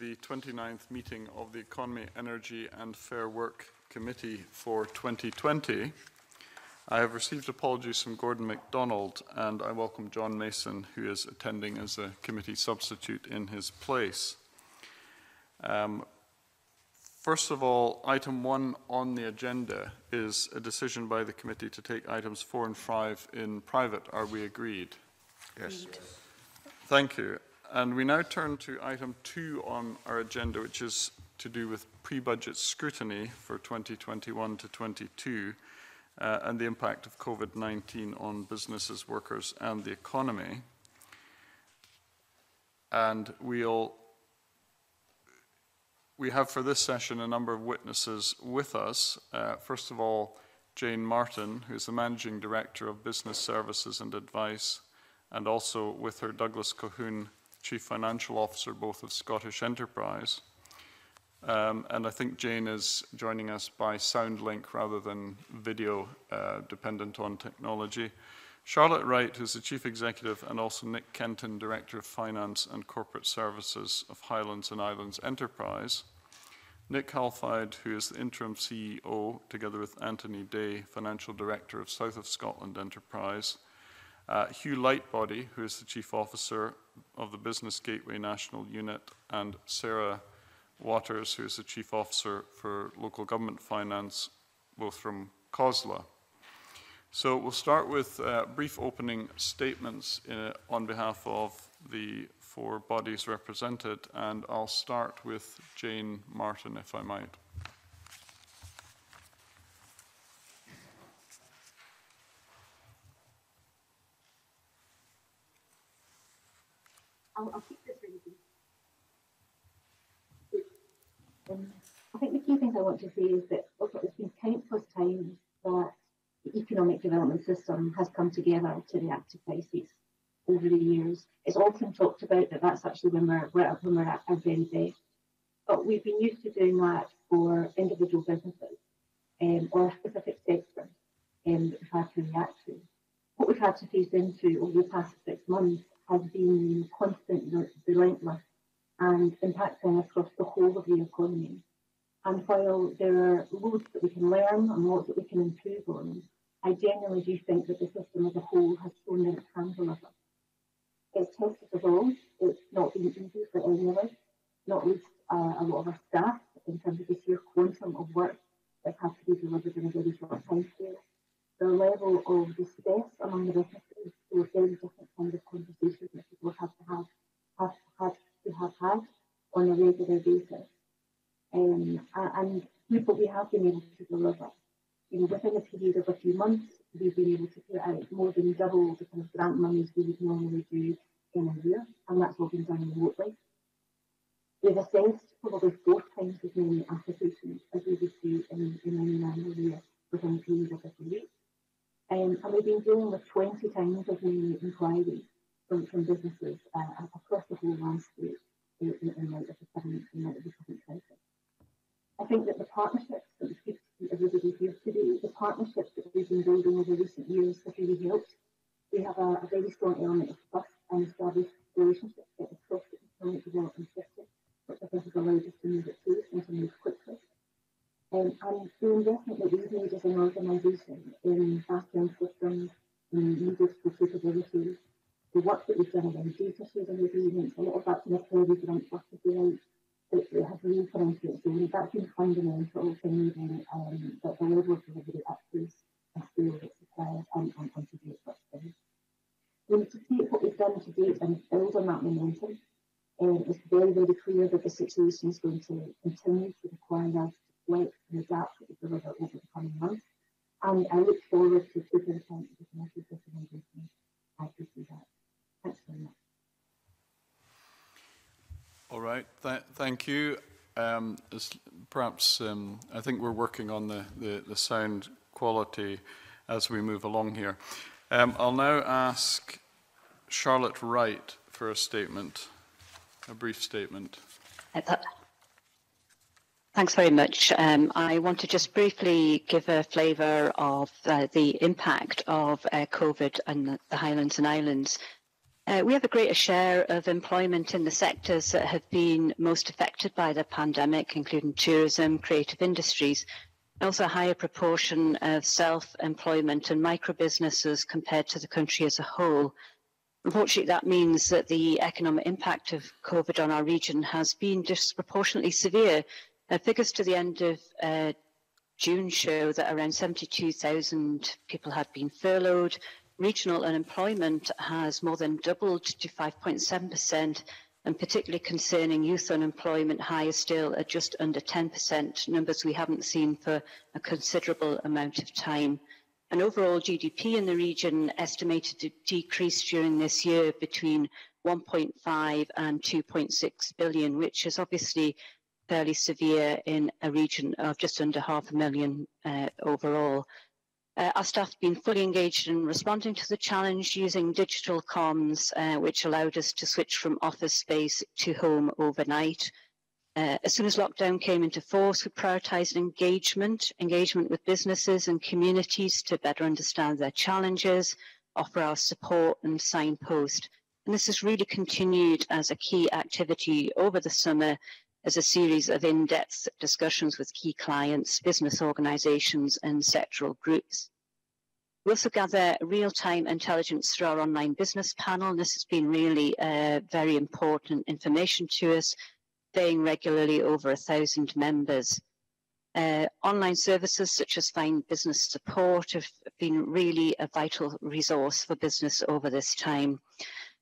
the 29th meeting of the Economy, Energy and Fair Work Committee for 2020. I have received apologies from Gordon MacDonald, and I welcome John Mason, who is attending as a committee substitute in his place. First of all, item 1 on the agenda is a decision by the committee to take items 4 and 5 in private. Are we agreed? Yes. Thank you. And we now turn to item 2 on our agenda, which is to do with pre-budget scrutiny for 2021 to 22 and the impact of COVID-19 on businesses, workers and the economy. And we have for this session a number of witnesses with us. First of all, Jane Martin, who is the Managing Director of Business Services and Advice, and also with her Douglas Colquhoun, Chief Financial Officer, both of Scottish Enterprise. And I think Jane is joining us by sound link rather than video, dependent on technology. Charlotte Wright, who is the Chief Executive, and also Nick Kenton, Director of Finance and Corporate Services of Highlands and Islands Enterprise. Nick Halfide, who is the Interim CEO, together with Anthony Day, Financial Director of South of Scotland Enterprise. Hugh Lightbody, who is the Chief Officer of the Business Gateway National Unit, and Sarah Waters, who is the Chief Officer for Local Government Finance, both from COSLA. So we'll start with brief opening statements on behalf of the 4 bodies represented, and I'll start with Jane Martin, if I might. I'll keep this really brief. I think the key thing I want to say is that it's been countless times that the economic development system has come together to react to crises over the years. It's often talked about that that's actually when we're at our very best. But we've been used to doing that for individual businesses or specific sectors that we've had to react to. What we've had to face into over the past 6 months has been constant, relentless, and impacting across the whole of the economy. And while there are loads that we can learn and lots that we can improve on, I genuinely do think that the system as a whole has shown that it can deliver. It's tested us all. It's not been easy for any of us, not least a lot of our staff, in terms of the sheer quantum of work that has to be delivered in a very short time scale. The level of distress among the businesses, so very different kind of conversations that people have had on a regular basis. But we have been able to deliver. Within a period of a few months, we've been able to put out more than double the kind of grant monies we would normally do in a year, and that's all been done remotely. We've assessed probably 4 times as many applications as we would do in any normal year within a period of a few weeks. And we've been dealing with 20 times as many inquiries from businesses across the whole landscape in light of the current crisis. I think that the partnerships that we speak to everybody here today, the partnerships that we've been building over recent years have really helped. We have a very strong element of trust and established relationships across the economic development system, which I think has allowed us to move at pace and to move quickly. And the investment that we've made as an organisation in back-end systems, in new digital capabilities, the work that we've done around data sharing agreements, a lot of that kind of heavy grunt work as well, that has really come into its own. That's been fundamental to moving the level of delivery at pace and scale that's required and to do it successfully. We need to take what we've done to date and build on that momentum. It's very, very clear that the situation is going to continue to require us to flex and adapt what we deliver over the coming months. And I look forward to taking account of the commercial recommendation as we see that. Thanks very much. All right, thank you. Perhaps I think we're working on the sound quality as we move along here. I'll now ask Charlotte Wright for a statement, a brief statement. Thanks very much. I want to just briefly give a flavour of the impact of COVID on the Highlands and Islands We have a greater share of employment in the sectors that have been most affected by the pandemic, including tourism, creative industries, also a higher proportion of self-employment and micro-businesses compared to the country as a whole. Unfortunately, that means that the economic impact of COVID on our region has been disproportionately severe. Figures to the end of June show that around 72,000 people had been furloughed. Regional unemployment has more than doubled to 5.7%, and particularly concerning youth unemployment, higher still at just under 10%, numbers we haven't seen for a considerable amount of time. And overall GDP in the region estimated to decrease during this year between 1.5 and 2.6 billion, which is obviously fairly severe in a region of just under 500,000 overall. Our staff have been fully engaged in responding to the challenge using digital comms, which allowed us to switch from office space to home overnight. As soon as lockdown came into force, we prioritised engagement with businesses and communities to better understand their challenges, offer our support and signpost. And this has really continued as a key activity over the summer as a series of in-depth discussions with key clients, business organisations and sectoral groups. We also gather real-time intelligence through our online business panel, and this has been really very important information to us, staying regularly over 1,000 members. Online services such as Find Business Support have been really a vital resource for business over this time.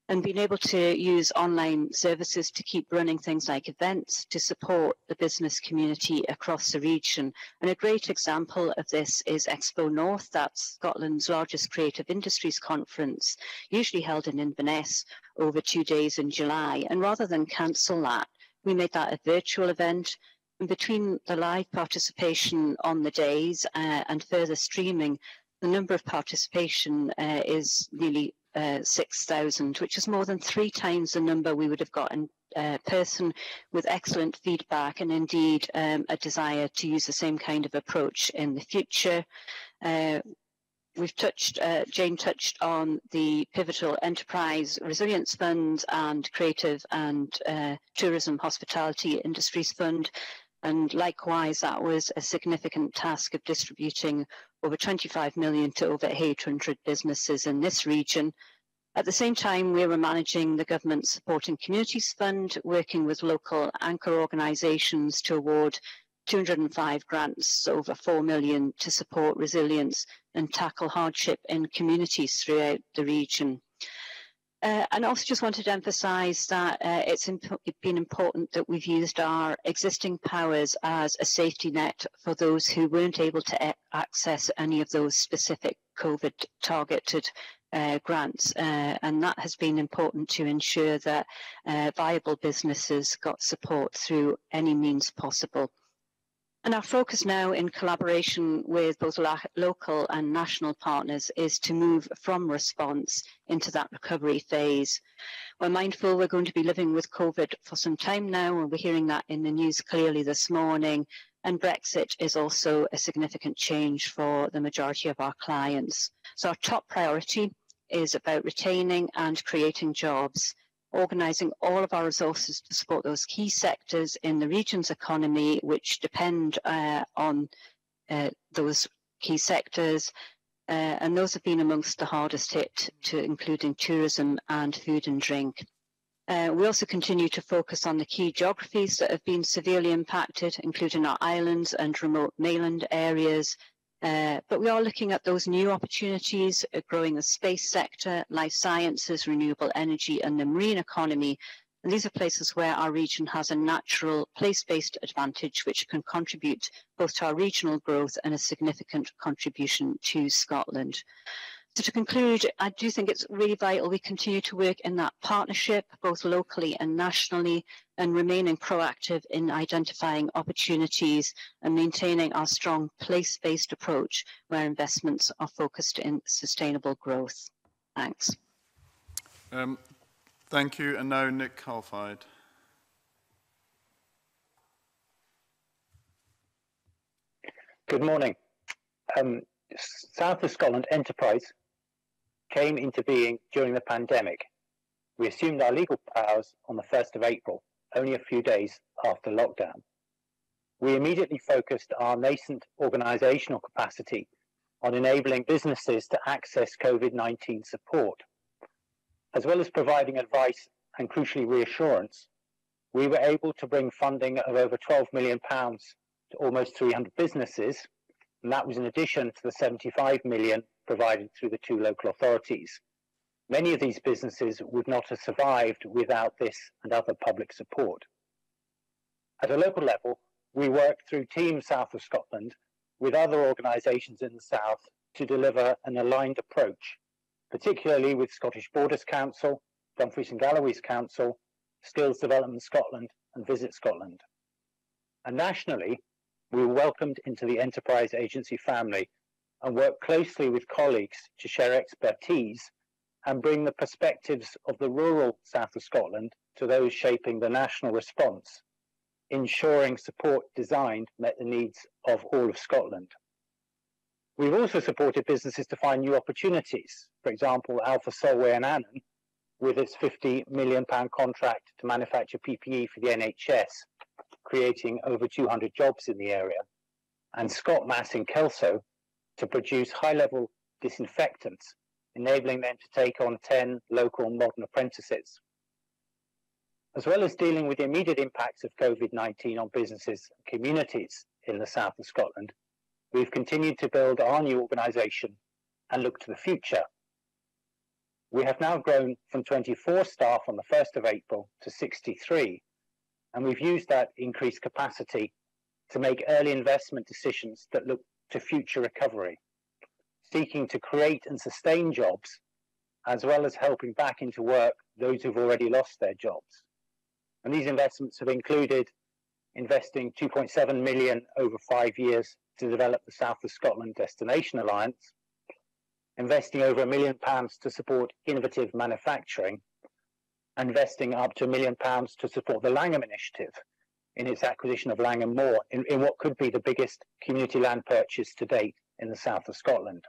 And being able to use online services to keep running things like events to support the business community across the region. And a great example of this is Expo North, that's Scotland's largest creative industries conference, usually held in Inverness over 2 days in July. And rather than cancel that, we made that a virtual event. And between the live participation on the days and further streaming, the number of participation is nearly 6,000, which is more than 3 times the number we would have got in person, with excellent feedback and indeed a desire to use the same kind of approach in the future. Jane touched on the pivotal Enterprise Resilience Fund and Creative and Tourism Hospitality Industries Fund. And likewise, that was a significant task of distributing over 25 million to over 800 businesses in this region. At the same time, we were managing the Government Supporting Communities Fund, working with local anchor organisations to award 205 grants, over 4 million, to support resilience and tackle hardship in communities throughout the region. And I also just wanted to emphasise that it's been important that we've used our existing powers as a safety net for those who weren't able to access any of those specific COVID-targeted grants. And that has been important to ensure that viable businesses got support through any means possible. And our focus now, in collaboration with both local and national partners, is to move from response into that recovery phase. We're mindful we're going to be living with COVID for some time now, and we're hearing that in the news clearly this morning. And Brexit is also a significant change for the majority of our clients. So our top priority is about retaining and creating jobs, organising all of our resources to support those key sectors in the region's economy which depend on those key sectors, and those have been amongst the hardest hit, including tourism and food and drink. We also continue to focus on the key geographies that have been severely impacted, including our islands and remote mainland areas. But we are looking at those new opportunities, growing the space sector, life sciences, renewable energy and the marine economy. And these are places where our region has a natural place-based advantage which can contribute both to our regional growth and a significant contribution to Scotland. So to conclude, I do think it's really vital we continue to work in that partnership, both locally and nationally, and remaining proactive in identifying opportunities and maintaining our strong place-based approach where investments are focused in sustainable growth. Thanks. Thank you. And now Nick Halfide. Good morning. South of Scotland Enterprise came into being during the pandemic we assumed our legal powers on the 1st of April, only a few days after lockdown. We immediately focused our nascent organisational capacity on enabling businesses to access COVID-19 support. As well as providing advice and crucially reassurance, we were able to bring funding of over £12 million to almost 300 businesses, and that was in addition to the £75 million provided through the 2 local authorities. Many of these businesses would not have survived without this and other public support. At a local level, we worked through Team South of Scotland with other organisations in the South to deliver an aligned approach, particularly with Scottish Borders Council, Dumfries and Galloway's Council, Skills Development Scotland and Visit Scotland. And nationally, we were welcomed into the Enterprise Agency family and worked closely with colleagues to share expertise and bring the perspectives of the rural South of Scotland to those shaping the national response, ensuring support designed met the needs of all of Scotland. We've also supported businesses to find new opportunities. For example, Alpha Solway and Annan, with its £50 million contract to manufacture PPE for the NHS, creating over 200 jobs in the area, and Scott Mass in Kelso to produce high-level disinfectants, enabling them to take on 10 local modern apprentices. As well as dealing with the immediate impacts of COVID-19 on businesses and communities in the south of Scotland, we've continued to build our new organisation and look to the future. We have now grown from 24 staff on the 1st of April to 63, and we've used that increased capacity to make early investment decisions that look to future recovery, seeking to create and sustain jobs, as well as helping back into work those who've already lost their jobs. And these investments have included investing £2.7 million over 5 years to develop the South of Scotland Destination Alliance, investing over £1 million to support innovative manufacturing, investing up to £1 million to support the Langham Initiative in its acquisition of Langham Moor in what could be the biggest community land purchase to date in the south of Scotland.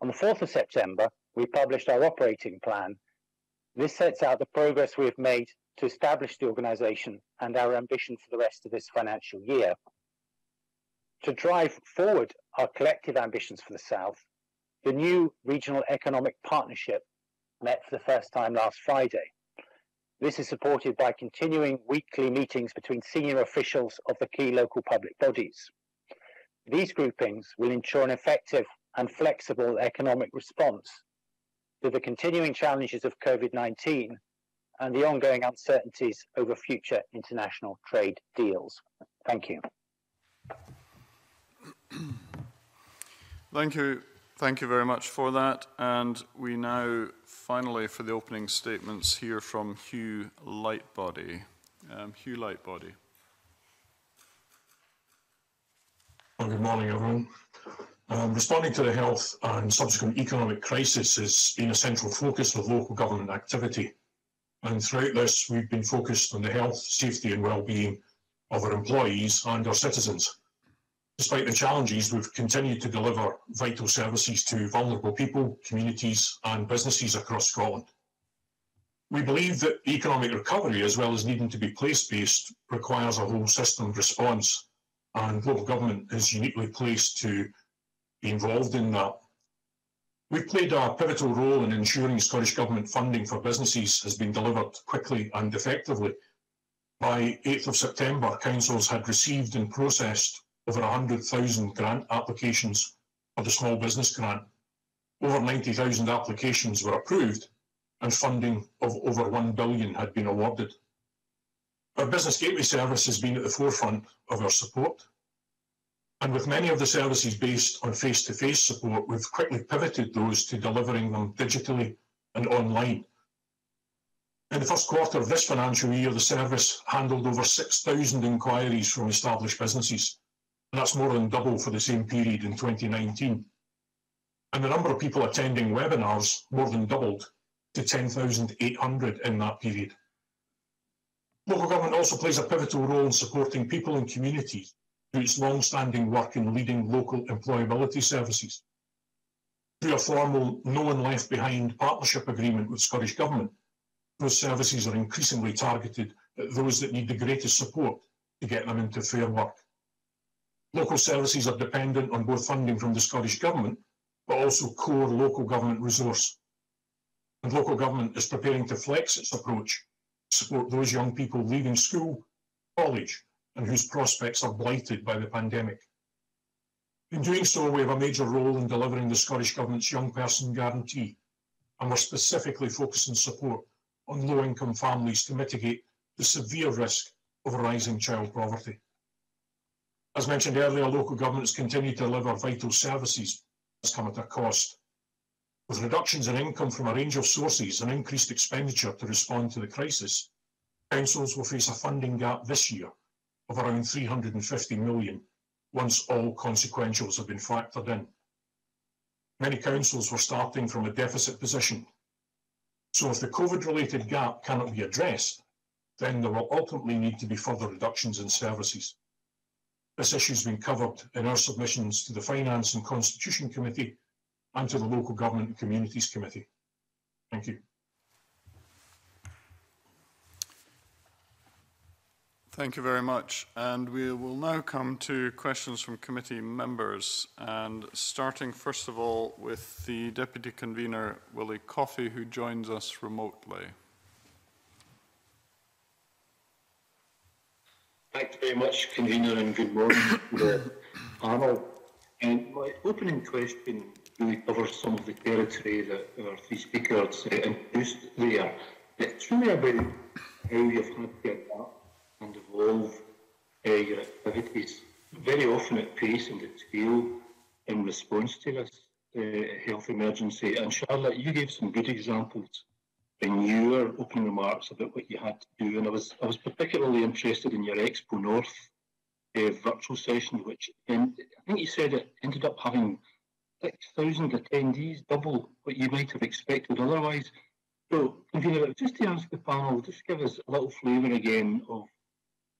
On the 4th of September, we published our operating plan. This sets out the progress we have made to establish the organisation and our ambition for the rest of this financial year. To drive forward our collective ambitions for the South, the new Regional Economic Partnership met for the first time last Friday. This is supported by continuing weekly meetings between senior officials of the key local public bodies. These groupings will ensure an effective and flexible economic response to the continuing challenges of COVID-19 and the ongoing uncertainties over future international trade deals. Thank you. Thank you very much for that. And we now, finally, for the opening statements, hear from Hugh Lightbody. Hugh Lightbody. Well, good morning, everyone. Responding to the health and subsequent economic crisis has been a central focus of local government activity. And throughout this, we've been focused on the health, safety and well-being of our employees and our citizens. Despite the challenges, we've continued to deliver vital services to vulnerable people, communities and businesses across Scotland. We believe that economic recovery, as well as needing to be place-based, requires a whole system response, and local government is uniquely placed to be involved in that. We've played a pivotal role in ensuring Scottish Government funding for businesses has been delivered quickly and effectively. By 8th of September, councils had received and processed over 100,000 grant applications for the small business grant. Over 90,000 applications were approved and funding of over £1 billion had been awarded. Our Business Gateway service has been at the forefront of our support. And with many of the services based on face-to-face support, we've quickly pivoted those to delivering them digitally and online. In the first quarter of this financial year, the service handled over 6,000 inquiries from established businesses. And that's more than double for the same period in 2019. And the number of people attending webinars more than doubled to 10,800 in that period. Local government also plays a pivotal role in supporting people and communities through its long-standing work in leading local employability services. Through a formal no one left behind partnership agreement with Scottish Government, those services are increasingly targeted at those that need the greatest support to get them into fair work. Local services are dependent on both funding from the Scottish Government, but also core local government resource. And local government is preparing to flex its approach to support those young people leaving school, college, and whose prospects are blighted by the pandemic. In doing so, we have a major role in delivering the Scottish Government's Young Person Guarantee, and we're specifically focusing support on low-income families to mitigate the severe risk of rising child poverty. As mentioned earlier, local governments continue to deliver vital services that's come at a cost. With reductions in income from a range of sources and increased expenditure to respond to the crisis, councils will face a funding gap this year of around £350 million once all consequentials have been factored in. Many councils were starting from a deficit position, so if the COVID-related gap cannot be addressed, then there will ultimately need to be further reductions in services. This issue has been covered in our submissions to the Finance and Constitution Committee and to the Local Government and Communities Committee. Thank you. Thank you very much. And we will now come to questions from committee members. And starting first of all with the Deputy Convener, Willie Coffey, who joins us remotely. Thanks very much, Convener, and good morning to the panel. And my opening question really covers some of the territory that our three speakers introduced there. It's really about how you've had to adapt and evolve your activities, very often at pace and at scale, in response to this health emergency. And Charlotte, you gave some good examples in your opening remarks about what you had to do, and I was particularly interested in your Expo North virtual session, which I think you said it ended up having 6,000 attendees, double what you might have expected otherwise. So, Convener, just to ask the panel, just give us a little flavour again of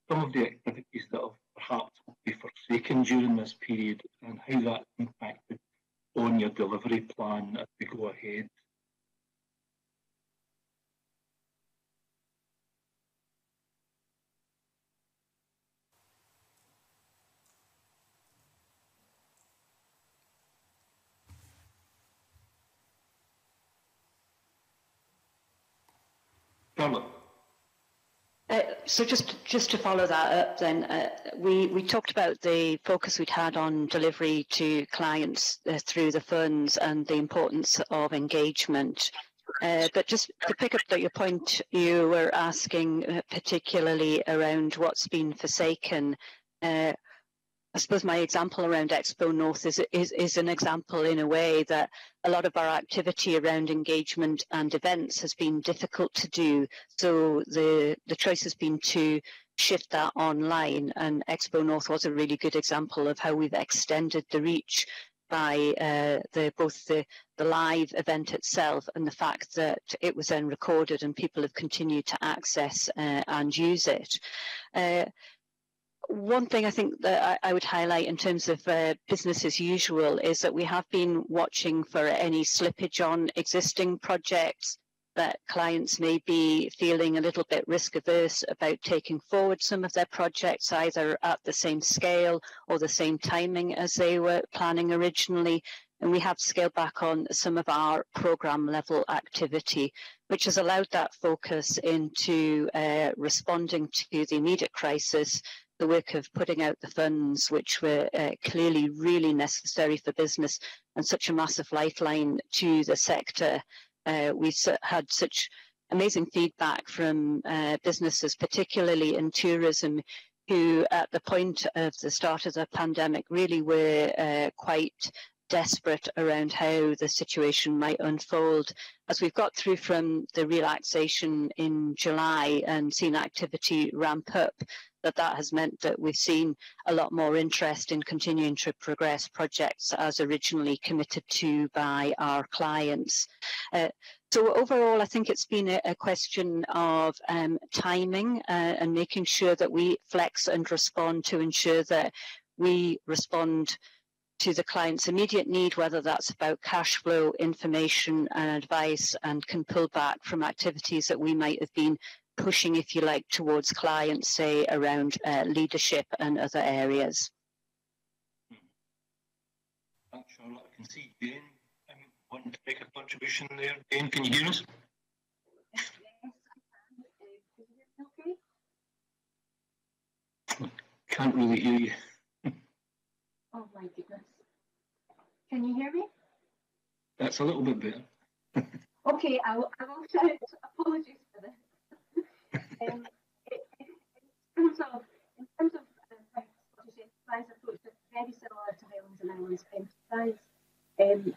some of the activities that have perhaps been forsaken during this period and how that impacted on your delivery plan as we go ahead. So just to follow that up then, we talked about the focus we'd had on delivery to clients through the funds and the importance of engagement. But just to pick up at your point, you were asking particularly around what's been forsaken. I suppose my example around Expo North is an example in a way that a lot of our activity around engagement and events has been difficult to do. So the choice has been to shift that online, and Expo North was a really good example of how we've extended the reach by both the live event itself and the fact that it was then recorded and people have continued to access and use it. One thing I think that I would highlight in terms of business as usual is that we have been watching for any slippage on existing projects, that clients may be feeling a little bit risk averse about taking forward some of their projects either at the same scale or the same timing as they were planning originally. And we have scaled back on some of our programme level activity, which has allowed that focus into responding to the immediate crisis, the work of putting out the funds, which were clearly really necessary for business and such a massive lifeline to the sector. We've had such amazing feedback from businesses, particularly in tourism, who at the point of the start of the pandemic really were quite desperate around how the situation might unfold. As we've got through from the relaxation in July and seen activity ramp up, that has meant that we've seen a lot more interest in continuing to progress projects as originally committed to by our clients. So overall, I think it's been a question of timing and making sure that we flex and respond to ensure that we respond to the client's immediate need, whether that's about cash flow, information and advice, and can pull back from activities that we might have been pushing, if you like, towards clients, say around leadership and other areas. Thanks, Charlotte. I can see Jane wanting to make a contribution there. Jane, can you hear us? Yes, I can. Can you hear me okay? Can't really hear you. Oh my goodness. Can you hear me? That's a little bit better. Okay, I will shout. Apologies for this. In terms of how Scottish Enterprise approach, it's very similar to Highlands and Islands Enterprise.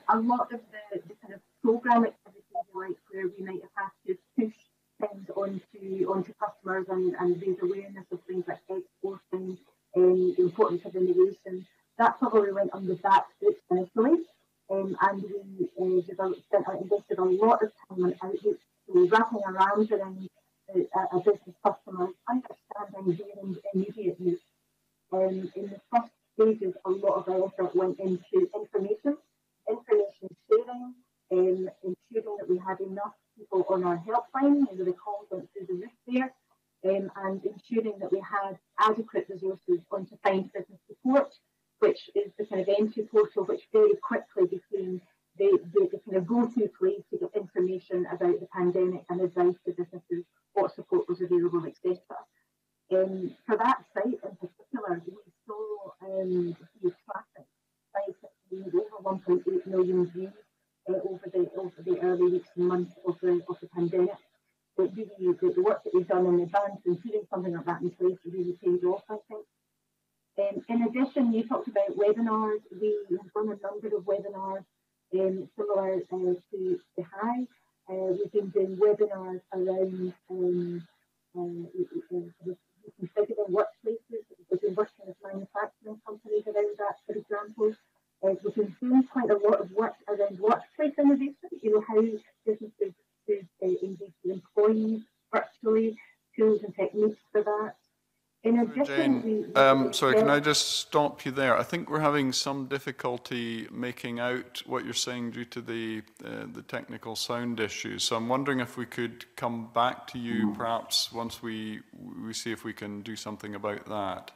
A lot of the kind of programme activities, like where we might have had to push things onto customers and raise awareness of things like exporting, the importance of innovation, that probably went on the back foot initially. And we invested a lot of time on outreach, so wrapping around around a business customer, understanding their immediate needs. In the first stages, a lot of our effort went into information sharing, ensuring that we had enough people on our helpline, the calls went through the roof there, and ensuring that we had adequate resources on to find business support, which is the kind of entry portal which very quickly became the kind of go-to place to get information about the pandemic and advice to businesses, what support was available, etc. For that site in particular, we saw huge traffic, over 1.8 million views over the early weeks and months of the pandemic. But really, the work that we've done in advance and putting something like that in place really paid off, I think. In addition, you talked about webinars. We have done a number of webinars similar to HI. We've been doing webinars around configuring workplaces. We've been working with manufacturing companies around that, for example. We've been doing quite a lot of work around workplace innovation, how businesses should engage with employees virtually, tools and techniques for that. In addition, Jane, sorry, can I just stop you there? I think we're having some difficulty making out what you're saying due to the technical sound issues. So I'm wondering if we could come back to you perhaps once we see if we can do something about that.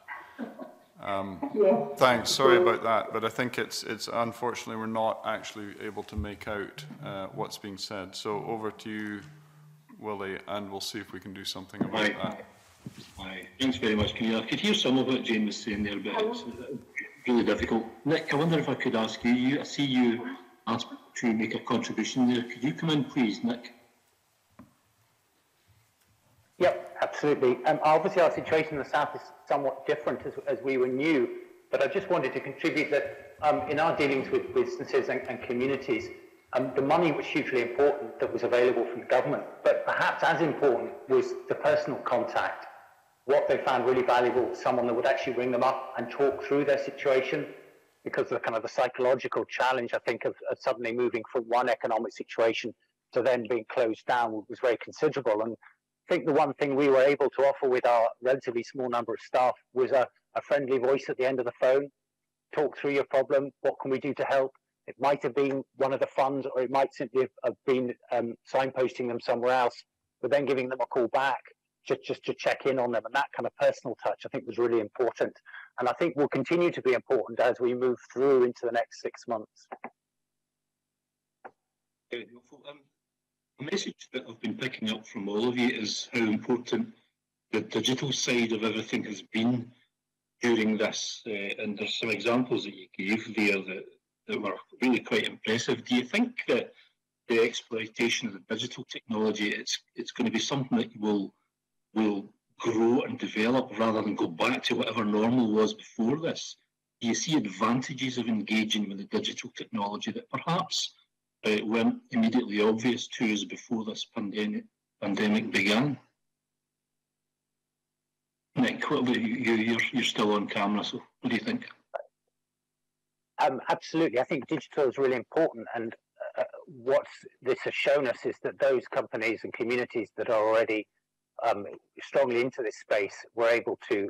Thanks, sorry about that, but I think it's unfortunately we're not actually able to make out what's being said. So over to you, Willie, and we'll see if we can do something about that. Hi, thanks very much. I could hear some of what Jane was saying there, but it's really difficult. Nick, I wonder if I could ask you, I see you asked to make a contribution there. Could you come in, please, Nick? Yep, absolutely. Obviously, our situation in the south is somewhat different as we were new, but I just wanted to contribute that in our dealings with businesses and communities, the money was hugely important that was available from the government, but perhaps as important was the personal contact. What they found really valuable was someone that would actually ring them up and talk through their situation, because the kind of the psychological challenge, I think, of suddenly moving from one economic situation to then being closed down was very considerable. And I think the one thing we were able to offer with our relatively small number of staff was a friendly voice at the end of the phone. Talk through your problem. What can we do to help? It might have been one of the funds, or it might simply have been signposting them somewhere else, but then giving them a call back just to check in on them. And that kind of personal touch, I think, was really important. And I think will continue to be important as we move through into the next 6 months. Very helpful. The message that I've been picking up from all of you is how important the digital side of everything has been during this. And there's some examples that you gave there that were really quite impressive. Do you think that the exploitation of the digital technology, it's going to be something that will grow and develop rather than go back to whatever normal was before this? Do you see advantages of engaging with the digital technology that perhaps weren't immediately obvious to us before this pandemic began? Nick, what about you? You're still on camera, so what do you think? Absolutely. I think digital is really important, and what this has shown us is that those companies and communities that are already strongly into this space were able to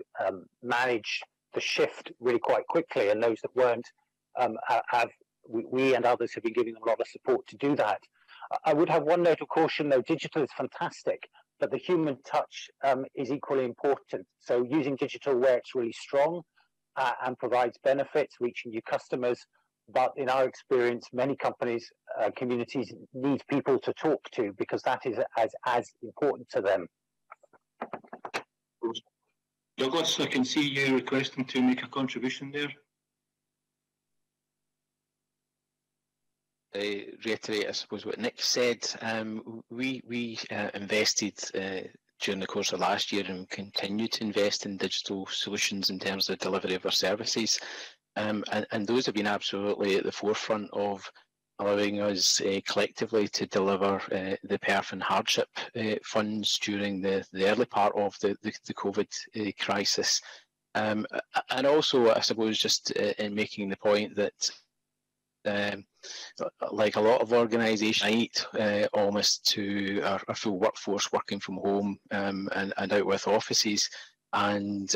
manage the shift really quite quickly, and those that weren't we and others have been giving them a lot of support to do that. I would have one note of caution, though. Digital is fantastic, but the human touch is equally important. So using digital where it's really strong and provides benefits, reaching new customers. But in our experience, many companies, communities need people to talk to because that is as important to them. Douglas, I can see you requesting to make a contribution there. Reiterate, I suppose, what Nick said. We invested during the course of last year and continue to invest in digital solutions in terms of delivery of our services. And those have been absolutely at the forefront of allowing us collectively to deliver the PERF and hardship funds during the early part of the COVID crisis. And also, I suppose, just in making the point that like a lot of organisations, almost to our full workforce working from home and out with offices. And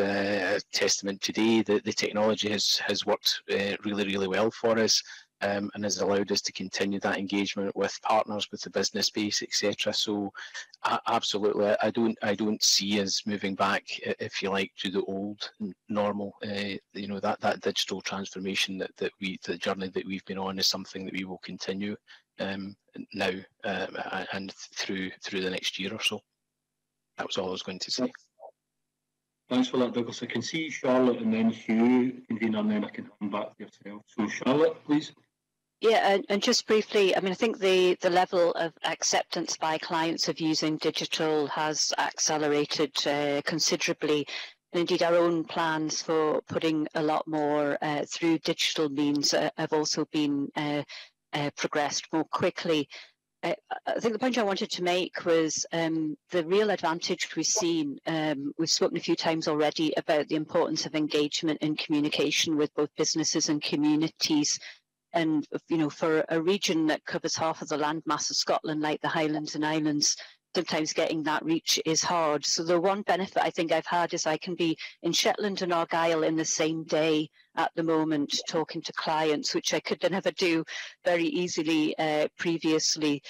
testament today that the technology has worked really, really well for us and has allowed us to continue that engagement with partners, with the business base, etc. So absolutely, I don't see us moving back, if you like, to the old normal. You know, that digital transformation the journey that we've been on is something that we will continue now and through the next year or so. That was all I was going to say. Thanks for that, Douglas. I can see Charlotte and then Hugh, convener, and then I can come back to yourself. So Charlotte, please. Yeah, and just briefly, I mean, I think the level of acceptance by clients of using digital has accelerated considerably. And indeed, our own plans for putting a lot more through digital means have also been progressed more quickly. I think the point I wanted to make was the real advantage we've seen. We've spoken a few times already about the importance of engagement and communication with both businesses and communities. And, you know, for a region that covers half of the landmass of Scotland, like the Highlands and Islands, sometimes getting that reach is hard. So the one benefit I think I've had is I can be in Shetland and Argyll in the same day at the moment, talking to clients, which I could never do very easily previously.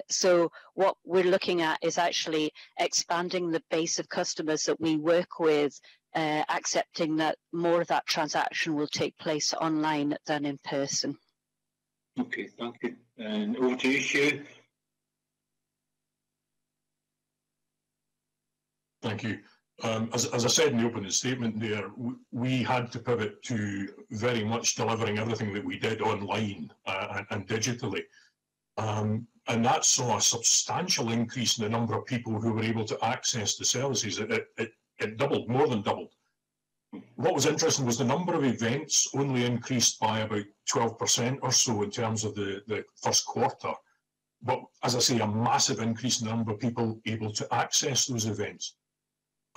So what we're looking at is actually expanding the base of customers that we work with, accepting that more of that transaction will take place online than in person. Okay, thank you. And over to you, Hugh. Thank you. As I said in the opening statement there, we had to pivot to very much delivering everything that we did online and digitally. And that saw a substantial increase in the number of people who were able to access the services. It doubled, more than doubled. What was interesting was the number of events only increased by about 12% or so in terms of the first quarter. But as I say, a massive increase in the number of people able to access those events.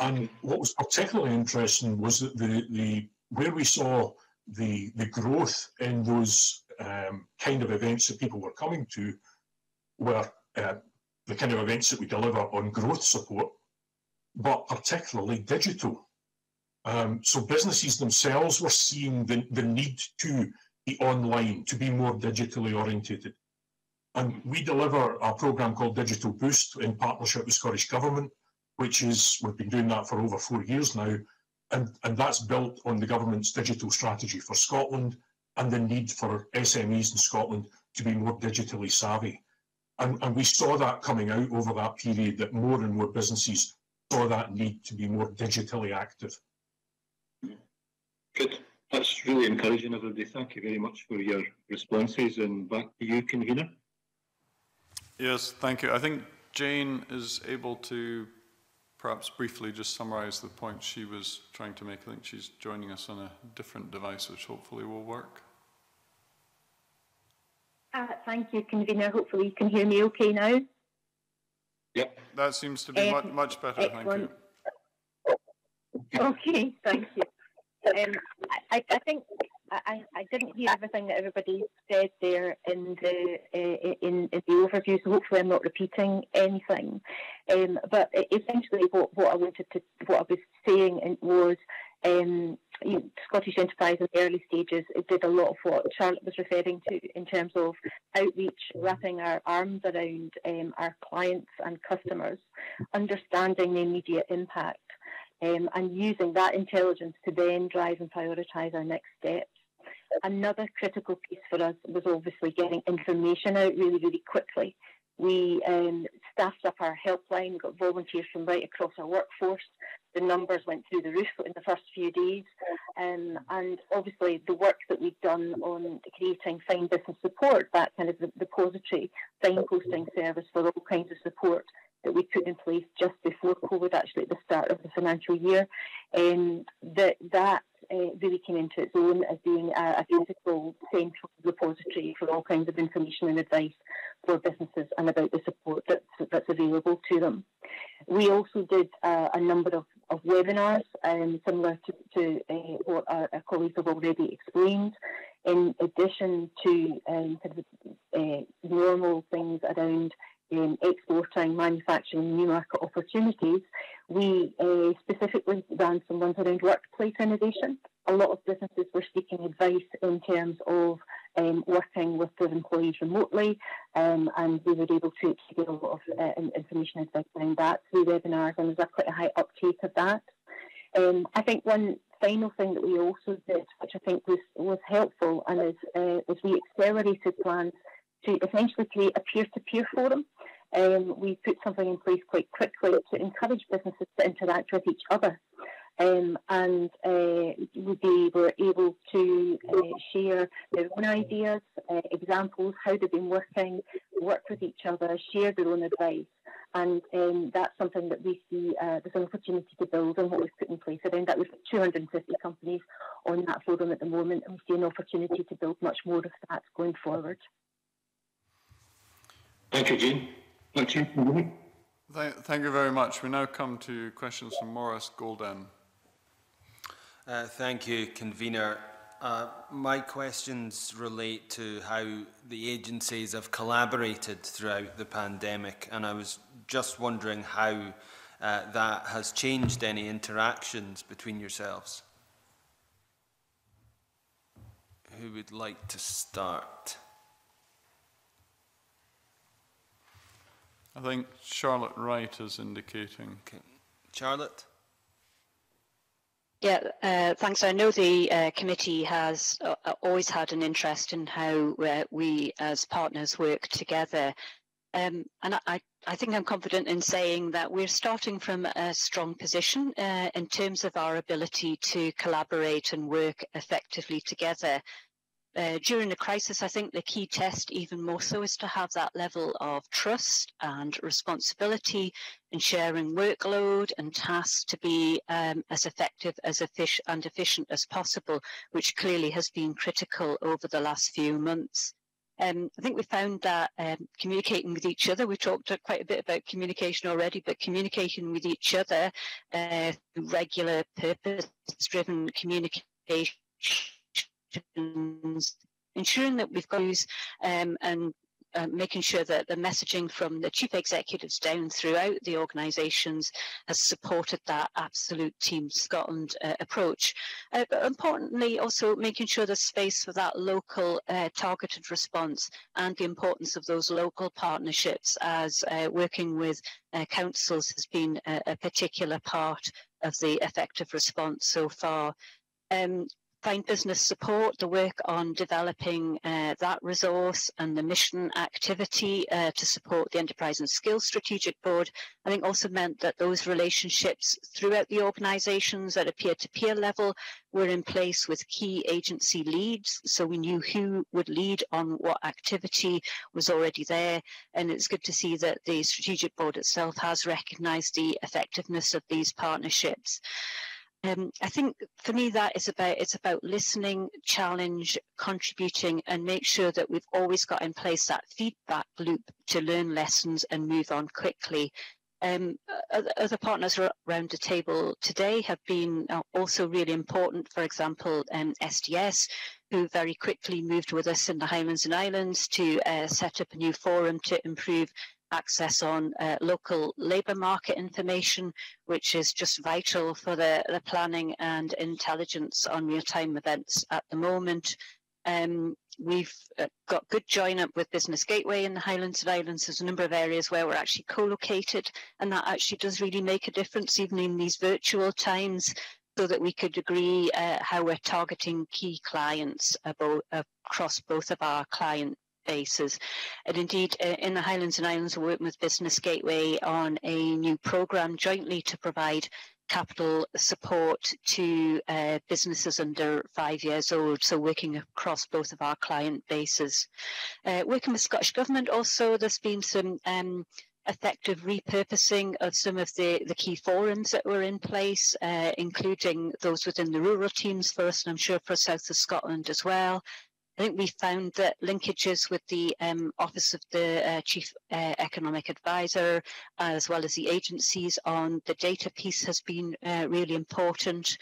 And what was particularly interesting was that where we saw the growth in those kind of events that people were coming to were the kind of events that we deliver on growth support, but particularly digital. So businesses themselves were seeing the need to be online, to be more digitally orientated. And we deliver a programme called Digital Boost in partnership with Scottish Government, which is, we've been doing that for over 4 years now, and that's built on the government's digital strategy for Scotland and the need for SMEs in Scotland to be more digitally savvy. And we saw that coming out over that period, that more and more businesses saw that need to be more digitally active. Good. That's really encouraging, everybody. Thank you very much for your responses. And back to you, convener. Yes, thank you. I think Jane is able to perhaps briefly just summarise the point she was trying to make. I think she's joining us on a different device, which hopefully will work. Thank you, convener. Hopefully you can hear me okay now. Yep. That seems to be much better, excellent. Thank you. Okay, thank you. I think I didn't hear everything that everybody said there in the overview, so hopefully I'm not repeating anything. But essentially, what I was saying was Scottish Enterprise in the early stages, it did a lot of what Charlotte was referring to in terms of outreach, wrapping our arms around our clients and customers, understanding the immediate impact, and using that intelligence to then drive and prioritise our next steps. Another critical piece for us was obviously getting information out really, really quickly. We staffed up our helpline, got volunteers from right across our workforce. The numbers went through the roof in the first few days. And obviously the work that we've done on creating Find Business Support, that kind of the repository, signposting service for all kinds of support that we put in place just before COVID, actually at the start of the financial year, that really came into its own as being a physical central repository for all kinds of information and advice for businesses and about the support that's available to them. We also did a number of webinars, similar to what our colleagues have already explained, in addition to normal things around exporting, manufacturing, new market opportunities. We specifically ran some ones around workplace innovation. A lot of businesses were seeking advice in terms of working with their employees remotely, and we were able to get a lot of information advice around that through webinars, and there's quite a high uptake of that. I think one final thing that we also did, which I think was helpful, and is we accelerated plans to essentially create a peer-to-peer forum. We put something in place quite quickly to encourage businesses to interact with each other. And we were able to share their own ideas, examples, how they've been working, work with each other, share their own advice. And that's something that we see there's an opportunity to build on what we've put in place around that. We've got 250 companies on that forum at the moment, and we see an opportunity to build much more of that going forward. Thank you, Jean. Thank you. Thank you very much. We now come to questions from Maurice Golden. Thank you, Convener. My questions relate to how the agencies have collaborated throughout the pandemic, and I was just wondering how that has changed any interactions between yourselves. Who would like to start? I think Charlotte Wright is indicating. Okay. Charlotte? Yeah, thanks. I know the committee has always had an interest in how we as partners work together. And I think I'm confident in saying that we're starting from a strong position in terms of our ability to collaborate and work effectively together. During the crisis, I think the key test, even more so, is to have that level of trust and responsibility in sharing workload and tasks to be as effective and efficient as possible, which clearly has been critical over the last few months. I think we found that communicating with each other, we talked quite a bit about communication already, but communicating with each other, regular purpose-driven communication, ensuring that we've got news and making sure that the messaging from the chief executives down throughout the organisations has supported that absolute Team Scotland approach. But importantly, also making sure there's space for that local targeted response and the importance of those local partnerships, as working with councils has been a particular part of the effective response so far. Find Business Support, the work on developing that resource and the mission activity to support the Enterprise and Skills Strategic Board, I think also meant that those relationships throughout the organisations at a peer-to-peer level were in place with key agency leads, so we knew who would lead on what activity was already there, and it's good to see that the Strategic Board itself has recognised the effectiveness of these partnerships. I think for me that is about listening, challenge, contributing, and make sure that we've always got in place that feedback loop to learn lessons and move on quickly. Other partners around the table today have been also really important. For example, SDS, who very quickly moved with us in the Highlands and Islands to set up a new forum to improve access on local labour market information, which is just vital for the planning and intelligence on real-time events at the moment. We've got good join-up with Business Gateway in the Highlands and Islands. There's a number of areas where we're actually co-located, and that actually does really make a difference, even in these virtual times, so that we could agree how we're targeting key clients across both of our client bases. And indeed, in the Highlands and Islands, we're working with Business Gateway on a new programme jointly to provide capital support to businesses under 5 years old, so working across both of our client bases. Working with Scottish Government also, there's been some effective repurposing of some of the key forums that were in place, including those within the rural teams for us, and I'm sure for South of Scotland as well. I think we found that linkages with the Office of the Chief Economic Advisor, as well as the agencies on the data piece, has been really important.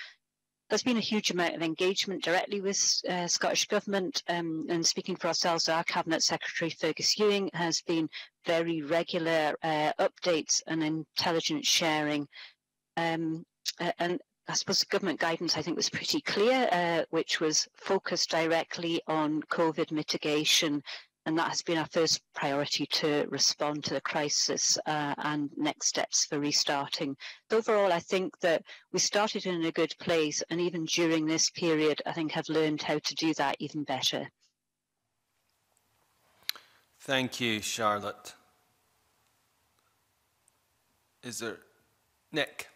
There's been a huge amount of engagement directly with Scottish Government, and speaking for ourselves, our Cabinet Secretary Fergus Ewing has been very regular updates and intelligence sharing. And I suppose the government guidance, I think, was pretty clear, which was focused directly on COVID mitigation. And that has been our first priority to respond to the crisis and next steps for restarting. So overall, I think that we started in a good place, and even during this period, I think have learned how to do that even better. Thank you, Charlotte. Is there Nick?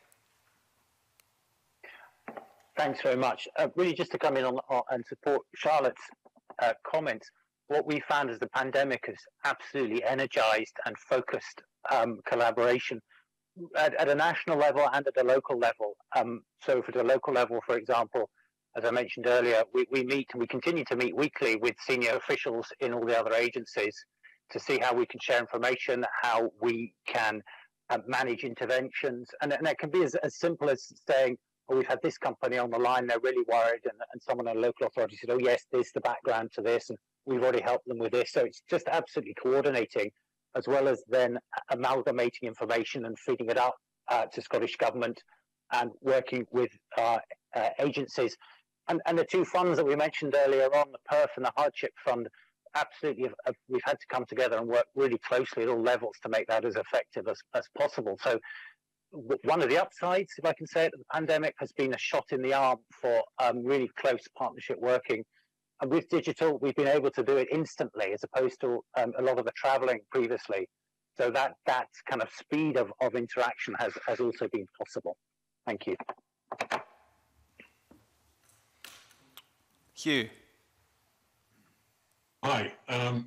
Thanks very much. Really, just to come in on and support Charlotte's comments, what we found is the pandemic has absolutely energized and focused collaboration at a national level and at a local level. So for the local level, for example, as I mentioned earlier, we meet and we continue to meet weekly with senior officials in all the other agencies to see how we can share information, how we can manage interventions. And that can be as simple as saying, oh, we've had this company on the line, they're really worried, and someone in a local authority said, oh yes, there's the background to this, and we've already helped them with this. So it's just absolutely coordinating, as well as then amalgamating information and feeding it up to Scottish Government and working with agencies. And the two funds that we mentioned earlier on, the PERF and the Hardship Fund, absolutely we've had to come together and work really closely at all levels to make that as effective as possible. So one of the upsides, if I can say it, of the pandemic has been a shot in the arm for really close partnership working. And with digital, we've been able to do it instantly, as opposed to a lot of the travelling previously. So that kind of speed of interaction has also been possible. Thank you. Hugh. Hi. I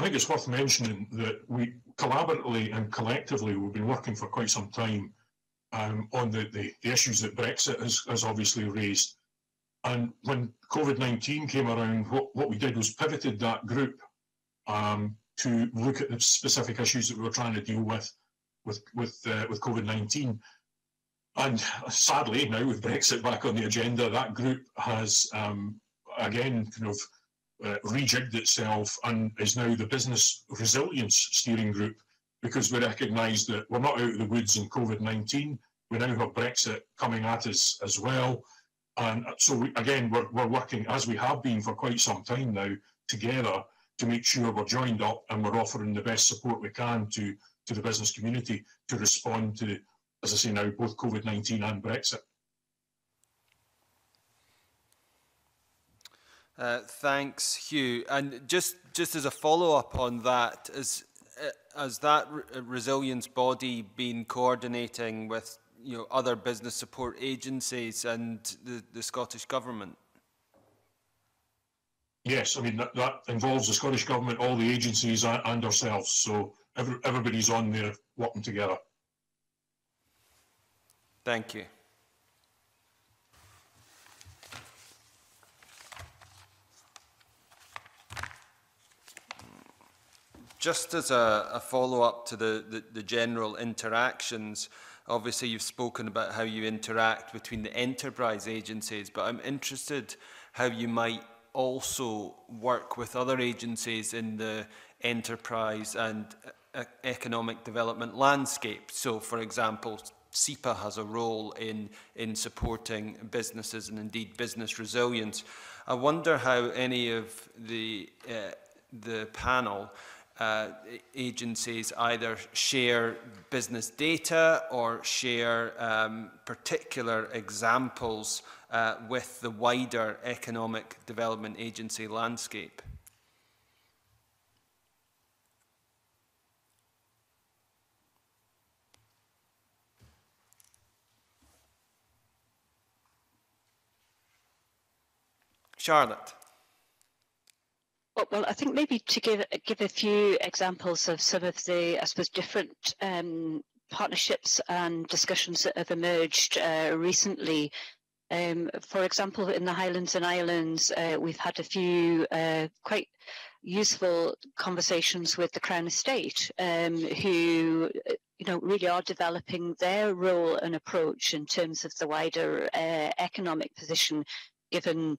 think it's worth mentioning that we collaboratively and collectively we've been working for quite some time on the issues that Brexit has obviously raised. And when COVID-19 came around, what we did was pivoted that group to look at the specific issues that we were trying to deal with COVID-19. And sadly, now with Brexit back on the agenda, that group has again kind of rejigged itself and is now the Business Resilience Steering Group, because we recognise that we're not out of the woods in COVID-19. We now have Brexit coming at us as well. And so, we're working, as we have been for quite some time now, together to make sure we're joined up and we're offering the best support we can to the business community to respond to, as I say now, both COVID-19 and Brexit. Thanks, Hugh. And just as a follow-up on that, has that resilience body been coordinating with other business support agencies and the Scottish Government? Yes, I mean that involves the Scottish Government, all the agencies and ourselves. So everybody's on there working together. Thank you. Just as a follow-up to the general interactions, obviously you've spoken about how you interact between the enterprise agencies, but I'm interested how you might also work with other agencies in the enterprise and economic development landscape. So, for example, SEPA has a role in supporting businesses and indeed business resilience. I wonder how any of the panel agencies either share business data or share particular examples with the wider economic development agency landscape. Charlotte. Well, I think maybe to give a few examples of some of the, I suppose, different partnerships and discussions that have emerged recently. For example, in the Highlands and Islands, we've had a few quite useful conversations with the Crown Estate, who really are developing their role and approach in terms of the wider economic position, given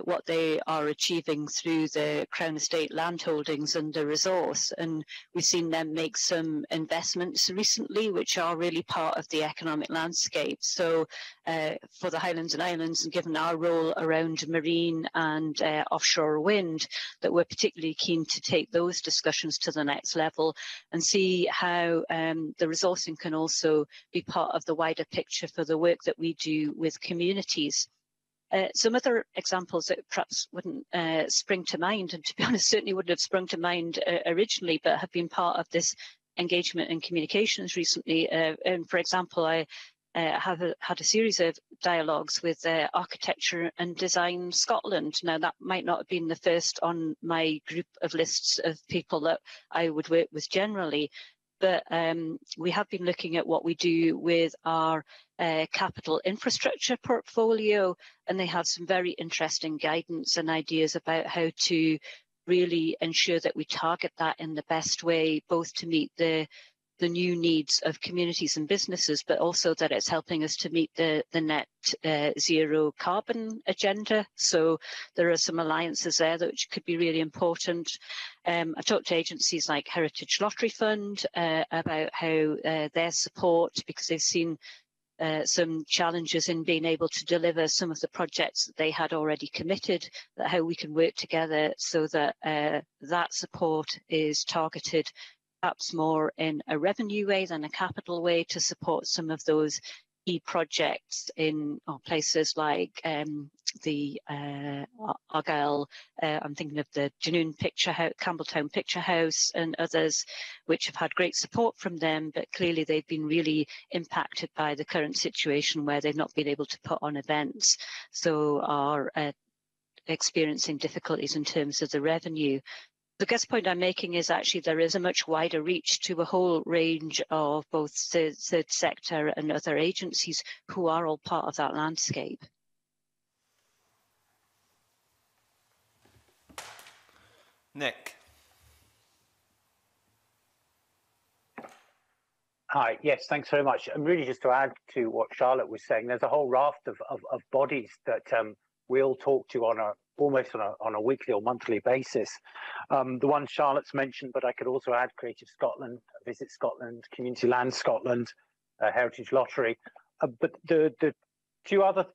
what they are achieving through the Crown Estate land holdings and the resource. And we've seen them make some investments recently, which are really part of the economic landscape. So for the Highlands and Islands, and given our role around marine and offshore wind, that we're particularly keen to take those discussions to the next level and see how the resourcing can also be part of the wider picture for the work that we do with communities. Some other examples that perhaps wouldn't spring to mind, and to be honest, certainly wouldn't have sprung to mind originally, but have been part of this engagement and communications recently. And for example, I have had a series of dialogues with Architecture and Design Scotland. Now, that might not have been the first on my group of lists of people that I would work with generally, but we have been looking at what we do with our capital infrastructure portfolio, and they have some very interesting guidance and ideas about how to really ensure that we target that in the best way, both to meet the new needs of communities and businesses, but also that it's helping us to meet the net zero carbon agenda. So there are some alliances there that which could be really important. I talked to agencies like Heritage Lottery Fund about how their support, because they've seen some challenges in being able to deliver some of the projects that they had already committed, that how we can work together so that that support is targeted perhaps more in a revenue way than a capital way to support some of those key projects in places like the Argyll, I'm thinking of the Dunoon Picture House, Campbelltown Picture House and others, which have had great support from them, but clearly they've been really impacted by the current situation where they've not been able to put on events, so are experiencing difficulties in terms of the revenue. The guess point I'm making is actually there is a much wider reach to a whole range of both the third sector and other agencies who are all part of that landscape. Nick. Hi, yes, thanks very much. And really just to add to what Charlotte was saying, there's a whole raft of bodies that we all talk to on almost on a weekly or monthly basis. The one Charlotte's mentioned, but I could also add Creative Scotland, Visit Scotland, Community Land Scotland, Heritage Lottery. But the two other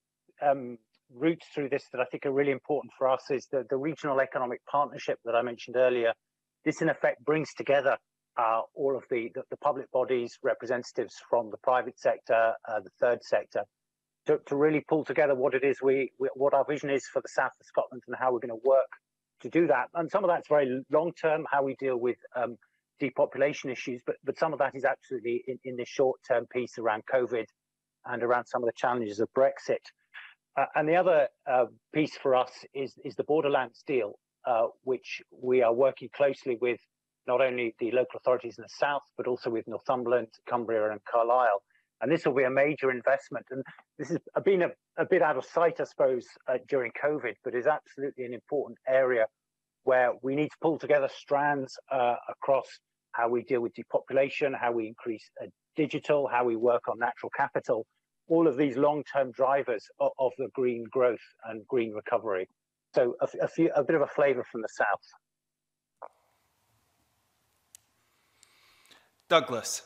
routes through this that I think are really important for us is the regional economic partnership that I mentioned earlier. This in effect brings together all of the public bodies, representatives from the private sector, the third sector, to really pull together what it is what our vision is for the south of Scotland and how we're going to work to do that. And some of that's very long term, how we deal with depopulation issues, but some of that is absolutely in this short term piece around COVID and around some of the challenges of Brexit. And the other piece for us is the Borderlands deal, which we are working closely with not only the local authorities in the south, but also with Northumberland, Cumbria and Carlisle. And this will be a major investment. And this has been a bit out of sight, I suppose, during COVID, but is absolutely an important area where we need to pull together strands across how we deal with depopulation, how we increase digital, how we work on natural capital, all of these long-term drivers of the green growth and green recovery. So a bit of a flavour from the south. Douglas.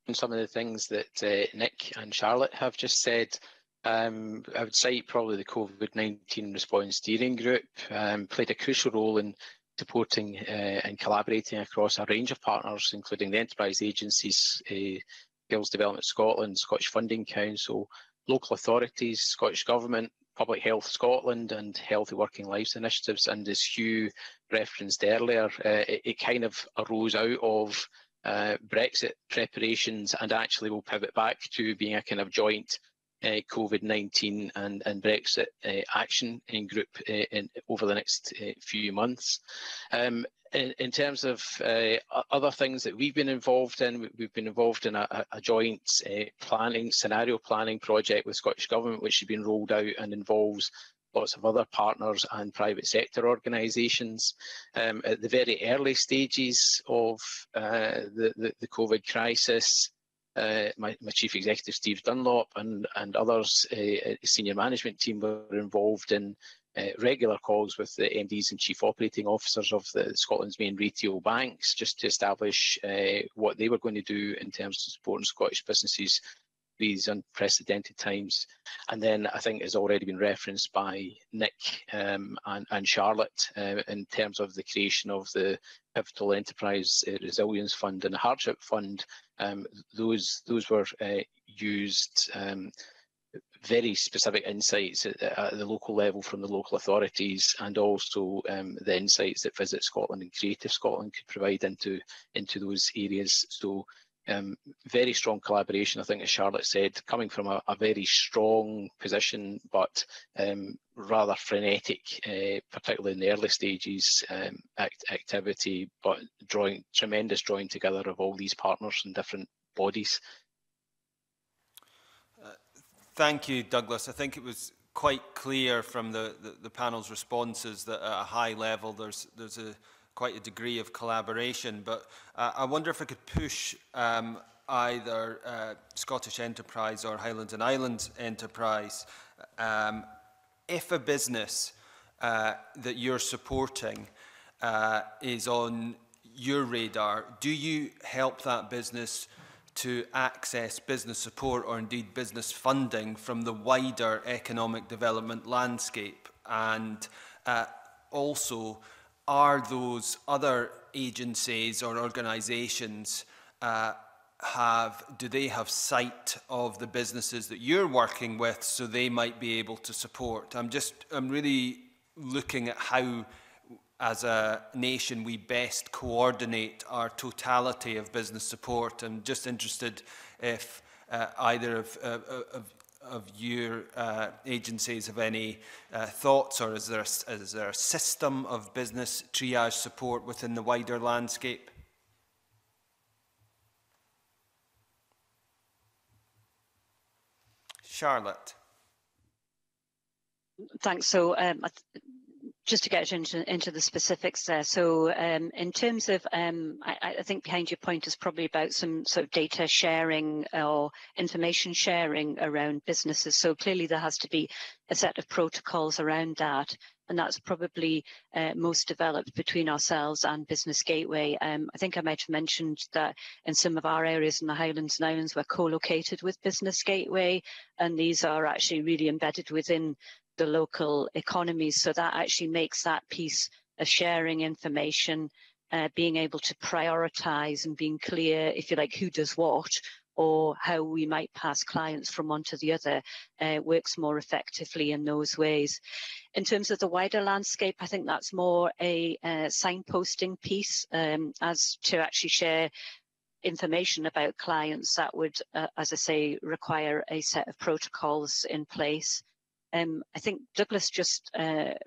And some of the things that Nick and Charlotte have just said, I would cite probably the COVID-19 Response Steering Group played a crucial role in supporting and collaborating across a range of partners, including the enterprise agencies, Skills Development Scotland, Scottish Funding Council, local authorities, Scottish Government, Public Health Scotland and Healthy Working Lives initiatives. And as Hugh referenced earlier, it kind of arose out of Brexit preparations, and actually will pivot back to being a kind of joint COVID-19 and Brexit action in group over the next few months. In terms of other things that we've been involved in, we've been involved in a joint scenario planning project with Scottish Government, which has been rolled out and involves lots of other partners and private sector organisations. At the very early stages of the COVID crisis, my chief executive, Steve Dunlop, and others, senior management team were involved in regular calls with the MDs and chief operating officers of Scotland's main retail banks, just to establish what they were going to do in terms of supporting Scottish businesses these unprecedented times. And then I think has already been referenced by Nick and Charlotte in terms of the creation of the Pivotal Enterprise Resilience Fund and the Hardship Fund. Those were used very specific insights at the local level from the local authorities, and also the insights that Visit Scotland and Creative Scotland could provide into those areas. So very strong collaboration, I think, as Charlotte said, coming from a very strong position, but rather frenetic, particularly in the early stages, activity, but tremendous drawing together of all these partners and different bodies. Thank you, Douglas. I think it was quite clear from the panel's responses that at a high level there's quite a degree of collaboration, but I wonder if I could push either Scottish Enterprise or Highlands and Islands Enterprise. If a business that you're supporting is on your radar, do you help that business to access business support or indeed business funding from the wider economic development landscape? And also, are those other agencies or organisations do they have sight of the businesses that you're working with, so they might be able to support? I'm really looking at how, as a nation, we best coordinate our totality of business support. I'm just interested if either of your agencies have any thoughts, or is there a system of business triage support within the wider landscape? Charlotte. Thanks. So just to get into the specifics there. So in terms of, I think behind your point is probably about some sort of data sharing or information sharing around businesses. So clearly there has to be a set of protocols around that. And that's probably most developed between ourselves and Business Gateway. I think I might have mentioned that in some of our areas in the Highlands and Islands, we're co-located with Business Gateway, and these are actually really embedded within the local economies. So that actually makes that piece of sharing information, being able to prioritise and being clear, if you like, who does what, or how we might pass clients from one to the other, works more effectively in those ways. In terms of the wider landscape, I think that's more a signposting piece, as to actually share information about clients that would, as I say, require a set of protocols in place. I think Douglas just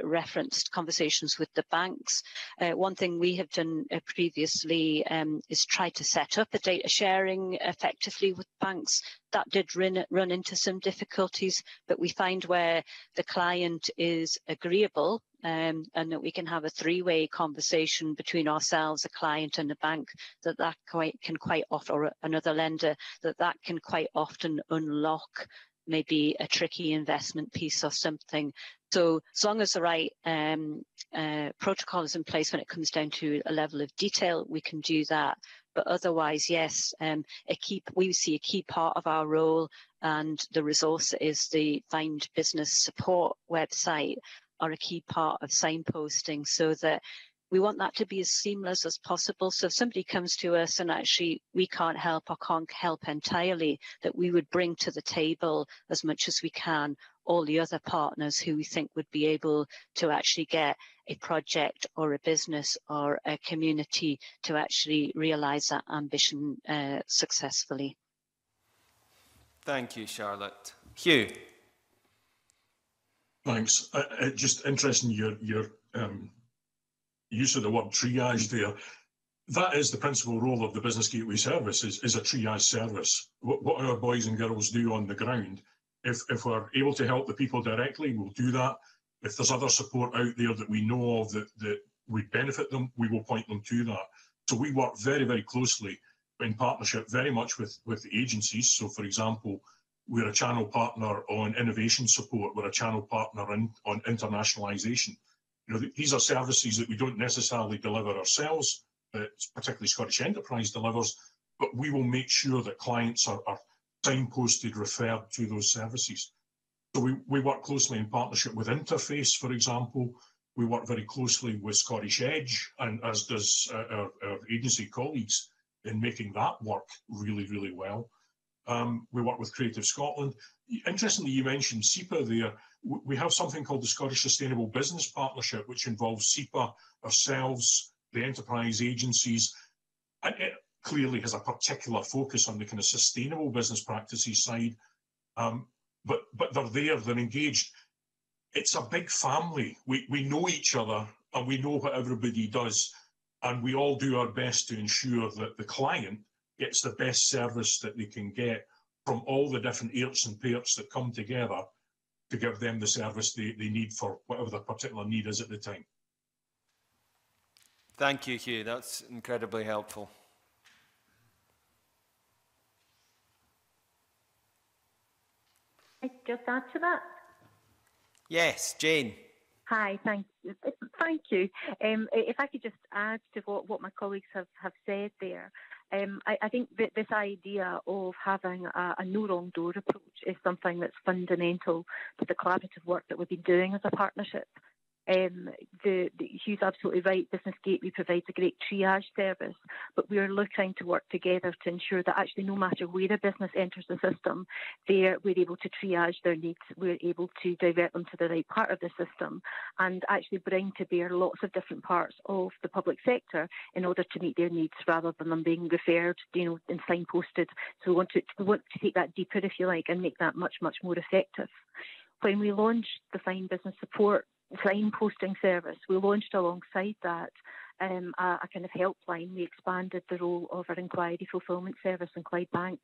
referenced conversations with the banks. One thing we have done previously is try to set up a data sharing effectively with banks. That did run into some difficulties, but we find where the client is agreeable and that we can have a three-way conversation between ourselves, a client and the bank, that can quite often, or another lender, that can quite often unlock maybe a tricky investment piece or something. So as long as the right protocol is in place when it comes down to a level of detail, we can do that. But otherwise, yes, we see a key part of our role, and the resource is the Find Business Support website, are a key part of signposting, so that we want that to be as seamless as possible. So if somebody comes to us and actually we can't help or can't help entirely, that we would bring to the table as much as we can all the other partners who we think would be able to actually get a project or a business or a community to actually realise that ambition successfully. Thank you, Charlotte. Hugh. Thanks. Just interesting your use of the word triage there. That is the principal role of the Business Gateway service, is a triage service. What our boys and girls do on the ground, if we're able to help the people directly, we'll do that. If there's other support out there that we know of that would benefit them, we will point them to that. So we work very, very closely in partnership very much with the agencies. So for example, we're a channel partner on innovation support, we're a channel partner on internationalisation. You know, these are services that we don't necessarily deliver ourselves, particularly Scottish Enterprise delivers, but we will make sure that clients are signposted, referred to those services. So we work closely in partnership with Interface, for example. We work very closely with Scottish Edge, and as does our agency colleagues, in making that work really, really well. We work with Creative Scotland. Interestingly, you mentioned SEPA there. We have something called the Scottish Sustainable Business Partnership, which involves SEPA, ourselves, the enterprise agencies. And it clearly has a particular focus on the kind of sustainable business practices side. But they're there, they're engaged. It's a big family. We know each other and we know what everybody does. And we all do our best to ensure that the client gets the best service that they can get from all the different earts and parts that come together to give them the service they need for whatever their particular need is at the time. Thank you, Hugh. That's incredibly helpful. I just add to that? Yes, Jane. Hi, thank you. If I could just add to what my colleagues have said there. I think that this idea of having a no wrong door approach is something that's fundamental to the collaborative work that we've been doing as a partnership. Hugh's absolutely right. Business Gateway provides a great triage service, but we are looking to work together to ensure that actually no matter where a business enters the system, we're able to triage their needs, we're able to divert them to the right part of the system, and actually bring to bear lots of different parts of the public sector in order to meet their needs, rather than them being referred, and signposted. So we want to take that deeper, if you like, and make that much, much more effective. When we launched the Find Business Support signposting service, we launched alongside that a kind of helpline. We expanded the role of our inquiry fulfilment service in Clydebank.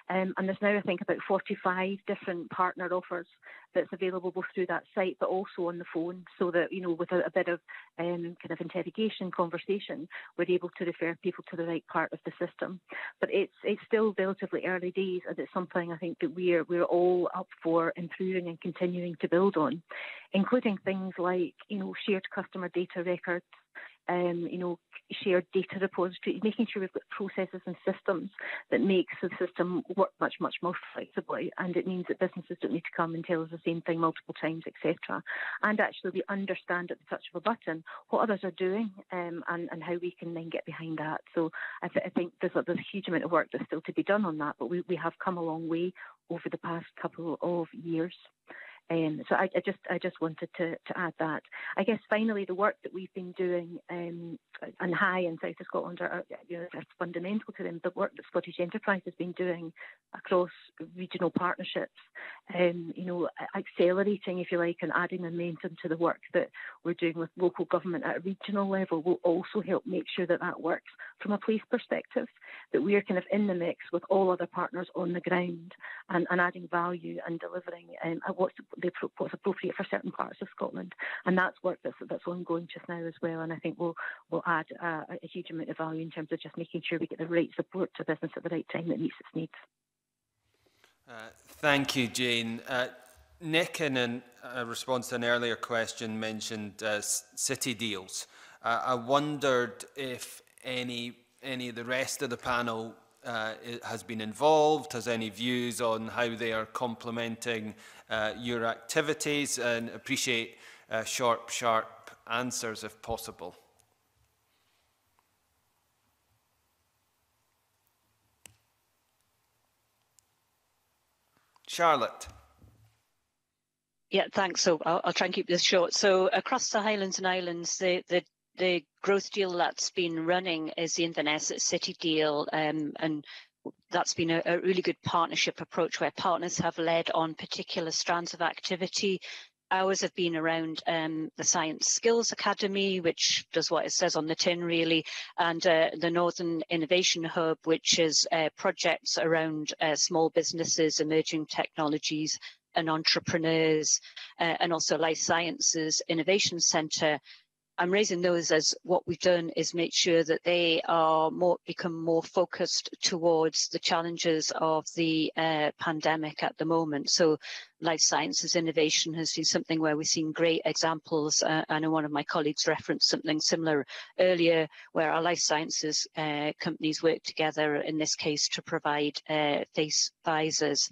And there's now, I think, about 45 different partner offers that's available both through that site, but also on the phone, so that, with a bit of kind of interrogation, conversation, we're able to refer people to the right part of the system. But it's still relatively early days, and it's something I think that we're all up for improving and continuing to build on, including things like, shared customer data records, shared data repositories, making sure we've got processes and systems that makes the system work much, much more flexibly. And it means that businesses don't need to come and tell us the same thing multiple times, etc. And actually we understand at the touch of a button what others are doing, and how we can then get behind that. So I think there's a huge amount of work that's still to be done on that, but we have come a long way over the past couple of years. So I just wanted to add that. I guess finally, the work that we've been doing and High and South of Scotland are fundamental to them. The work that Scottish Enterprise has been doing across regional partnerships, accelerating, if you like, and adding momentum to the work that we're doing with local government at a regional level will also help make sure that works from a place perspective, that we're kind of in the mix with all other partners on the ground and adding value and delivering what's appropriate for certain parts of Scotland. And that's work that's ongoing just now as well, and I think will add a huge amount of value in terms of just making sure we get the right support to business at the right time that meets its needs. Thank you, Jane. Nick, in a response to an earlier question, mentioned city deals. I wondered if any of the rest of the panel has been involved, has any views on how they are complementing your activities, and appreciate sharp answers if possible. Charlotte. Yeah, thanks. So I'll try and keep this short. So across the Highlands and Islands, the growth deal that's been running is the Inverness City deal, and that's been a really good partnership approach where partners have led on particular strands of activity. Ours have been around the Science Skills Academy, which does what it says on the tin, really, and the Northern Innovation Hub, which is projects around small businesses, emerging technologies, and entrepreneurs, and also Life Sciences Innovation Centre. I'm raising those as what we've done is make sure that they are become more focused towards the challenges of the pandemic at the moment. So Life Sciences Innovation has been something where we've seen great examples. I know one of my colleagues referenced something similar earlier, where our life sciences companies work together, in this case, to provide face visors.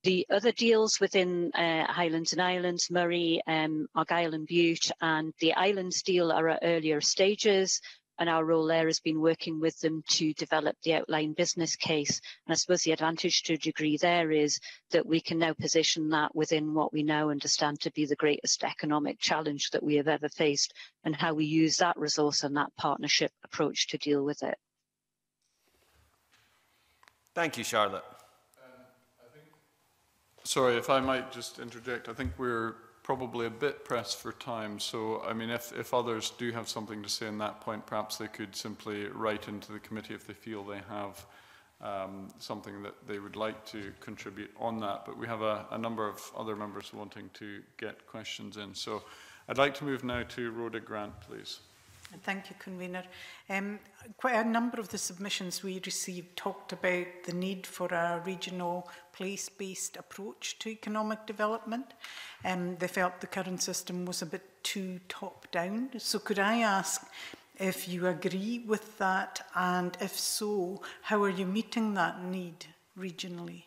The other deals within Highlands and Islands, Murray, Argyll and Bute, and the Islands deal are at earlier stages, and our role there has been working with them to develop the outline business case. And I suppose the advantage to a degree there is that we can now position that within what we now understand to be the greatest economic challenge that we have ever faced, and how we use that resource and that partnership approach to deal with it. Thank you, Charlotte. Sorry, if I might just interject, I think we're probably a bit pressed for time. So, I mean, if others do have something to say on that point, perhaps they could simply write into the committee if they feel they have something that they would like to contribute on that. But we have a number of other members wanting to get questions in. So I'd like to move now to Rhoda Grant, please. Thank you, Convener. Quite a number of the submissions we received talked about the need for a regional place-based approach to economic development. They felt the current system was a bit too top-down. So could I ask if you agree with that, and if so, how are you meeting that need regionally?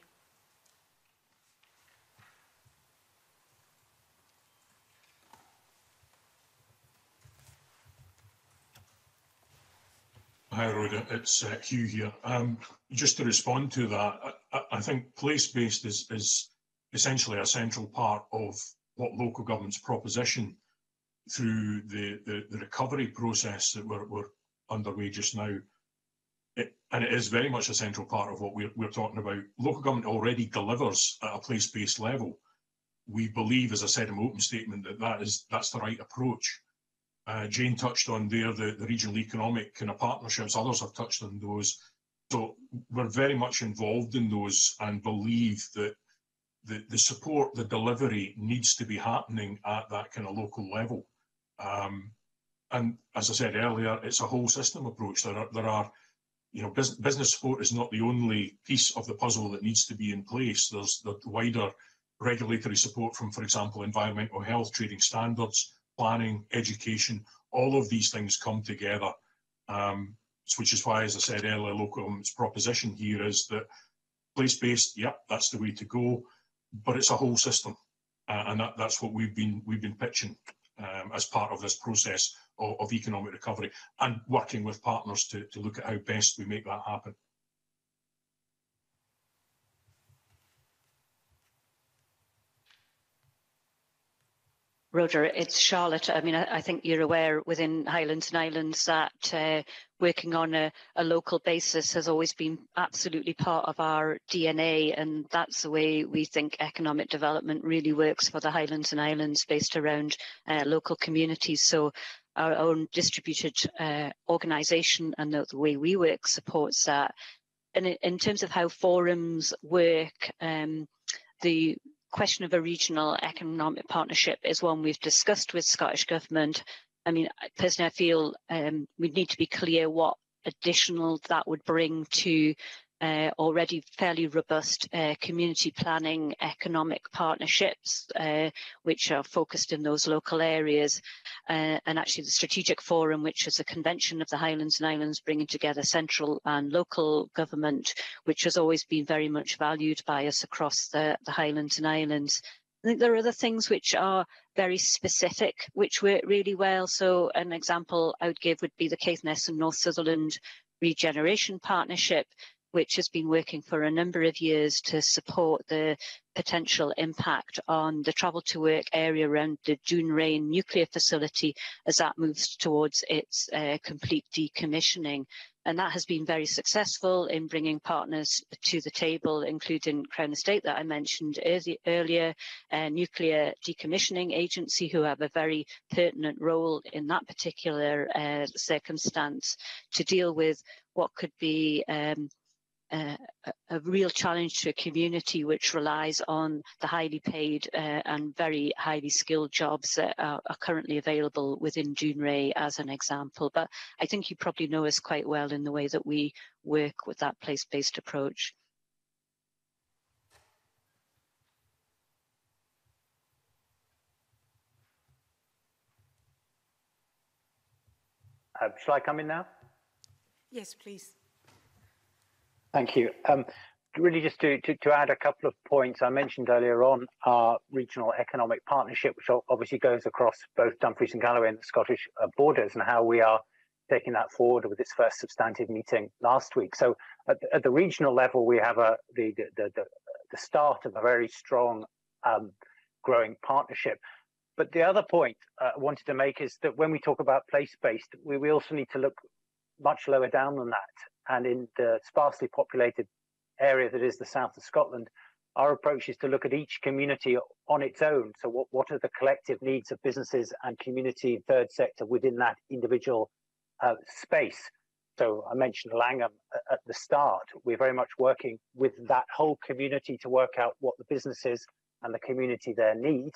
Hi, Rhoda. It's Hugh here. Just to respond to that, I think place-based is essentially a central part of what local government's proposition through the recovery process that we're underway just now. And it is very much a central part of what we're talking about. Local government already delivers at a place-based level. We believe, as I said in my open statement, that's the right approach. Jane touched on there the regional economic kind of partnerships. Others have touched on those. So we're very much involved in those and believe that the support, the delivery needs to be happening at that kind of local level. And as I said earlier, it's a whole system approach. There are you know, business support is not the only piece of the puzzle that needs to be in place. There's the wider regulatory support from, for example, environmental health, trading standards, planning, education. All of these things come together, which is why, as I said earlier, local government's proposition here is that place-based, yep, that's the way to go, but it's a whole system, and that's what we've been pitching as part of this process of economic recovery, and working with partners to look at how best we make that happen. Rhoda, it's Charlotte. I mean, I think you're aware within Highlands and Islands that working on a local basis has always been absolutely part of our DNA, and that's the way we think economic development really works for the Highlands and Islands, based around local communities. So our own distributed organisation and the way we work supports that. And in terms of how forums work, the question of a regional economic partnership is one we've discussed with Scottish Government. I mean, personally, I feel we need to be clear what additional that would bring to already fairly robust community planning economic partnerships, which are focused in those local areas. And actually the Strategic Forum, which is a convention of the Highlands and Islands bringing together central and local government, which has always been very much valued by us across the Highlands and Islands. I think there are other things which are very specific, which work really well. So an example I would give would be the Caithness and North Sutherland Regeneration Partnership, which has been working for a number of years to support the potential impact on the travel to work area around the Dounreay nuclear facility as that moves towards its complete decommissioning. And that has been very successful in bringing partners to the table, including Crown Estate that I mentioned earlier, Nuclear Decommissioning Agency, who have a very pertinent role in that particular circumstance to deal with what could be a real challenge to a community which relies on the highly paid and very highly skilled jobs that are currently available within Dounreay as an example. But I think you probably know us quite well in the way that we work with that place-based approach. Shall I come in now? Yes, please. Thank you. Really just to add a couple of points, I mentioned earlier on our regional economic partnership, which obviously goes across both Dumfries and Galloway and the Scottish borders, and how we are taking that forward with its first substantive meeting last week. So at the regional level, we have the start of a very strong growing partnership. But the other point I wanted to make is that when we talk about place-based, we also need to look much lower down than that. And in the sparsely populated area that is the south of Scotland, our approach is to look at each community on its own. So what are the collective needs of businesses and community third sector within that individual space? So I mentioned Langham at the start. We're very much working with that whole community to work out what the businesses and the community there need,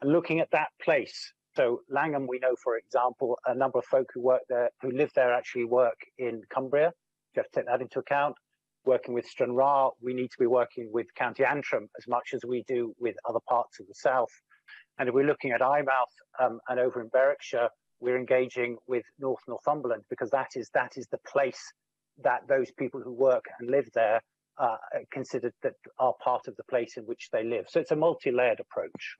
and looking at that place. So Langham, we know, for example, a number of folk who work there, who live there, actually work in Cumbria. You have to take that into account. Working with Stranraer, we need to be working with County Antrim as much as we do with other parts of the south. And if we're looking at Eyemouth and over in Berwickshire, we're engaging with North Northumberland, because that is the place that those people who work and live there considered that are part of the place in which they live. So it's a multi-layered approach.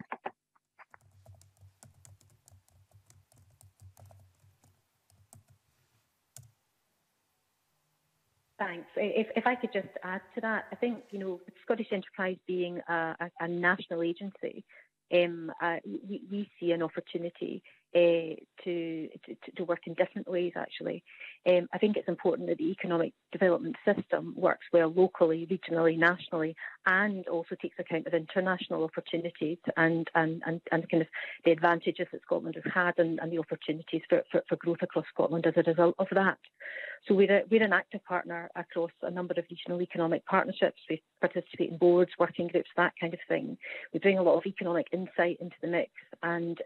Thanks. If I could just add to that, I think, Scottish Enterprise being a national agency, we see an opportunity to work in different ways, actually. I think it's important that the economic development system works well locally, regionally, nationally, and also takes account of international opportunities and kind of the advantages that Scotland has had and the opportunities for growth across Scotland as a result of that. So we're an active partner across a number of regional economic partnerships. We participate in boards, working groups, that kind of thing. We bring a lot of economic insight into the mix and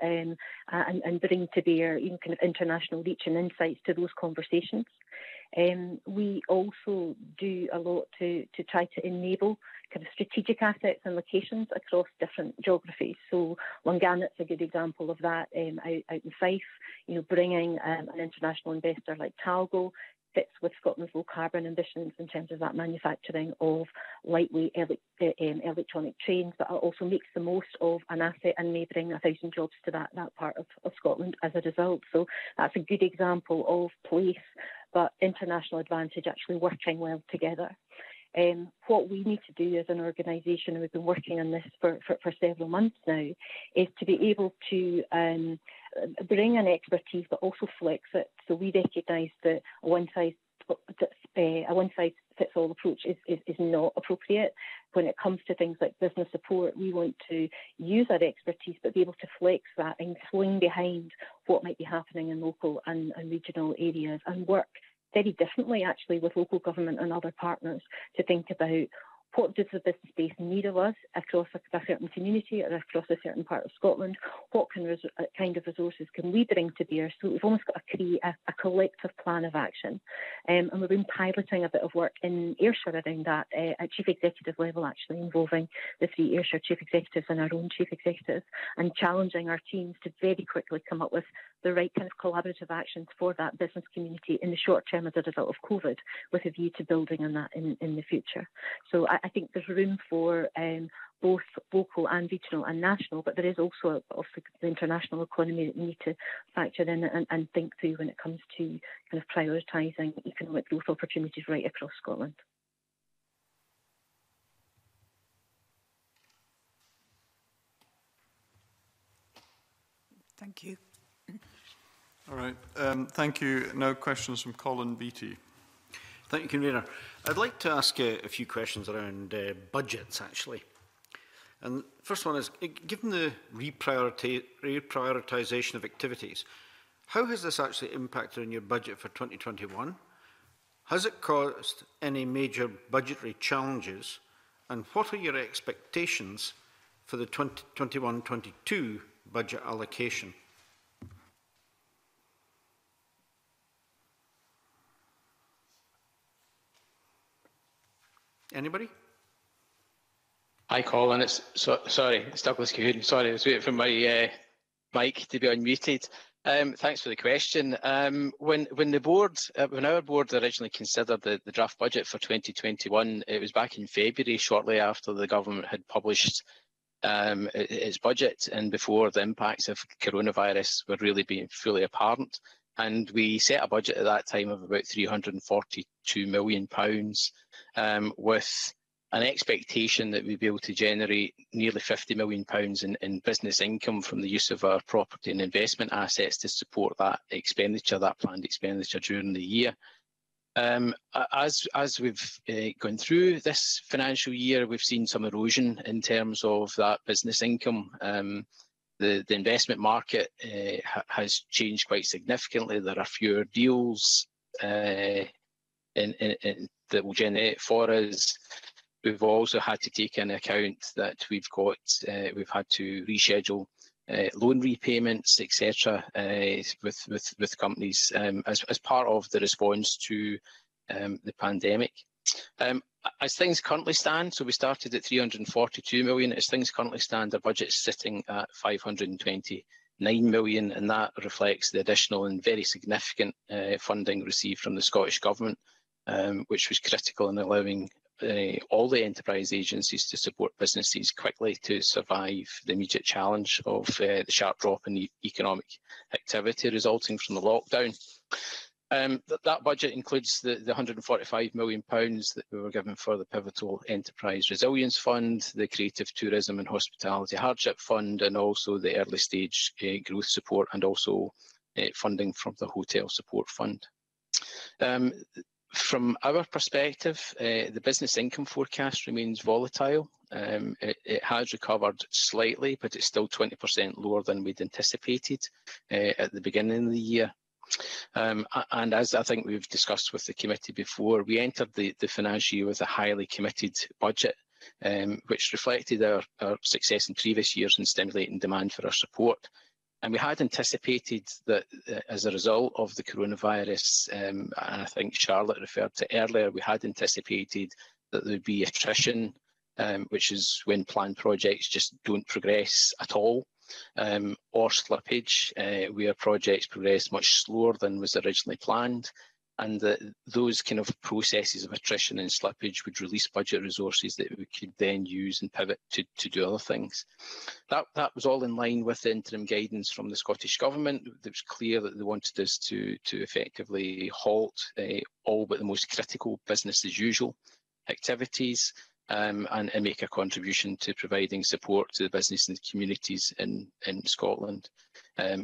bring to bear kind of international reach and insights to those conversations. We also do a lot to try to enable kind of strategic assets and locations across different geographies. So Longanet's a good example of that out in Fife. Bringing an international investor like Talgo fits with Scotland's low carbon ambitions in terms of that manufacturing of lightweight electronic trains, but also makes the most of an asset and may bring 1,000 jobs to that part of Scotland as a result. So that's a good example of place, but international advantage actually working well together. What we need to do as an organisation, and we've been working on this for several months now, is to be able to bring an expertise but also flex it. So we recognise that a one-size-fits-all approach is not appropriate. When it comes to things like business support, we want to use our expertise but be able to flex that and swing behind what might be happening in local and regional areas, and work very differently actually with local government and other partners to think about what does the business base need of us across a certain community or across a certain part of Scotland? What kind of resources can we bring to bear? So we've almost got to create a collective plan of action. And we've been piloting a bit of work in Ayrshire around that at chief executive level, actually, involving the 3 Ayrshire chief executives and our own chief executives, and challenging our teams to very quickly come up with the right kind of collaborative actions for that business community in the short term as a result of COVID, with a view to building on that in the future. So I think there's room for both local and regional and national, but there is also obviously the international economy that we need to factor in and think through when it comes to kind of prioritising economic growth opportunities right across Scotland. Thank you. All right. Thank you. Now questions from Colin Beattie. Thank you, Convener. I'd like to ask a few questions around budgets, actually. And the first one is, given the reprioritisation of activities, how has this actually impacted on your budget for 2021? Has it caused any major budgetary challenges? And what are your expectations for the 2021-22 budget allocation? Anybody? Hi, Colin. Sorry, it's Douglas Cahoon. Sorry, I was waiting for my mic to be unmuted. Thanks for the question. When our board originally considered the draft budget for 2021, it was back in February, shortly after the government had published its budget and before the impacts of coronavirus were really being fully apparent. And we set a budget at that time of about £342 million, with an expectation that we'd be able to generate nearly £50 million in business income from the use of our property and investment assets to support that expenditure, that planned expenditure during the year. As we've gone through this financial year, we've seen some erosion in terms of that business income. The investment market has changed quite significantly. There are fewer deals that will generate for us. We've also had to take into account that we've had to reschedule loan repayments, etc., with companies as part of the response to the pandemic. As things currently stand, so we started at 342 million. As things currently stand, our budget is sitting at 529 million, and that reflects the additional and very significant funding received from the Scottish Government, which was critical in allowing all the enterprise agencies to support businesses quickly to survive the immediate challenge of the sharp drop in economic activity resulting from the lockdown. That budget includes the £145 million that we were given for the Pivotal Enterprise Resilience Fund, the Creative Tourism and Hospitality Hardship Fund, and also the Early Stage Growth Support, and also funding from the Hotel Support Fund. From our perspective, the business income forecast remains volatile. It has recovered slightly, but it's still 20% lower than we'd anticipated at the beginning of the year. And as I think we've discussed with the committee before, we entered the financial year with a highly committed budget, which reflected our success in previous years in stimulating demand for our support. And we had anticipated that as a result of the coronavirus, and I think Charlotte referred to earlier, we had anticipated that there would be attrition, which is when planned projects just don't progress at all, or slippage, where projects progress much slower than was originally planned, and that those kind of processes of attrition and slippage would release budget resources that we could then use and pivot to do other things. That was all in line with the interim guidance from the Scottish Government. It was clear that they wanted us to effectively halt all but the most critical business as usual activities, and make a contribution to providing support to the business and the communities in Scotland,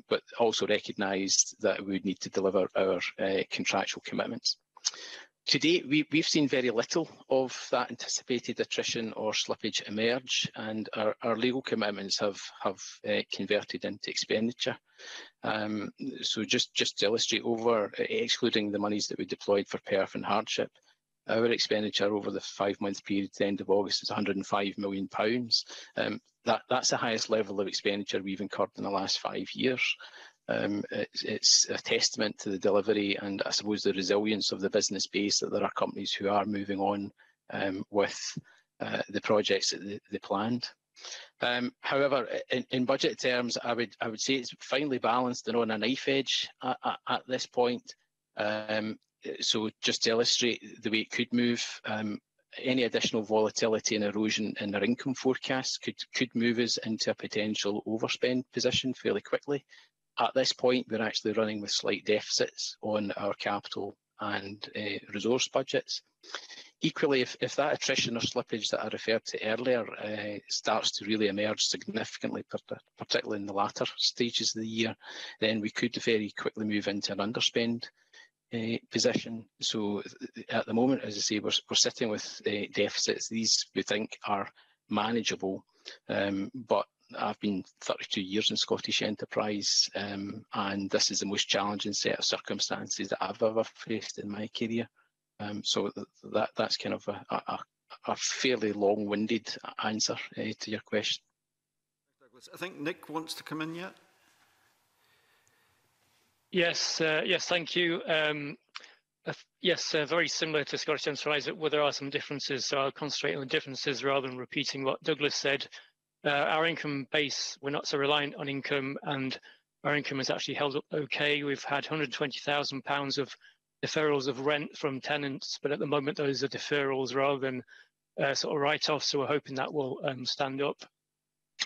but also recognised that we would need to deliver our contractual commitments. To date, we've seen very little of that anticipated attrition or slippage emerge, and our legal commitments have converted into expenditure. So just to illustrate, excluding the monies that we deployed for perf and hardship, Our expenditure over the 5-month period to the end of August is £105 million. That's the highest level of expenditure we've incurred in the last 5 years. It's a testament to the delivery and I suppose the resilience of the business base that there are companies who are moving on with the projects that they planned. However, in budget terms, I would say it's finely balanced and on a knife edge at this point. So just to illustrate the way it could move, any additional volatility and erosion in our income forecast could move us into a potential overspend position fairly quickly. At this point, we're actually running with slight deficits on our capital and resource budgets. Equally, if that attrition or slippage that I referred to earlier starts to really emerge significantly, particularly in the latter stages of the year, then we could very quickly move into an underspend position. So at the moment, as I say, we're sitting with deficits. These we think are manageable, but I've been 32 years in Scottish enterprise, and this is the most challenging set of circumstances that I've ever faced in my career. So that's kind of a fairly long-winded answer to your question. Douglas, I think Nick wants to come in yet. Yes, thank you. Yes, very similar to Scottish Enterprise, where there are some differences, so I'll concentrate on the differences rather than repeating what Douglas said. Our income base, we're not so reliant on income, and our income has actually held up okay. We've had £120,000 of deferrals of rent from tenants, but at the moment those are deferrals rather than sort of write-offs, so we're hoping that will stand up.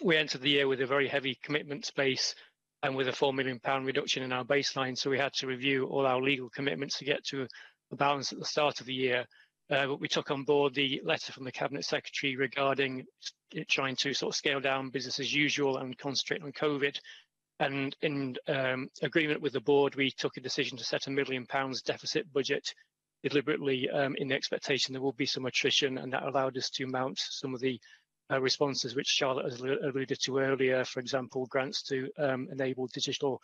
We entered the year with a very heavy commitments base and with a £4 million reduction in our baseline, so we had to review all our legal commitments to get to a balance at the start of the year. But we took on board the letter from the Cabinet Secretary regarding trying to sort of scale down business as usual and concentrate on COVID. And in agreement with the board, we took a decision to set £1 million deficit budget deliberately in the expectation there will be some attrition, and that allowed us to mount some of the responses which Charlotte has alluded to earlier, for example, grants to enable digital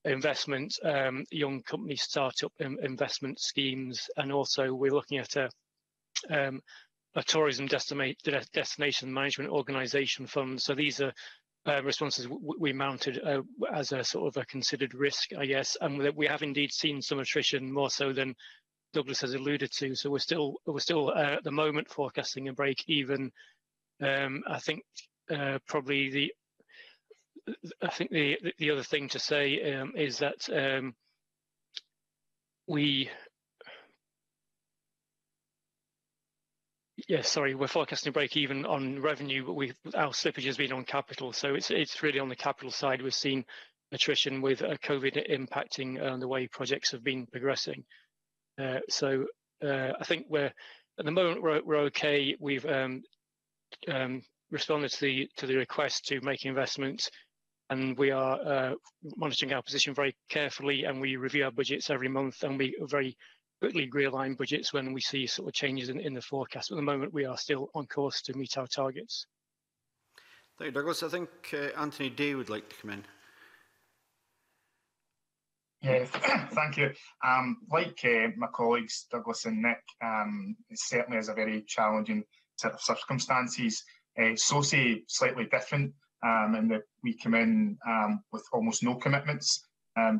investment, young company startup investment schemes, and also we're looking at a tourism destination management organisation fund. So these are responses we mounted as a sort of a considered risk, I guess, and we have indeed seen some attrition, more so than Douglas has alluded to. So we're still at the moment forecasting a break even. I think probably the other thing to say is that we're forecasting break even on revenue, but our slippage has been on capital. So it's really on the capital side. We've seen attrition with COVID impacting the way projects have been progressing. So I think at the moment we're okay. We've responded to the request to make investments, and we are monitoring our position very carefully, and we review our budgets every month, and we very quickly realign budgets when we see sort of changes in the forecast. At the moment, we are still on course to meet our targets. Thank you, Douglas. I think Anthony Day would like to come in. Yeah, thank you. Like my colleagues, Douglas and Nick, it certainly is a very challenging set of circumstances. SOCI slightly different in that we come in with almost no commitments.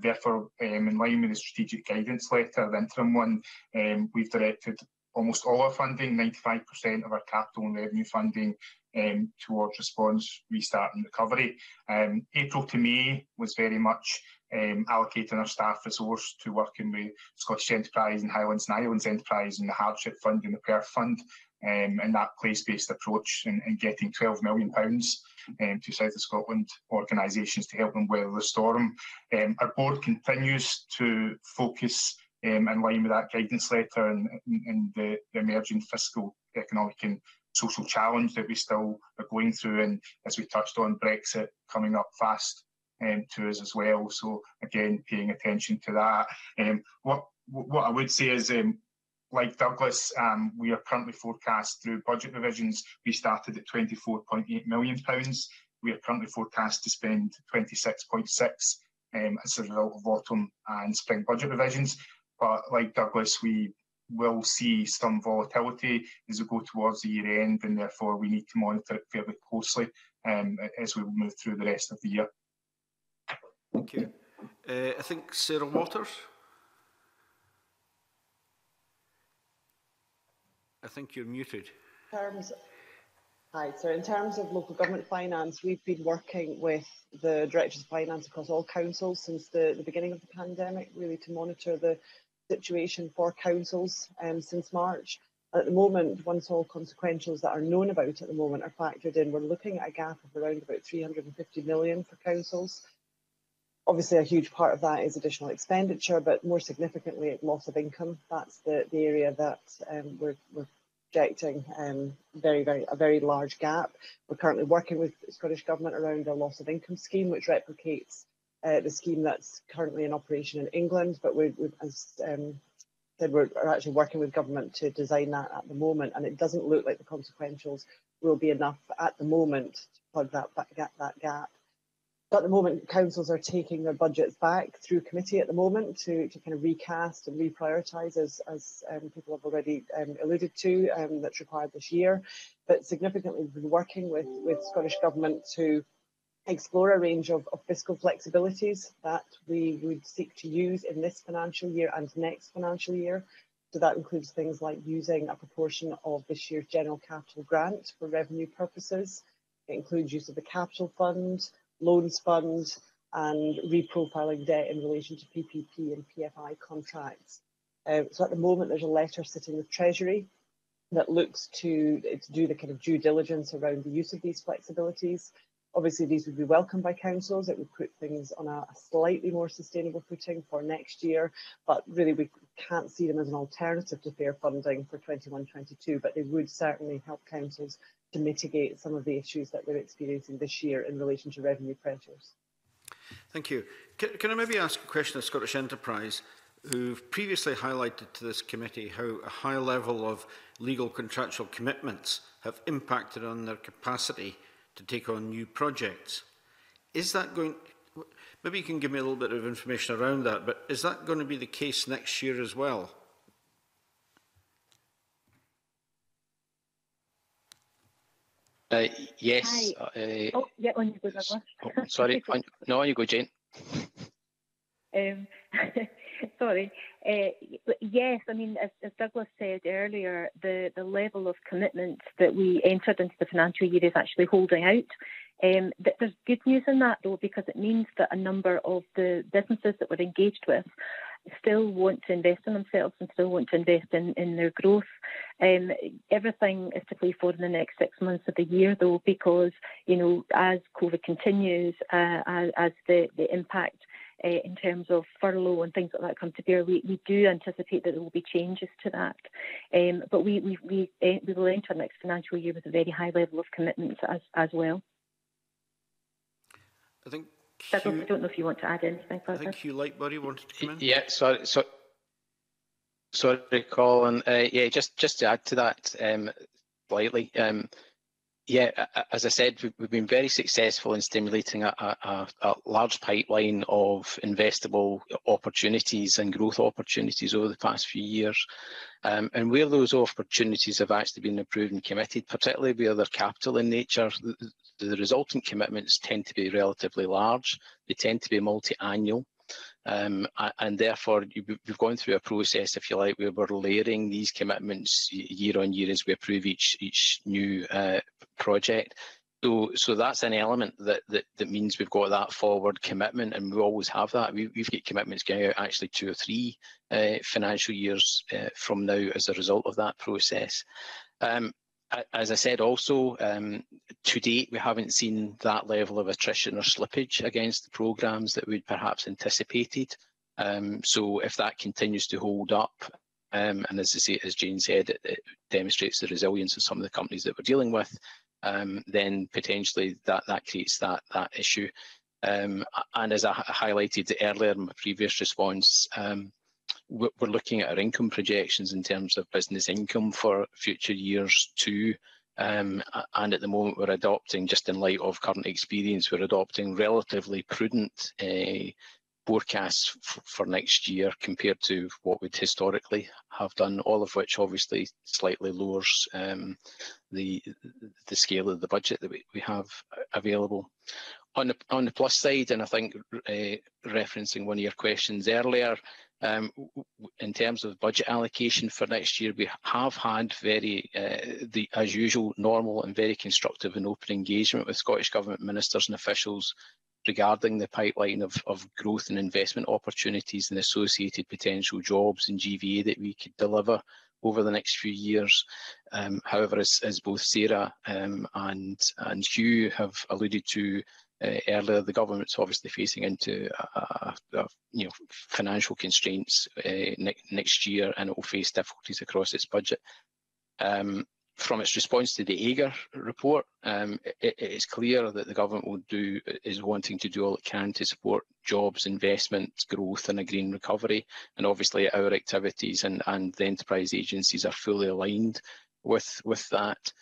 Therefore, in line with the strategic guidance letter, the interim one, we've directed almost all our funding, 95% of our capital and revenue funding, towards response, restart and recovery. April to May was very much allocating our staff resource to working with Scottish Enterprise and Highlands and Islands Enterprise and the Hardship Fund and the Perth Fund, and that place-based approach and getting £12 million to South of Scotland organisations to help them weather the storm. Our board continues to focus in line with that guidance letter and the emerging fiscal, economic and social challenge that we still are going through, and as we touched on, Brexit coming up fast to us as well. So again, paying attention to that. What I would say is, like Douglas, we are currently forecast through budget revisions. We started at £24.8 million. We are currently forecast to spend 26.6 as a result of autumn and spring budget revisions. But like Douglas, we will see some volatility as we go towards the year end, and therefore we need to monitor it fairly closely as we move through the rest of the year. Thank you. I think Sarah Waters. I think you're muted. Hi, so in terms of local government finance, we've been working with the Directors of Finance across all councils since the beginning of the pandemic, really to monitor the situation for councils since March. At the moment, once all consequentials that are known about at the moment are factored in, we're looking at a gap of around about 350 million for councils. Obviously, a huge part of that is additional expenditure, but more significantly, loss of income. That's the area that we're projecting a very large gap. We're currently working with the Scottish Government around a loss of income scheme, which replicates the scheme that's currently in operation in England. But as said, we're actually working with government to design that at the moment, and it doesn't look like the consequentials will be enough at the moment to plug that gap. So at the moment, councils are taking their budgets back through committee at the moment to kind of recast and reprioritise, as people have already alluded to, that's required this year. But significantly, we've been working with Scottish Government to explore a range of fiscal flexibilities that we would seek to use in this financial year and next financial year. So that includes things like using a proportion of this year's general capital grant for revenue purposes. It includes use of the capital fund, loans fund, and reprofiling debt in relation to PPP and PFI contracts. So at the moment, there's a letter sitting with Treasury that looks to do the kind of due diligence around the use of these flexibilities. Obviously, these would be welcomed by councils. It would put things on a slightly more sustainable footing for next year, but really we can't see them as an alternative to fair funding for 21-22, but they would certainly help councils to mitigate some of the issues that they're experiencing this year in relation to revenue pressures. Thank you. Can I maybe ask a question of Scottish Enterprise, who've previously highlighted to this committee how a high level of legal contractual commitments have impacted on their capacity to take on new projects. Is that going, maybe you can give me a little bit of information around that, but is that going to be the case next year as well? Yes. Oh, yeah, on you go, Douglas. Oh, sorry, no, you go, Jane. Sorry. Yes, I mean, as Douglas said earlier, the level of commitment that we entered into the financial year is actually holding out. There's good news in that, though, because it means that a number of the businesses that we're engaged with still want to invest in themselves and still want to invest in their growth. Everything is to play for in the next 6 months of the year, though, because, you know, as COVID continues, as the impact in terms of furlough and things like that come to bear, we do anticipate that there will be changes to that. But we will enter next financial year with a very high level of commitments as well. I think Douglas, I don't know if you want to add anything further. I think Hugh Lightbody wanted to come in. Yeah, sorry, Colin. Yeah, just to add to that slightly. Yeah, as I said, we've been very successful in stimulating a large pipeline of investable opportunities and growth opportunities over the past few years. And where those opportunities have actually been approved and committed, particularly where they're capital in nature, the resultant commitments tend to be relatively large. They tend to be multi-annual. And therefore, we've gone through a process, if you like, where we're layering these commitments year on year as we approve each new project. So that's an element that means we've got that forward commitment, and we always have that. We've got commitments going out actually 2 or 3 financial years from now as a result of that process. As I said also, to date, we haven't seen that level of attrition or slippage against the programmes that we'd perhaps anticipated. So if that continues to hold up, and as I say, as Jane said, it demonstrates the resilience of some of the companies that we're dealing with, then potentially that creates that issue. And as I highlighted earlier in my previous response, we're looking at our income projections in terms of business income for future years too. And at the moment we're adopting, just in light of current experience, we're adopting relatively prudent forecasts for next year compared to what we'd historically have done, all of which obviously slightly lowers the scale of the budget that we have available. On the plus side, and I think referencing one of your questions earlier, in terms of budget allocation for next year, we have had as usual, normal and very constructive and open engagement with Scottish Government ministers and officials regarding the pipeline of growth and investment opportunities and associated potential jobs and GVA that we could deliver over the next few years. However, as both Sarah and Hugh have alluded to earlier, the government's obviously facing into financial constraints next year, and it will face difficulties across its budget. From its response to the AGR report, it is clear that the government is wanting to do all it can to support jobs, investment, growth and a green recovery. And obviously our activities and the enterprise agencies are fully aligned with that.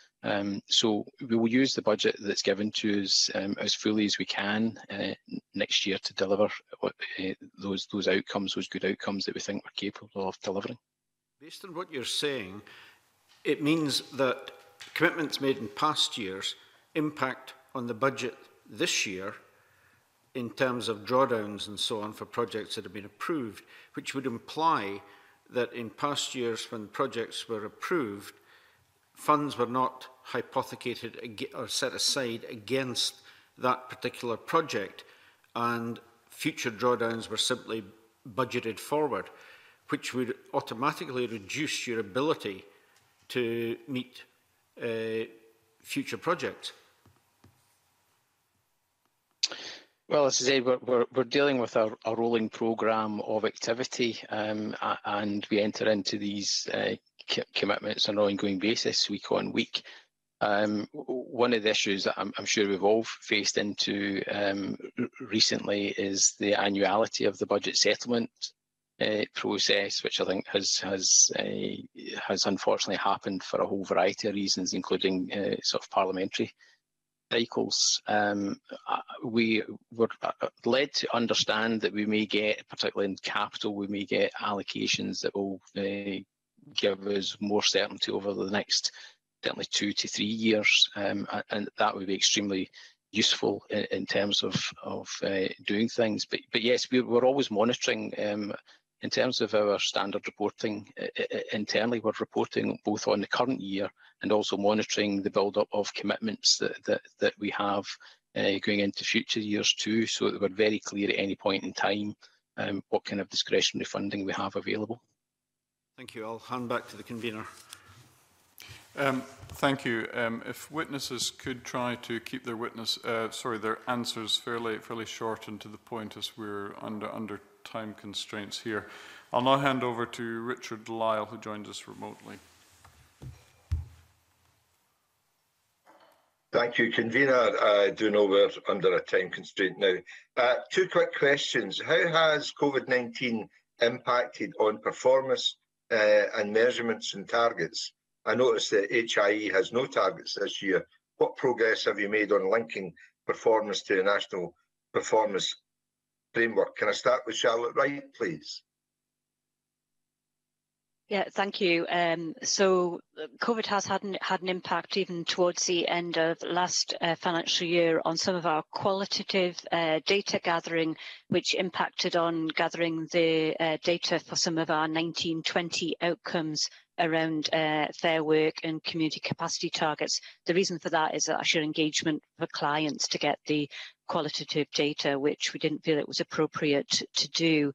So we will use the budget that's given to us as fully as we can next year to deliver those outcomes, those good outcomes that we think we're capable of delivering. Based on what you're saying, it means that commitments made in past years impact on the budget this year in terms of drawdowns and so on for projects that have been approved, which would imply that in past years when projects were approved, funds were not hypothecated or set aside against that particular project, and future drawdowns were simply budgeted forward, which would automatically reduce your ability to meet future projects. Well, as I say, we're dealing with a rolling programme of activity, and we enter into these commitments on an ongoing basis, week on week. One of the issues that I'm sure we've all faced into recently is the annuality of the budget settlement process, which I think has unfortunately happened for a whole variety of reasons, including sort of parliamentary cycles. We were led to understand that we may get, particularly in capital, we may get allocations that will give us more certainty over the next certainly 2 to 3 years, and that would be extremely useful in terms of doing things. But yes, we're always monitoring. In terms of our standard reporting internally, we're reporting both on the current year and also monitoring the build-up of commitments that we have going into future years too, so that we're very clear at any point in time what kind of discretionary funding we have available. Thank you. I'll hand back to the convener. Thank you. If witnesses could try to keep their their answers fairly short and to the point, as we're under time constraints here. I'll now hand over to Richard Lyle, who joins us remotely. Thank you, convener. I do know we're under a time constraint now. 2 quick questions. How has COVID-19 impacted on performance and measurements and targets? I noticed that HIE has no targets this year. What progress have you made on linking performance to a national performance framework? Can I start with Charlotte Wright, please? Yeah, thank you. So COVID has had an impact even towards the end of last financial year on some of our qualitative data gathering, which impacted on gathering the data for some of our 1920 outcomes around fair work and community capacity targets. The reason for that is actual engagement for clients to get the qualitative data, which we didn't feel it was appropriate to do.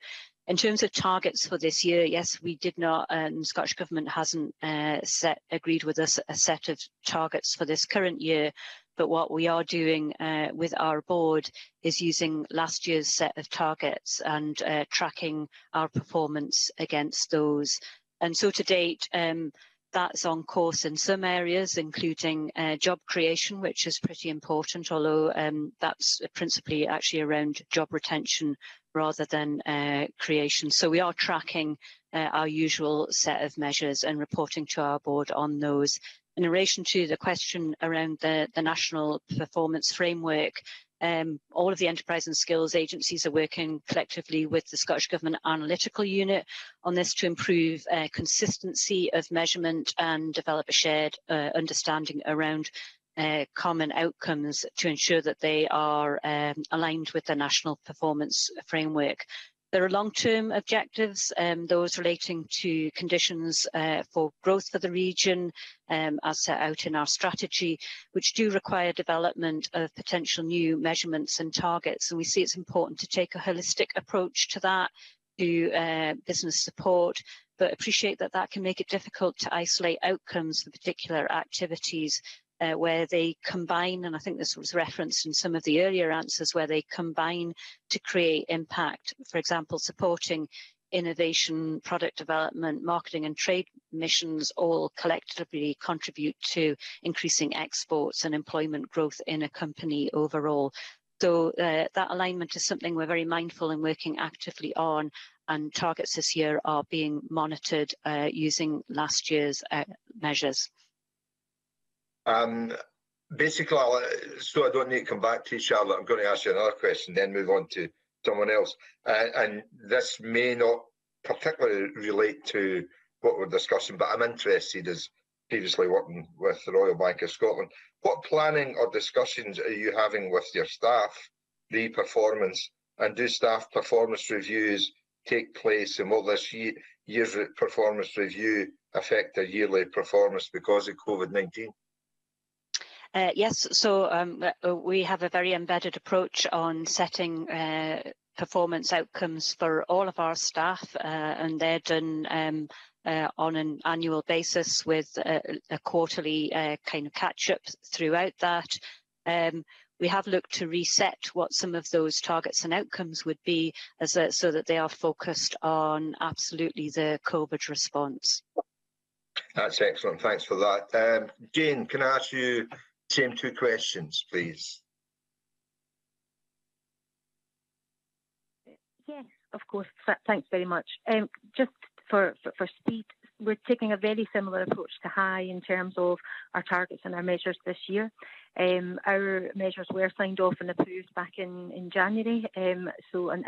In terms of targets for this year, yes, we did not, the Scottish Government hasn't agreed with us a set of targets for this current year, but what we are doing with our board is using last year's set of targets and tracking our performance against those. And so to date, that's on course in some areas, including job creation, which is pretty important, although that's principally actually around job retention rather than creation. So we are tracking our usual set of measures and reporting to our board on those. In relation to the question around the national performance framework, All of the enterprise and skills agencies are working collectively with the Scottish Government Analytical Unit on this to improve consistency of measurement and develop a shared understanding around common outcomes to ensure that they are aligned with the national performance framework. There are long-term objectives, those relating to conditions for growth for the region, as set out in our strategy, which do require development of potential new measurements and targets. And we see it's important to take a holistic approach to that, to business support, but appreciate that that can make it difficult to isolate outcomes for particular activities where they combine, and I think this was referenced in some of the earlier answers, where they combine to create impact. For example, supporting innovation, product development, marketing and trade missions all collectively contribute to increasing exports and employment growth in a company overall. So that alignment is something we're very mindful and working actively on, and targets this year are being monitored using last year's measures. Basically, so I don't need to come back to you, Charlotte, I'm going to ask you another question, then move on to someone else. And this may not particularly relate to what we're discussing, but I'm interested, as previously working with the Royal Bank of Scotland. What planning or discussions are you having with your staff re-performance, and do staff performance reviews take place, and will this year's performance review affect their yearly performance because of COVID-19? Yes, so we have a very embedded approach on setting performance outcomes for all of our staff, and they're done on an annual basis with a quarterly kind of catch-up throughout that. We have looked to reset what some of those targets and outcomes would be so that they are focused on absolutely the COVID response. That's excellent, thanks for that. Jane, can I ask you same two questions, please? Yes, of course. Thanks very much. Just for speed, we're taking a very similar approach to HIE in terms of our targets and our measures this year. Our measures were signed off and approved back in January, and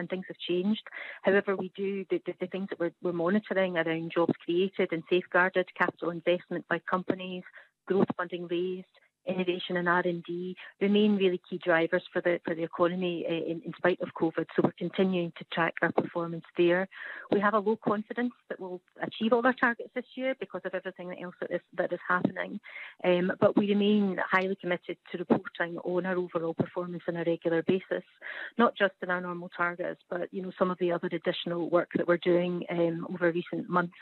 things have changed. However, we do the things that we're monitoring around jobs created and safeguarded, capital investment by companies, growth funding raised, innovation and R&D remain really key drivers for the economy in spite of COVID. So we're continuing to track our performance there. We have a low confidence that we'll achieve all our targets this year because of everything else that is happening. But we remain highly committed to reporting on our overall performance on a regular basis, not just in our normal targets, but some of the other additional work that we're doing over recent months.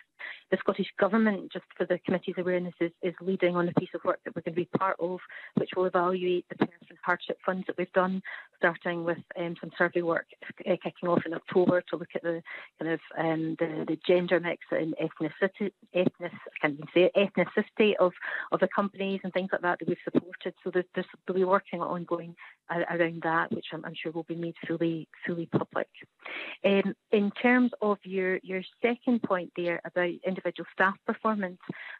The Scottish Government, just for the committee's awareness, is leading on a piece of work that we're going to be part of, which will evaluate the person hardship funds that we've done, starting with some survey work kicking off in October to look at the kind of the gender mix and ethnicity of the companies and things like that we've supported. So we'll be working ongoing around that, which I'm sure will be made fully public. In terms of your second point there about individual staff performance,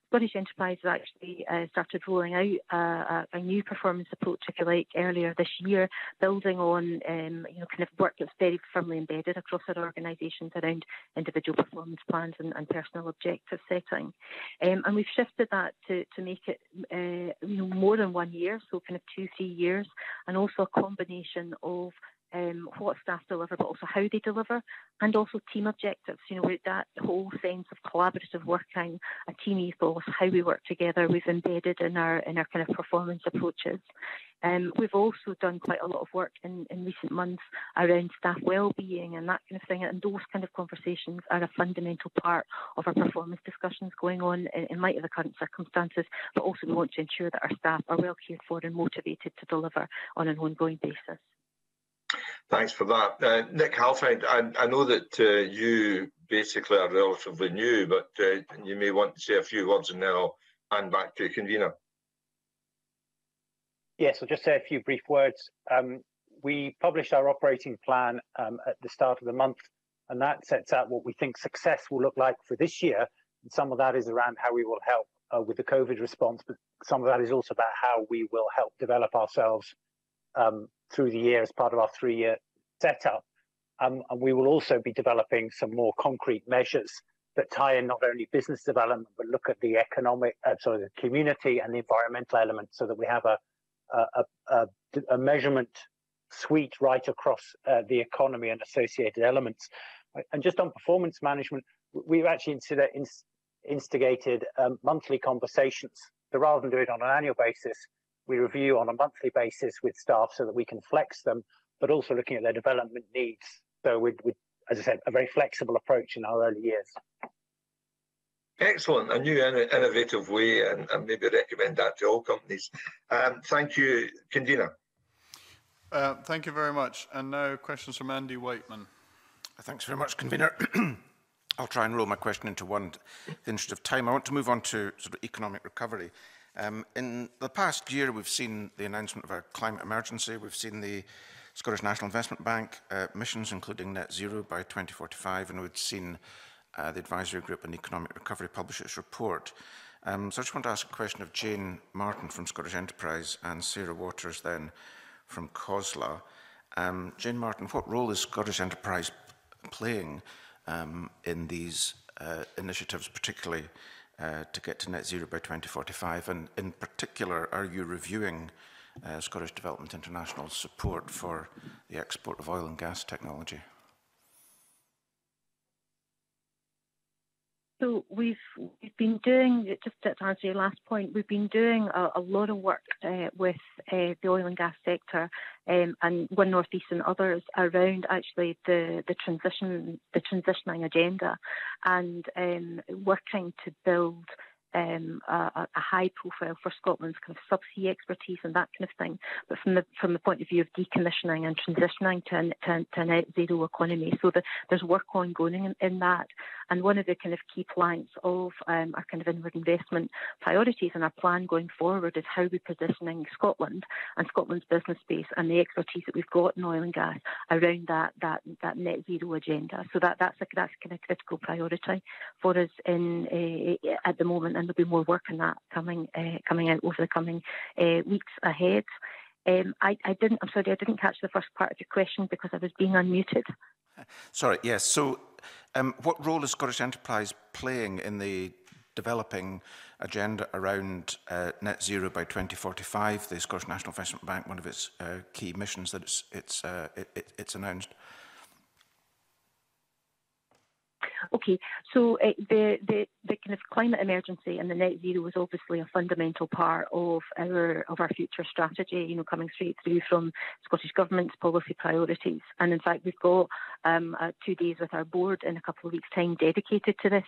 Scottish Enterprise has actually started rolling out a new performance approach, if you like, earlier this year, building on kind of work that's very firmly embedded across our organisations around individual performance plans and personal objective setting. And we've shifted that to make it more than 1 year, so kind of 2-3 years, and also a combination of what staff deliver, but also how they deliver, and also team objectives. With that whole sense of collaborative working, a team ethos, how we work together, we've embedded in our kind of performance approaches. We've also done quite a lot of work in recent months around staff well-being and that kind of thing, and those kind of conversations are a fundamental part of our performance discussions going on in light of the current circumstances, but also we want to ensure that our staff are well cared for and motivated to deliver on an ongoing basis. Thanks for that. Nick Halfine, I know that you basically are relatively new, but you may want to say a few words and then I'll hand back to convener. Yes, I'll just say a few brief words. We published our operating plan at the start of the month, and that sets out what we think success will look like for this year. And some of that is around how we will help with the COVID response, but some of that is also about how we will help develop ourselves through the year as part of our 3-year setup. And we will also be developing some more concrete measures that tie in not only business development, but look at the economic, the community and the environmental elements, so that we have a measurement suite right across the economy and associated elements. And just on performance management, we've actually instigated monthly conversations. So rather than do it on an annual basis, we review on a monthly basis with staff so that we can flex them, but also looking at their development needs. So with as I said, a very flexible approach in our early years. Excellent, a new innovative way, and maybe recommend that to all companies. Thank you, Convener. Thank you very much. And now questions from Andy Whiteman. Thanks very much, Convener. I'll try and roll my question into one in the interest of time. I want to move on to sort of economic recovery. In the past year, we've seen the announcement of a climate emergency. We've seen the Scottish National Investment Bank missions, including net zero by 2045, and we've seen the Advisory Group on Economic Recovery publish its report. So I just want to ask a question of Jane Martin from Scottish Enterprise and Sarah Waters then from COSLA. Jane Martin, what role is Scottish Enterprise playing in these initiatives, particularly to get to net zero by 2045? And in particular, are you reviewing Scottish Development International's support for the export of oil and gas technology? So we've been doing, just to answer your last point, we've been doing a lot of work with the oil and gas sector and One North East and others around actually the transitioning agenda, and working to build a high profile for Scotland's kind of subsea expertise and that kind of thing, but from the point of view of decommissioning and transitioning to a net zero economy. So there's work ongoing in that, and one of the kind of key planks of our kind of inward investment priorities and our plan going forward is how we're positioning Scotland and Scotland's business space and the expertise that we've got in oil and gas around that net zero agenda. So that's kind of critical priority for us at the moment. And there'll be more work on that coming out over the coming weeks ahead. I'm sorry, I didn't catch the first part of your question because I was being unmuted. Sorry, yes. So what role is Scottish Enterprise playing in the developing agenda around net zero by 2045? The Scottish National Investment Bank, one of its key missions that it's announced. Okay, so the kind of climate emergency and the net zero is obviously a fundamental part of our future strategy, you know, coming straight through from Scottish Government's policy priorities. And in fact, we've got 2 days with our board in a couple of weeks' time dedicated to this.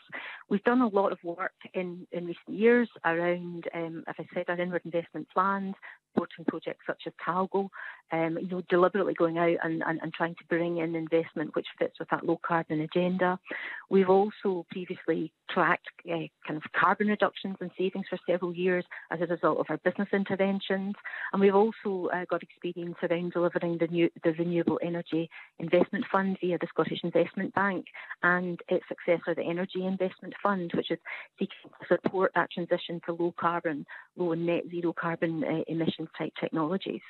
We've done a lot of work in recent years around, as I said, our inward investment plans, supporting projects such as Talgo, you know, deliberately going out and trying to bring in investment which fits with that low carbon agenda. We've also previously tracked kind of carbon reductions and savings for several years as a result of our business interventions, and we've also got experience around delivering the Renewable Energy Investment Fund via the Scottish Investment Bank and its successor, the Energy Investment Fund, which is seeking to support that transition to low carbon, low and net zero carbon emissions type technologies.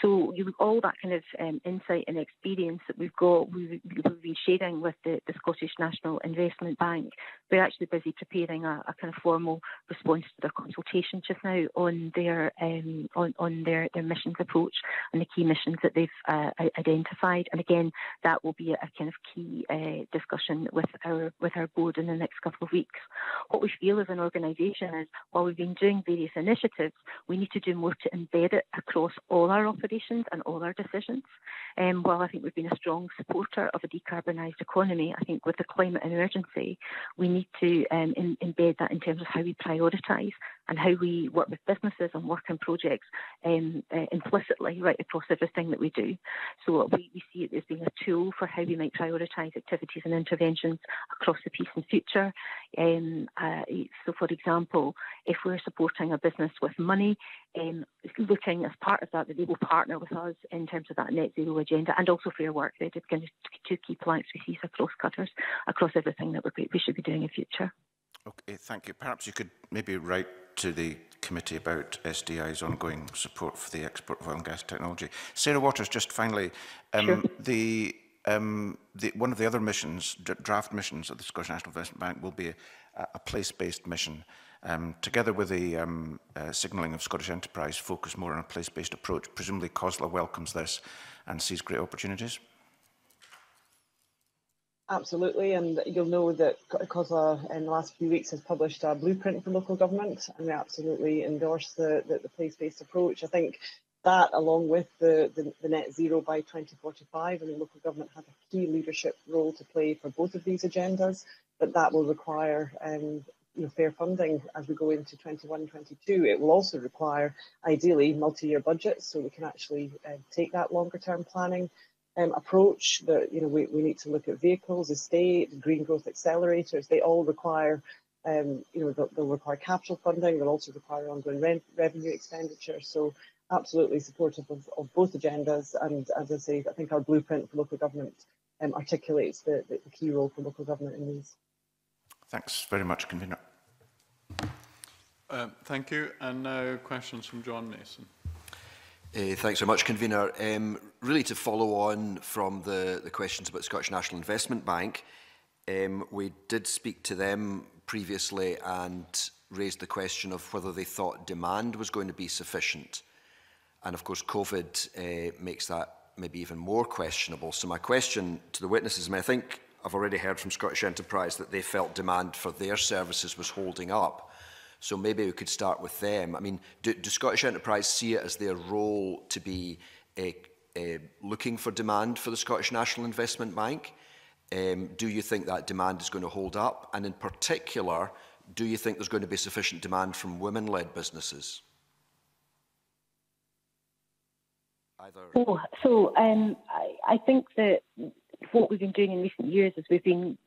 So all that kind of insight and experience that we've been sharing with the Scottish National Investment Bank. We're actually busy preparing a kind of formal response to their consultation just now on their missions approach and the key missions that they've identified. And again, that will be a kind of key discussion with our board in the next couple of weeks. What we feel as an organisation is, while we've been doing various initiatives, we need to do more to embed it across all our operations and all our decisions. While I think we've been a strong supporter of a decarbonised economy, I think with the climate emergency, we need to embed that in terms of how we prioritise and how we work with businesses and work on projects implicitly right across everything that we do. So we see it as being a tool for how we might prioritise activities and interventions across the piece and future. So for example, if we're supporting a business with money, looking as part of that they will partner with us in terms of that net zero agenda and also fair work. They're kind of 2 key planks we see as cross cutters across everything that we should be doing in future. Okay, thank you. Perhaps you could maybe write to the committee about SDI's ongoing support for the export of oil and gas technology. Sarah Waters, just finally, Sure. one of the other missions, draft missions of the Scottish National Investment Bank will be a place-based mission. Together with the signalling of Scottish enterprise, focus more on a place-based approach. Presumably COSLA welcomes this and sees great opportunities. Absolutely, and you'll know that COSLA in the last few weeks has published a blueprint for local government, and we absolutely endorse the place-based approach. I think that, along with the net zero by 2045, and the local government has a key leadership role to play for both of these agendas, but that will require fair funding as we go into 21-22. It will also require, ideally, multi-year budgets, so we can actually take that longer-term planning approach. That we need to look at vehicles, estate, green growth accelerators. They all require, they'll require capital funding. They'll also require ongoing revenue expenditure. So absolutely supportive of both agendas. And as I say, I think our blueprint for local government articulates the key role for local government in these. Thanks very much, Convener. Thank you. And now questions from John Mason. Thanks very much, Convener. Really to follow on from the questions about Scottish National Investment Bank, we did speak to them previously and raised the question of whether they thought demand was going to be sufficient. And of course, COVID makes that maybe even more questionable. So my question to the witnesses, I think I've already heard from Scottish Enterprise that they felt demand for their services was holding up. So maybe we could start with them. I mean, do Scottish Enterprise see it as their role to be looking for demand for the Scottish National Investment Bank? Do you think that demand is going to hold up? And in particular, do you think there's going to be sufficient demand from women-led businesses? I think that what we've been doing in recent years is we've been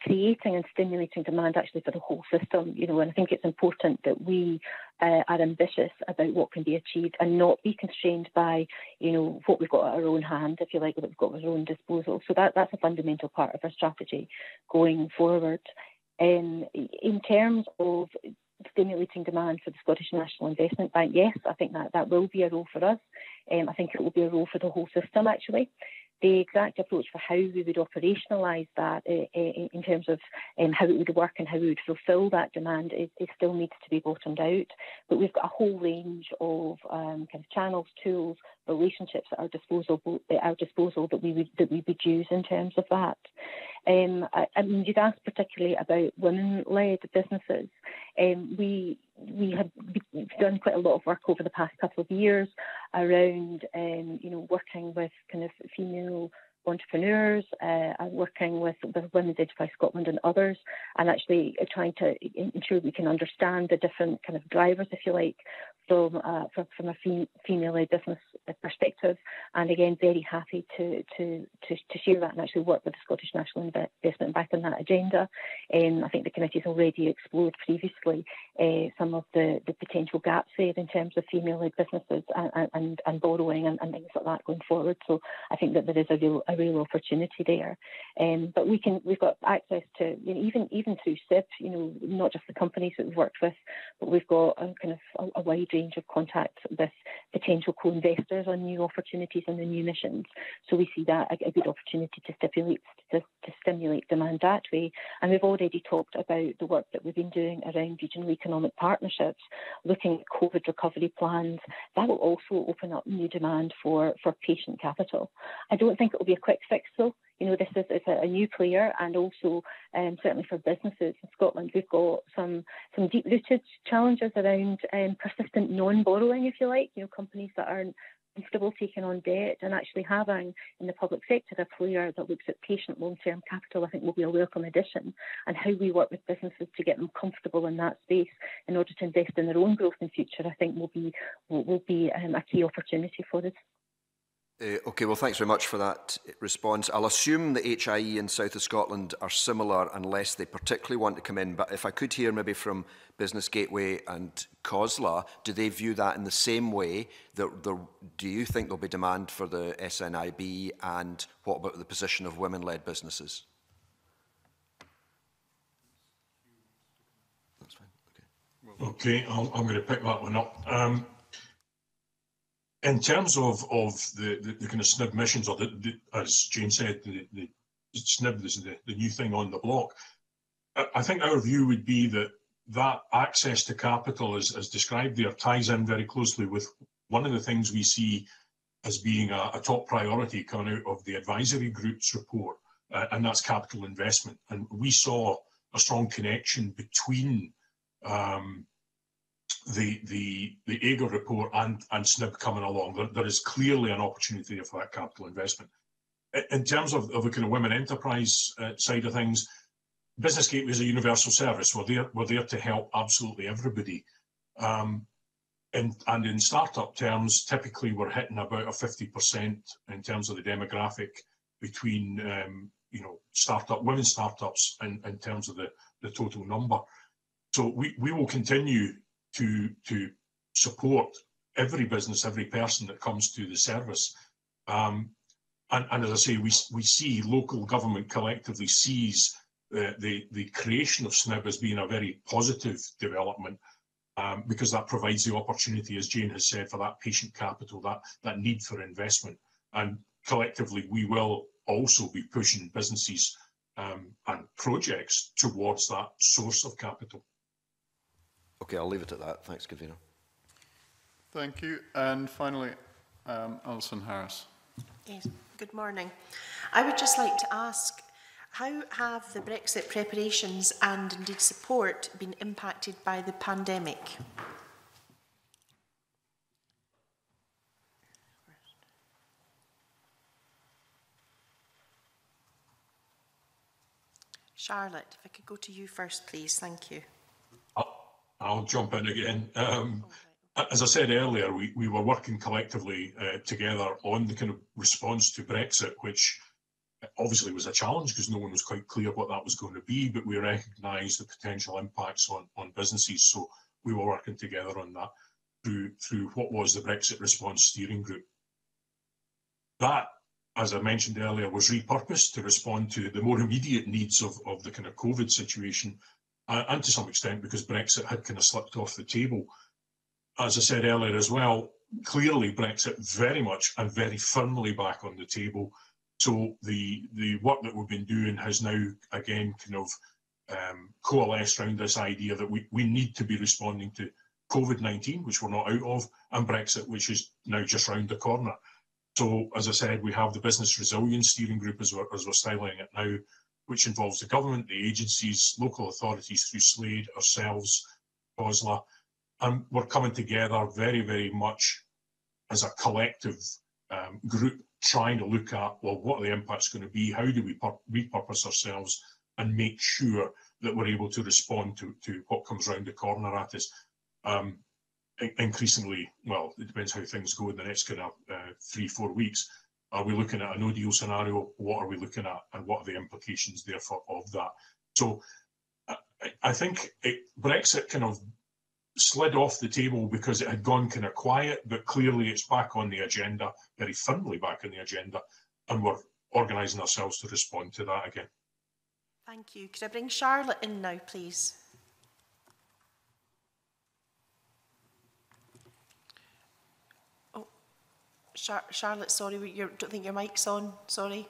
creating and stimulating demand actually for the whole system, and I think it's important that we are ambitious about what can be achieved and not be constrained by, what we've got at our own hand, if you like, what we've got at our own disposal. So that's a fundamental part of our strategy going forward. In terms of stimulating demand for the Scottish National Investment Bank, yes, I think that will be a role for us. I think it will be a role for the whole system, actually. The exact approach for how we would operationalise that in terms of how it would work and how we would fulfil that demand is still needs to be bottomed out. But we've got a whole range of kind of channels, tools, relationships at our disposal that we would use in terms of that. I mean, you'd asked particularly about women-led businesses. We have done quite a lot of work over the past couple of years around, working with kind of female entrepreneurs, working with Women's Enterprise Scotland and others, and actually trying to ensure we can understand the different kind of drivers, if you like, from a female-led business perspective. And again, very happy to share that and actually work with the Scottish National Investment Bank on that agenda. I think the committee's already explored previously some of the potential gaps there in terms of female-led businesses and borrowing and things like that going forward. So I think that there is a real opportunity there. But we've got access to, even through SIB, not just the companies that we've worked with, but we've got a wide range of contacts with potential co-investors on new opportunities and the new missions. So we see that a good opportunity to stimulate demand that way. And we've already talked about the work that we've been doing around regional economic partnerships, looking at COVID recovery plans. That will also open up new demand for patient capital. I don't think it will be a quick fix though. This is a new player, and also certainly for businesses in Scotland, we've got some deep-rooted challenges around persistent non-borrowing, if you like. Companies that aren't comfortable taking on debt, and actually having in the public sector a player that looks at patient long-term capital, I think will be a welcome addition. And how we work with businesses to get them comfortable in that space in order to invest in their own growth in future, I think will be a key opportunity for us. OK, well, thanks very much for that response. I'll assume the HIE in South of Scotland are similar unless they particularly want to come in. But if I could hear maybe from Business Gateway and COSLA, do they view that in the same way? Do you think there'll be demand for the SNIB? And what about the position of women-led businesses? Well, Okay, I'm going to pick that one up. In terms of the kind of SNP missions, or as Jane said, the SNP is the new thing on the block. I think our view would be that access to capital, as described there, ties in very closely with one of the things we see as being a top priority coming out of the advisory group's report, and that's capital investment. And we saw a strong connection between the AGR report and SNP coming along. There is clearly an opportunity for that capital investment. In terms of the kind of women enterprise side of things, Business Gateway is a universal service. We're there to help absolutely everybody. And in startup terms, typically we're hitting about a 50% in terms of the demographic between women startups in terms of the total number. So we will continue to support every business, every person that comes to the service. And as I say, we see local government collectively sees the creation of SNP as being a very positive development, because that provides the opportunity, as Jane has said, for that patient capital, that need for investment. And collectively, we will also be pushing businesses and projects towards that source of capital. Okay, I'll leave it at that. Thanks, Convener. Thank you. And finally, Alison Harris. Yes, good morning. I would just like to ask, how have the Brexit preparations and indeed support been impacted by the pandemic? Charlotte, if I could go to you first, please. Thank you. I'll jump in again. As I said earlier, we were working collectively together on the kind of response to Brexit, which obviously was a challenge because no one was quite clear what that was going to be, but we recognised the potential impacts on businesses. So we were working together on that through what was the Brexit Response Steering Group. That, as I mentioned earlier, was repurposed to respond to the more immediate needs of the kind of COVID situation, and to some extent because Brexit had kind of slipped off the table. As I said earlier as well, clearly Brexit very much and very firmly back on the table. So the work that we've been doing has now again kind of coalesced around this idea that we need to be responding to COVID-19, which we're not out of, and Brexit, which is now just round the corner. So, as I said, we have the Business Resilience Steering Group, as we're styling it now, which involves the government, the agencies, local authorities through Slade, ourselves, COSLA, and we're coming together very, very much as a collective group, trying to look at, well, what are the impacts going to be? How do we repurpose ourselves and make sure that we're able to respond to what comes around the corner at us? Increasingly, well, it depends how things go in the next kind of 3-4 weeks. Are we looking at a no-deal scenario? What are we looking at, and what are the implications therefore of that? So I think Brexit kind of slid off the table because it had gone kind of quiet, but clearly it's back on the agenda, very firmly back on the agenda, and we're organising ourselves to respond to that again. Thank you. Could I bring Charlotte in now, please? Oh, Charlotte, sorry, don't think your mic's on. Sorry.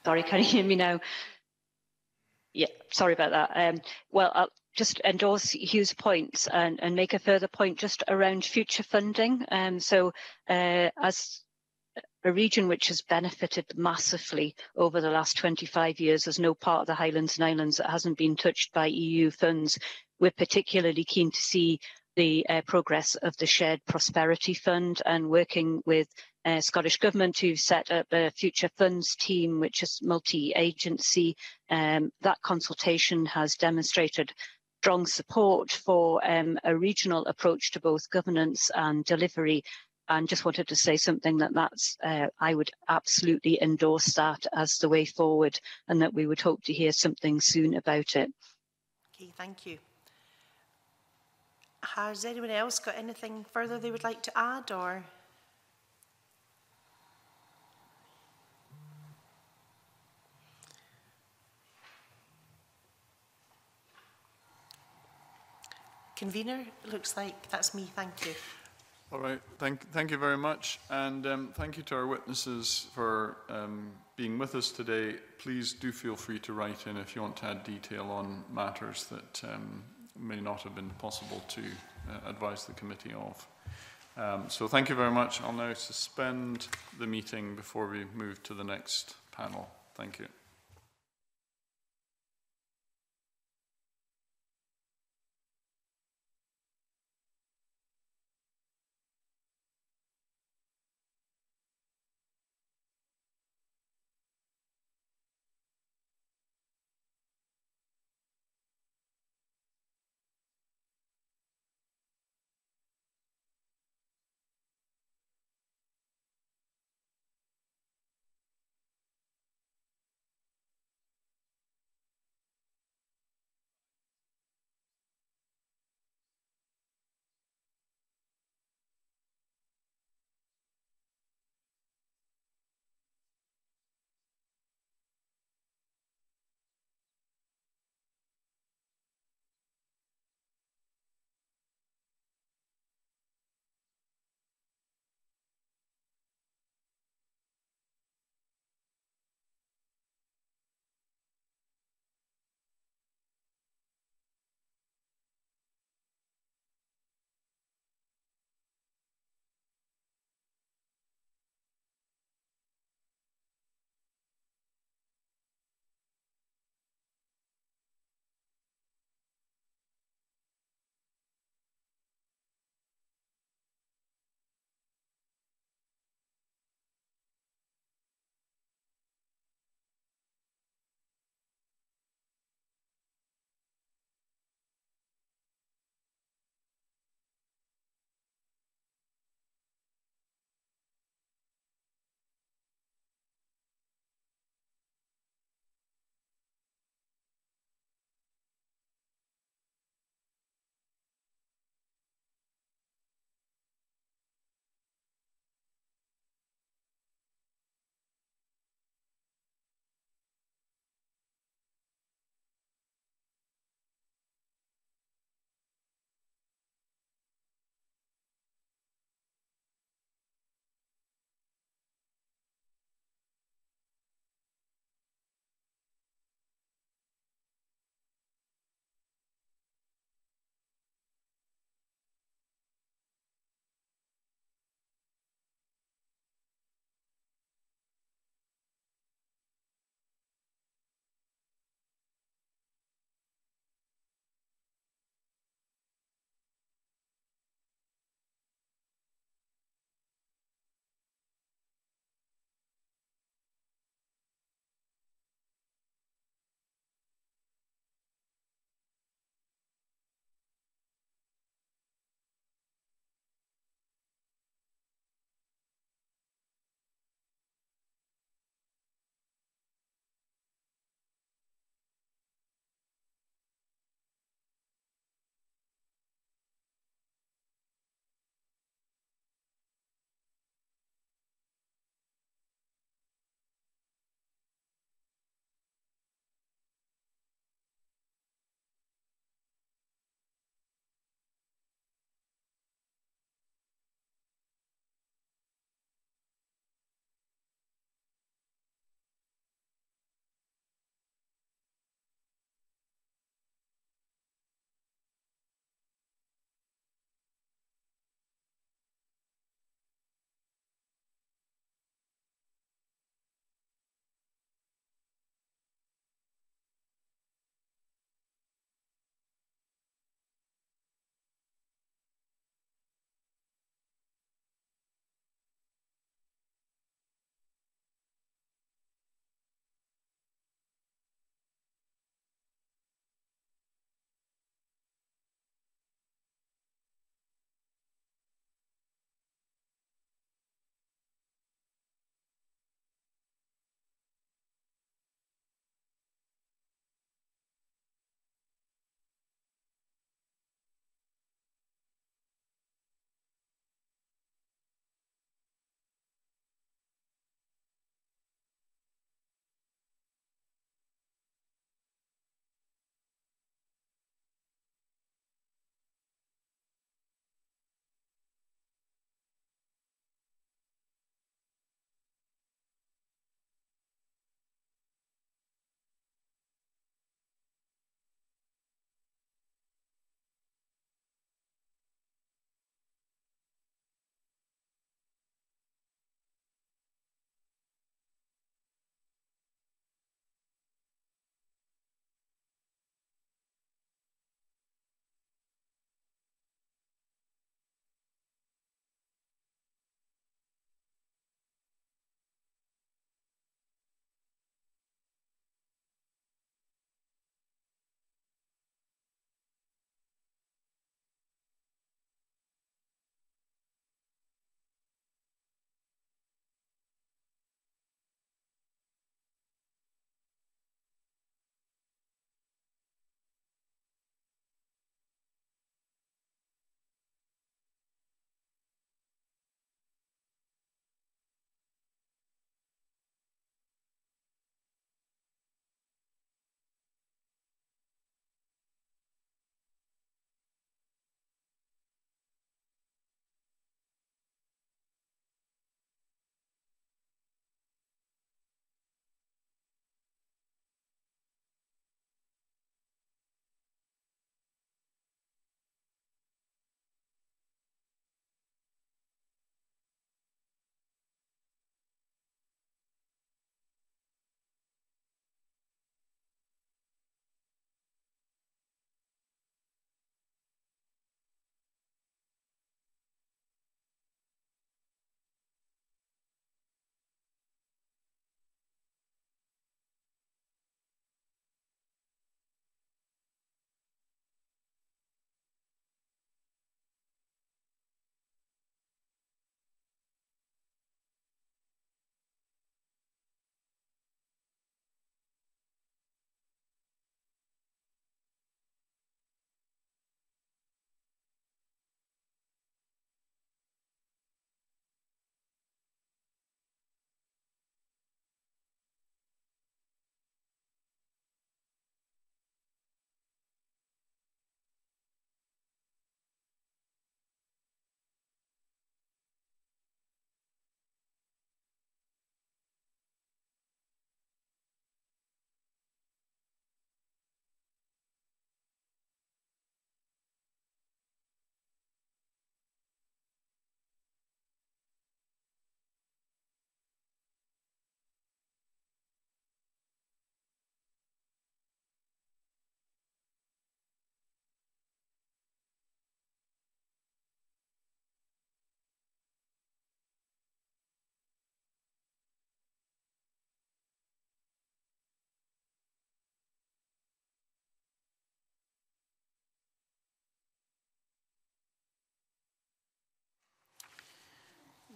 Sorry, can you hear me now? Yeah, sorry about that. Well, I'll just endorse Hugh's points and make a further point just around future funding. So as a region which has benefited massively over the last 25 years, there's no part of the Highlands and Islands that hasn't been touched by EU funds. We're particularly keen to see the progress of the Shared Prosperity Fund, and working with Scottish Government to set up a future funds team, which is multi-agency. That consultation has demonstrated strong support for a regional approach to both governance and delivery. And just wanted to say something that's I would absolutely endorse that as the way forward, and that we would hope to hear something soon about it. Okay, thank you. Has anyone else got anything further they would like to add, or? Convener, it looks like that's me. Thank you. All right, thank you very much, and thank you to our witnesses for being with us today. Please do feel free to write in if you want to add detail on matters that may not have been possible to advise the committee of. So thank you very much. I'll now suspend the meeting before we move to the next panel. Thank you.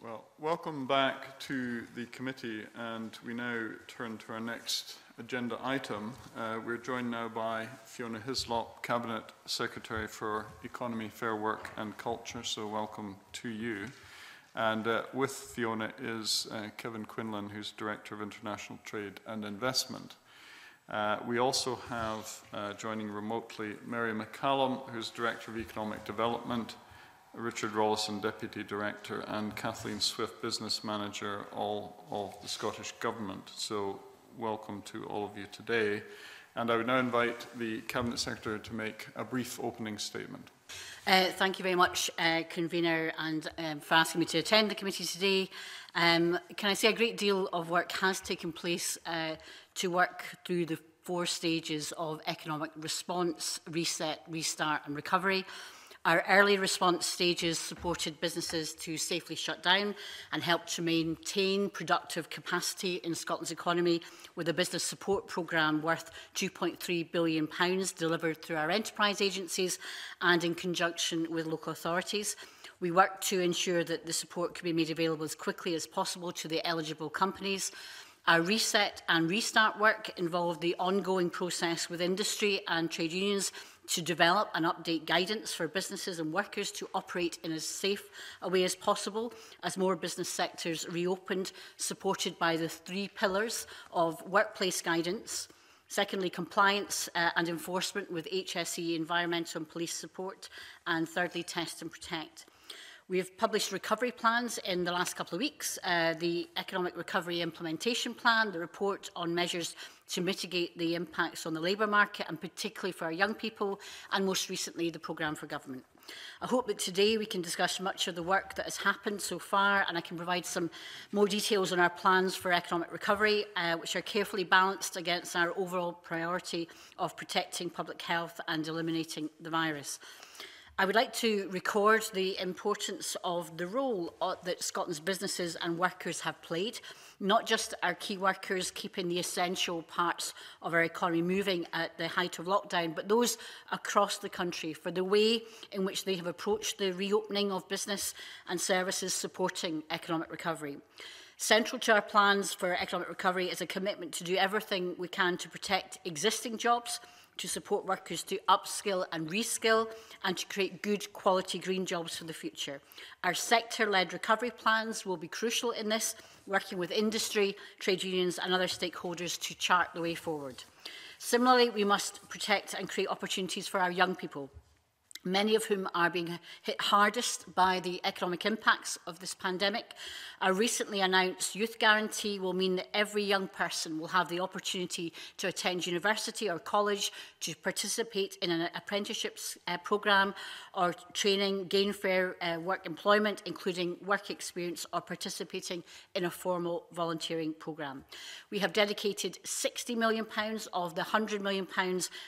Well, welcome back to the committee, and we now turn to our next agenda item. We're joined now by Fiona Hislop, Cabinet Secretary for Economy, Fair Work and Culture, so welcome to you. And with Fiona is Kevin Quinlan, who's Director of International Trade and Investment. We also have joining remotely Mary McCallum, who's Director of Economic Development, Richard Rollison, Deputy Director, and Kathleen Swift, Business Manager, all of the Scottish Government. So welcome to all of you today. And I would now invite the Cabinet Secretary to make a brief opening statement. Thank you very much, Convener, and for asking me to attend the committee today. Can I say a great deal of work has taken place to work through the 4 stages of economic response, reset, restart and recovery. Our early response stages supported businesses to safely shut down and helped to maintain productive capacity in Scotland's economy with a business support programme worth £2.3 billion delivered through our enterprise agencies and in conjunction with local authorities. We worked to ensure that the support could be made available as quickly as possible to the eligible companies. Our reset and restart work involved the ongoing process with industry and trade unions to develop and update guidance for businesses and workers to operate in as safe a way as possible as more business sectors reopened, supported by the 3 pillars of workplace guidance, secondly, compliance and enforcement with HSE, environmental and police support, and thirdly, test and protect. We have published recovery plans in the last couple of weeks, the Economic Recovery Implementation Plan, the report on measures to mitigate the impacts on the labour market, and particularly for our young people, and most recently, the Programme for Government. I hope that today we can discuss much of the work that has happened so far, and I can provide some more details on our plans for economic recovery, which are carefully balanced against our overall priority of protecting public health and eliminating the virus. I would like to record the importance of the role that Scotland's businesses and workers have played, not just our key workers keeping the essential parts of our economy moving at the height of lockdown, but those across the country for the way in which they have approached the reopening of business and services supporting economic recovery. Central to our plans for economic recovery is a commitment to do everything we can to protect existing jobs, to support workers to upskill and reskill, and to create good quality green jobs for the future. Our sector-led recovery plans will be crucial in this, working with industry, trade unions and other stakeholders to chart the way forward. Similarly, we must protect and create opportunities for our young people, many of whom are being hit hardest by the economic impacts of this pandemic. Our recently announced Youth Guarantee will mean that every young person will have the opportunity to attend university or college, to participate in an apprenticeships programme or training, gain fair work employment, including work experience, or participating in a formal volunteering programme. We have dedicated £60 million of the £100 million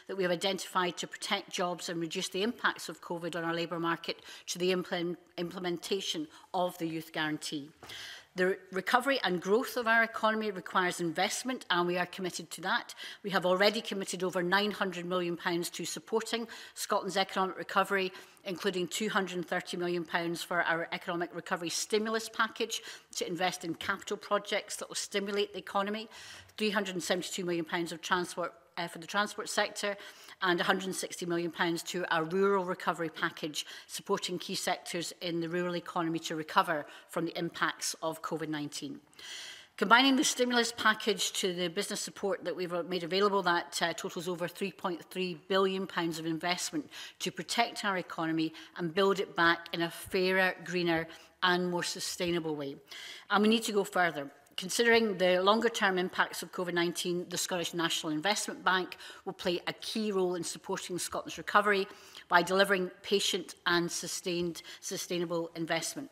that we have identified to protect jobs and reduce the impacts of COVID on our labour market to the implementation of the Youth Guarantee. The recovery and growth of our economy requires investment, and we are committed to that. We have already committed over £900 million to supporting Scotland's economic recovery, including £230 million for our economic recovery stimulus package to invest in capital projects that will stimulate the economy, £372 million of transport for the transport sector, and £160 million to our rural recovery package, supporting key sectors in the rural economy to recover from the impacts of COVID-19. Combining the stimulus package to the business support that we've made available, that totals over £3.3 billion of investment to protect our economy and build it back in a fairer, greener and more sustainable way. And we need to go further. Considering the longer-term impacts of COVID-19, the Scottish National Investment Bank will play a key role in supporting Scotland's recovery by delivering patient and sustainable investment.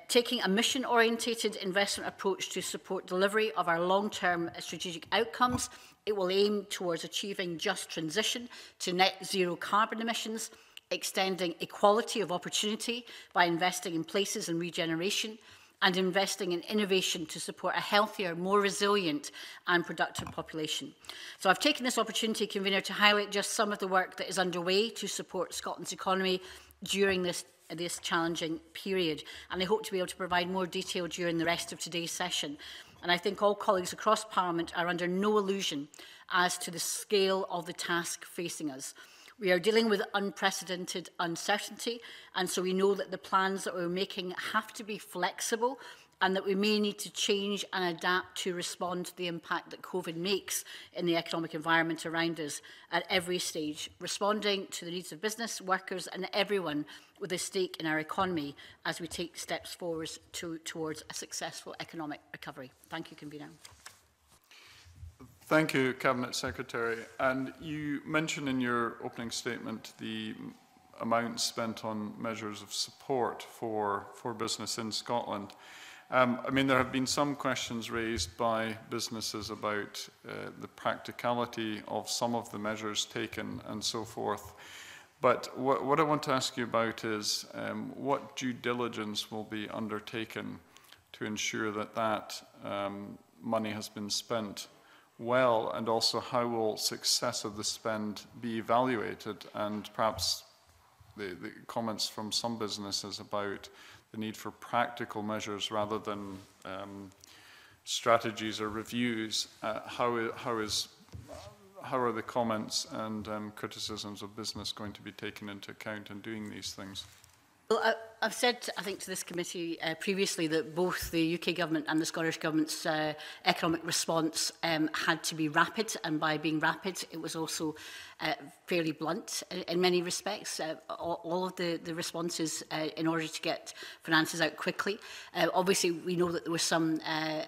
Taking a mission-orientated investment approach to support delivery of our long-term strategic outcomes, it will aim towards achieving just transition to net zero carbon emissions, extending equality of opportunity by investing in places and regeneration, and investing in innovation to support a healthier, more resilient and productive population. So I've taken this opportunity, Convener, to highlight just some of the work that is underway to support Scotland's economy during this this challenging period. And I hope to be able to provide more detail during the rest of today's session. And I think all colleagues across Parliament are under no illusion as to the scale of the task facing us. We are dealing with unprecedented uncertainty, and so we know that the plans that we're making have to be flexible and that we may need to change and adapt to respond to the impact that COVID makes in the economic environment around us at every stage, responding to the needs of business, workers and everyone with a stake in our economy as we take steps forward towards a successful economic recovery. Thank you, Convener. Thank you, Cabinet Secretary. And you mentioned in your opening statement the amount spent on measures of support for business in Scotland. I mean, there have been some questions raised by businesses about the practicality of some of the measures taken and so forth. But what I want to ask you about is what due diligence will be undertaken to ensure that that money has been spent well, and also how will success of the spend be evaluated, and perhaps the comments from some businesses about the need for practical measures rather than strategies or reviews. How are the comments and criticisms of business going to be taken into account in doing these things? Well, I've said, I think, to this committee previously that both the UK Government and the Scottish Government's economic response had to be rapid, and by being rapid, it was also fairly blunt in many respects. All of the responses in order to get finances out quickly. Obviously, we know that there were some, I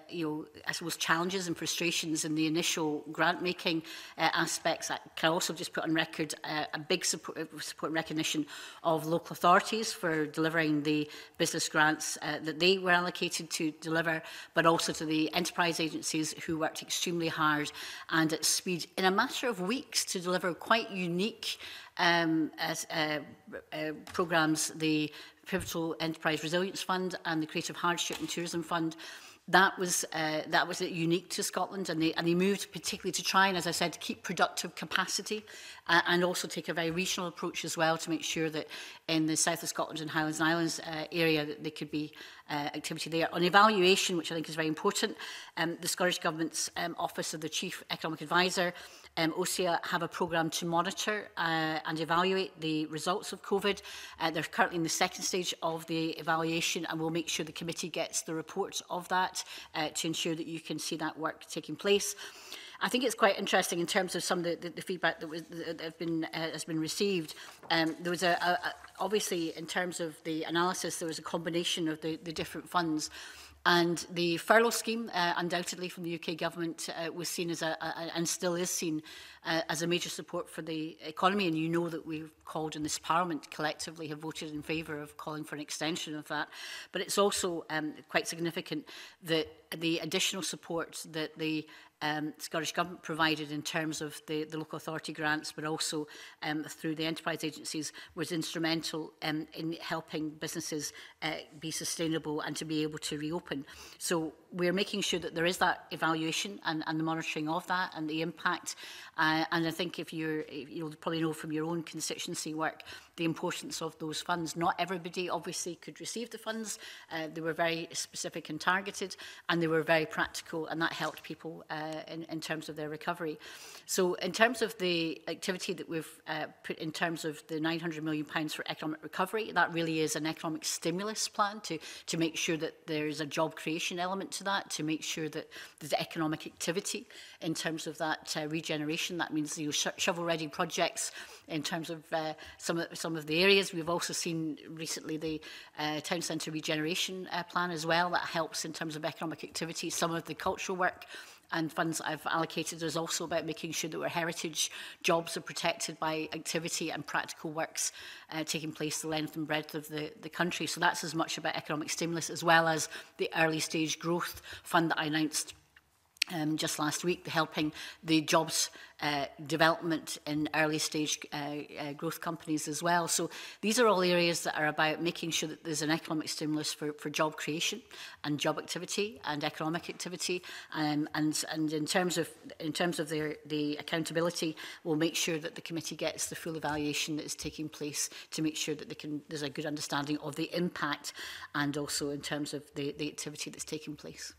suppose, challenges and frustrations in the initial grant-making aspects. I can also just put on record a big support and recognition of local authorities for delivering the business grants that they were allocated to deliver, but also to the enterprise agencies who worked extremely hard and at speed in a matter of weeks to deliver quite unique programmes, the Pivotal Enterprise Resilience Fund and the Creative Hardship and Tourism Fund. That was unique to Scotland, and they moved particularly to try and, as I said, keep productive capacity and also take a very regional approach as well to make sure that in the south of Scotland and Highlands and Islands area that there could be activity there. On evaluation, which I think is very important, the Scottish Government's Office of the Chief Economic Advisor, OSIA, have a programme to monitor and evaluate the results of COVID. They're currently in the second stage of the evaluation, and we'll make sure the committee gets the report of that to ensure that you can see that work taking place. I think it's quite interesting in terms of some of the feedback that has been received. There was obviously, in terms of the analysis, there was a combination of the different funds. And the furlough scheme, undoubtedly from the UK Government, was seen as and still is seen as a major support for the economy. And you know that we've called in this Parliament collectively have voted in favour of calling for an extension of that. But it's also quite significant that the additional support that the Scottish Government provided in terms of the local authority grants, but also through the enterprise agencies, was instrumental in helping businesses be sustainable and to be able to reopen. So we're making sure that there is that evaluation and the monitoring of that and the impact. And I think if you'll probably know from your own constituency work the importance of those funds. Not everybody obviously could receive the funds. They were very specific and targeted, and they were very practical, and that helped people in terms of their recovery. So in terms of the activity that we've put in terms of the £900 million for economic recovery, that really is an economic stimulus plan to make sure that there's a job creation element to that, to make sure that there's economic activity in terms of that regeneration. That means shovel-ready projects in terms of some of the areas. We've also seen recently the town centre regeneration plan as well. That helps in terms of economic activity. Some of the cultural work and funds that I've allocated is also about making sure that our heritage jobs are protected by activity and practical works taking place the length and breadth of the country. So that's as much about economic stimulus as well as the early stage growth fund that I announced just last week, helping the jobs development in early stage growth companies as well. So these are all areas that are about making sure that there's an economic stimulus for job creation and job activity and economic activity. And in terms of the accountability, we'll make sure that the committee gets the full evaluation that is taking place to make sure that there's a good understanding of the impact and also in terms of the activity that's taking place.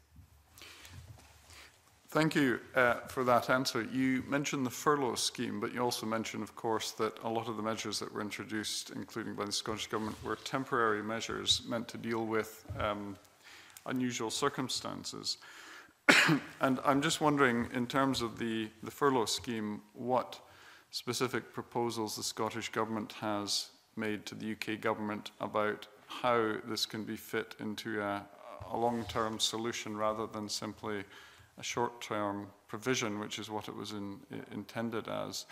Thank you for that answer. You mentioned the furlough scheme, but you also mentioned, of course, that a lot of the measures that were introduced, including by the Scottish Government, were temporary measures meant to deal with unusual circumstances. And I'm just wondering, in terms of the furlough scheme, what specific proposals the Scottish Government has made to the UK Government about how this can be fit into a long-term solution rather than simply a short-term provision, which is what it was intended as,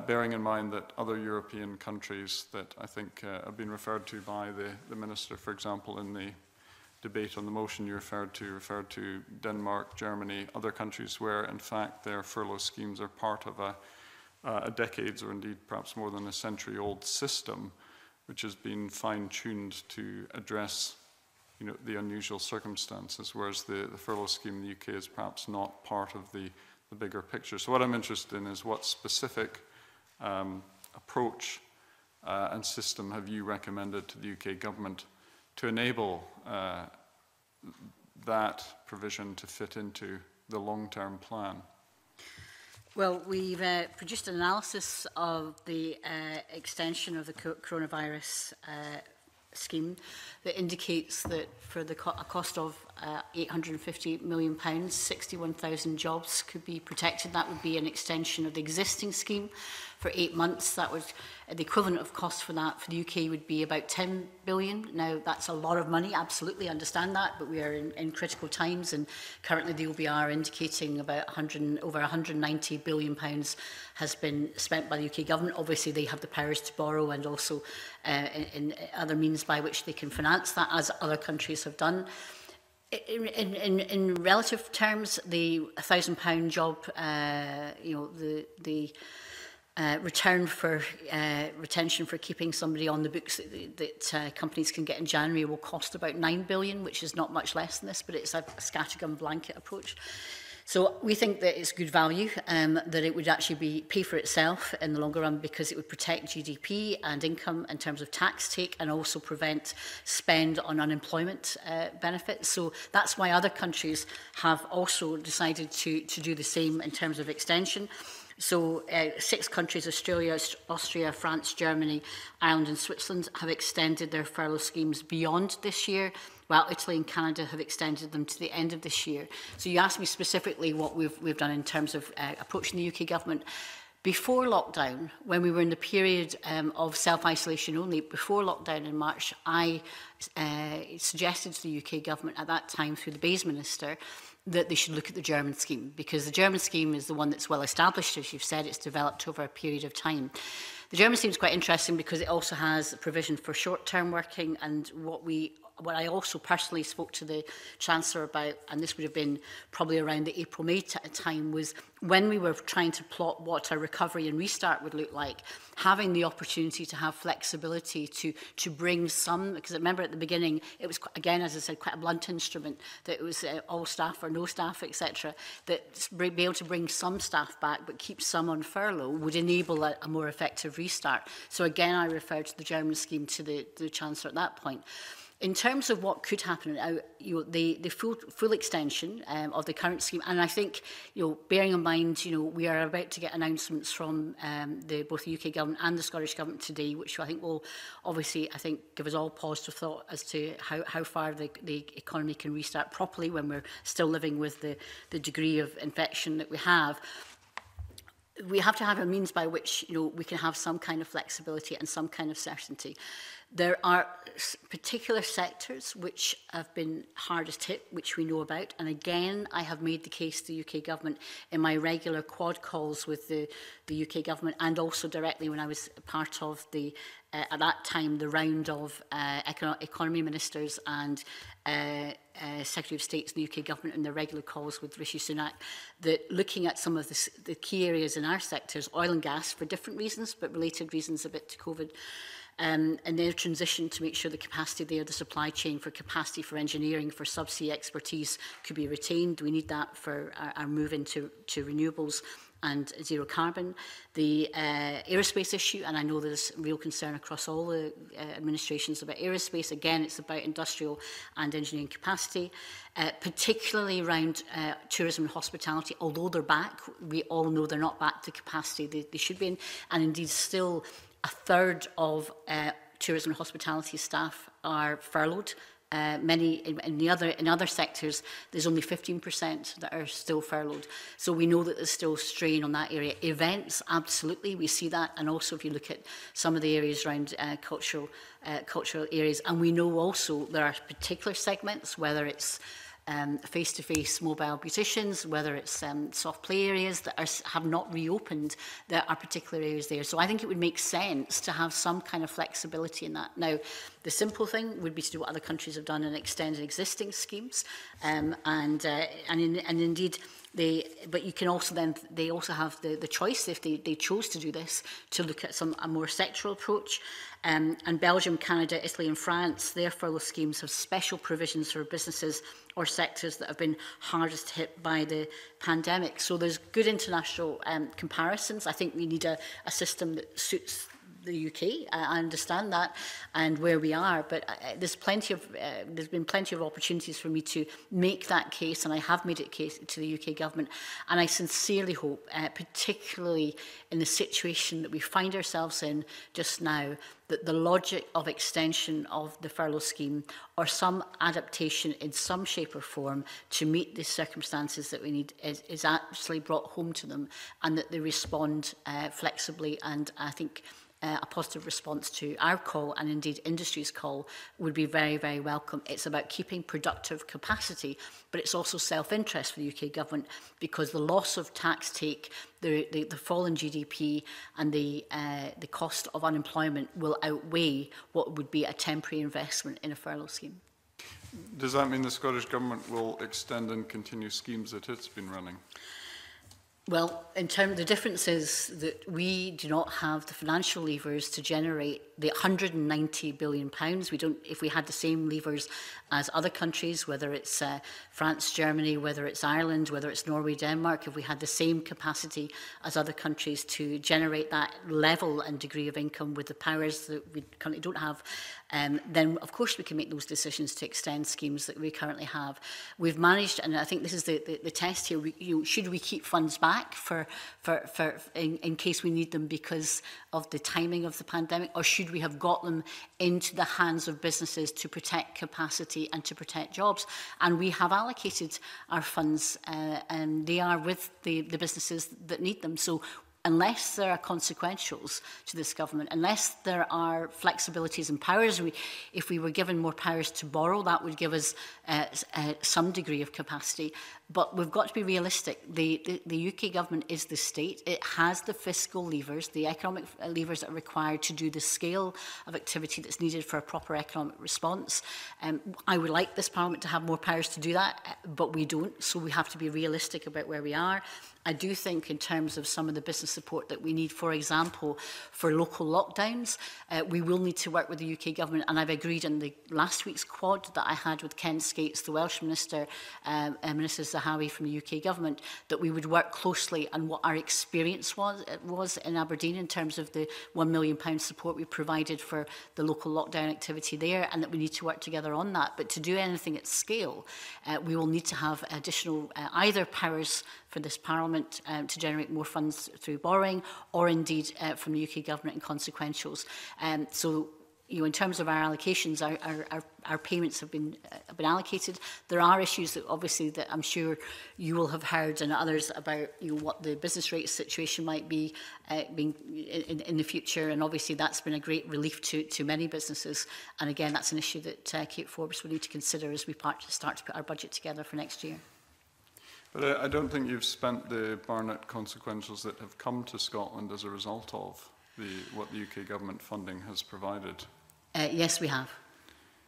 bearing in mind that other European countries that I think have been referred to by the Minister, for example, in the debate on the motion you referred to Denmark, Germany, other countries where, in fact, their furlough schemes are part of a decades or indeed perhaps more than a century-old system, which has been fine-tuned to address the unusual circumstances, whereas the furlough scheme in the UK is perhaps not part of the bigger picture. So what I'm interested in is what specific approach and system have you recommended to the UK Government to enable that provision to fit into the long-term plan? Well, we've produced an analysis of the extension of the coronavirus scheme that indicates that for a cost of £850 million, 61,000 jobs could be protected. That would be an extension of the existing scheme for 8 months. That would, the equivalent of cost for that for the UK would be about 10 billion. Now, that's a lot of money, absolutely understand that, but we are in critical times, and currently the OBR indicating about over £190 billion has been spent by the UK Government. Obviously, they have the powers to borrow and also in other means by which they can finance that, as other countries have done. In relative terms, the £1,000 job, the return for retention for keeping somebody on the books that companies can get in January will cost about 9 billion, which is not much less than this, but it's a scattergun blanket approach. So we think that it's good value, that it would actually pay for itself in the longer run, because it would protect GDP and income in terms of tax take and also prevent spend on unemployment benefits. So that's why other countries have also decided to do the same in terms of extension. So 6 countries, Australia, Austria, France, Germany, Ireland and Switzerland, have extended their furlough schemes beyond this year, while Italy and Canada have extended them to the end of this year. So you asked me specifically what we've done in terms of approaching the UK Government. Before lockdown, when we were in the period of self-isolation only, before lockdown in March, I suggested to the UK Government at that time through the Bayes Minister that they should look at the German scheme, because the German scheme is the one that's well established, as you've said. It's developed over a period of time. The German scheme is quite interesting because it also has a provision for short-term working, and what I also personally spoke to the Chancellor about, and this would have been probably around the April-May time, was when we were trying to plot what a recovery and restart would look like, having the opportunity to have flexibility to bring some, because I remember at the beginning, it was, again, as I said, quite a blunt instrument, that it was all staff or no staff, etc., that be able to bring some staff back but keep some on furlough would enable a more effective restart. So again, I referred to the German scheme to the Chancellor at that point. In terms of what could happen, the full extension of the current scheme, and I think, bearing in mind, we are about to get announcements from both the UK Government and the Scottish Government today, which I think will obviously, give us all pause for thought as to how far the economy can restart properly when we're still living with the degree of infection that we have. We have to have a means by which we can have some kind of flexibility and some kind of certainty. There are particular sectors which have been hardest hit, which we know about. And again, I have made the case to the UK government in my regular quad calls with the UK government, and also directly when I was part of the, at that time, the round of economy ministers and Secretary of State's in the UK government and their regular calls with Rishi Sunak, that looking at some of the key areas in our sectors, oil and gas for different reasons, but related reasons a bit to COVID, and their transition to make sure the capacity there, the supply chain for capacity for engineering, for subsea expertise could be retained. We need that for our move into renewables and zero carbon. The aerospace issue, and I know there's real concern across all the administrations about aerospace. Again, it's about industrial and engineering capacity, particularly around tourism and hospitality. Although they're back, we all know they're not back to capacity they should be in, and indeed still a third of tourism and hospitality staff are furloughed. Many in other sectors, there's only 15% that are still furloughed. So we know that there's still strain on that area. Events, absolutely, we see that. And also if you look at some of the areas around cultural areas, and we know also there are particular segments, whether it's face-to-face mobile musicians, whether it's soft play areas that have not reopened, there are particular areas there. So I think it would make sense to have some kind of flexibility in that. Now, the simple thing would be to do what other countries have done and extend existing schemes, and indeed, but you can also then, they also have the choice, if they chose to do this, to look at a more sectoral approach. And Belgium, Canada, Italy and France, their furlough schemes have special provisions for businesses or sectors that have been hardest hit by the pandemic. So there's good international comparisons. I think we need a system that suits the UK. I understand that and where we are, but there's been plenty of opportunities for me to make that case, and I have made it case to the UK government. And I sincerely hope, particularly in the situation that we find ourselves in just now, that the logic of extension of the furlough scheme or some adaptation in some shape or form to meet the circumstances that we need is actually brought home to them, and that they respond flexibly. And I think a positive response to our call, and indeed industry's call, would be very, very welcome. It's about keeping productive capacity, but it's also self-interest for the UK government, because the loss of tax take, the fall in GDP and the cost of unemployment will outweigh what would be a temporary investment in a furlough scheme. Does that mean the Scottish Government will extend and continue schemes that it's been running? Well, in terms, the difference is that we do not have the financial levers to generate the £190 billion. We don't. If we had the same levers as other countries, whether it's France, Germany, whether it's Ireland, whether it's Norway, Denmark, if we had the same capacity as other countries to generate that level and degree of income with the powers that we currently don't have, then of course we can make those decisions to extend schemes that we currently have. We've managed, and I think this is the test here. Should we keep funds back in case we need them because of the timing of the pandemic, or should we have got them into the hands of businesses to protect capacity and to protect jobs? And we have allocated our funds, and they are with the businesses that need them. So unless there are consequentials to this government, unless there are flexibilities and powers, if we were given more powers to borrow, that would give us some degree of capacity. But we've got to be realistic. The UK government is the state. It has the fiscal levers, the economic levers that are required to do the scale of activity that's needed for a proper economic response. I would like this Parliament to have more powers to do that, but we don't. So we have to be realistic about where we are. I do think in terms of some of the business support that we need, for example, for local lockdowns, we will need to work with the UK government. And I've agreed in the last week's quad that I had with Ken Skates, the Welsh Minister, Minister Zahawi from the UK government, that we would work closely on what our experience was in Aberdeen in terms of the £1 million support we provided for the local lockdown activity there, and that we need to work together on that. But to do anything at scale, we will need to have additional either powers for this Parliament to generate more funds through borrowing, or indeed from the UK government in consequentials. So in terms of our allocations, our payments have been allocated. There are issues that obviously that I'm sure you will have heard and others about, what the business rates situation might be being in the future, and obviously that's been a great relief to many businesses. And again, that's an issue that Kate Forbes will need to consider as we start to put our budget together for next year. But I don't think you've spent the Barnett consequentials that have come to Scotland as a result of what the UK government funding has provided. Yes, we have.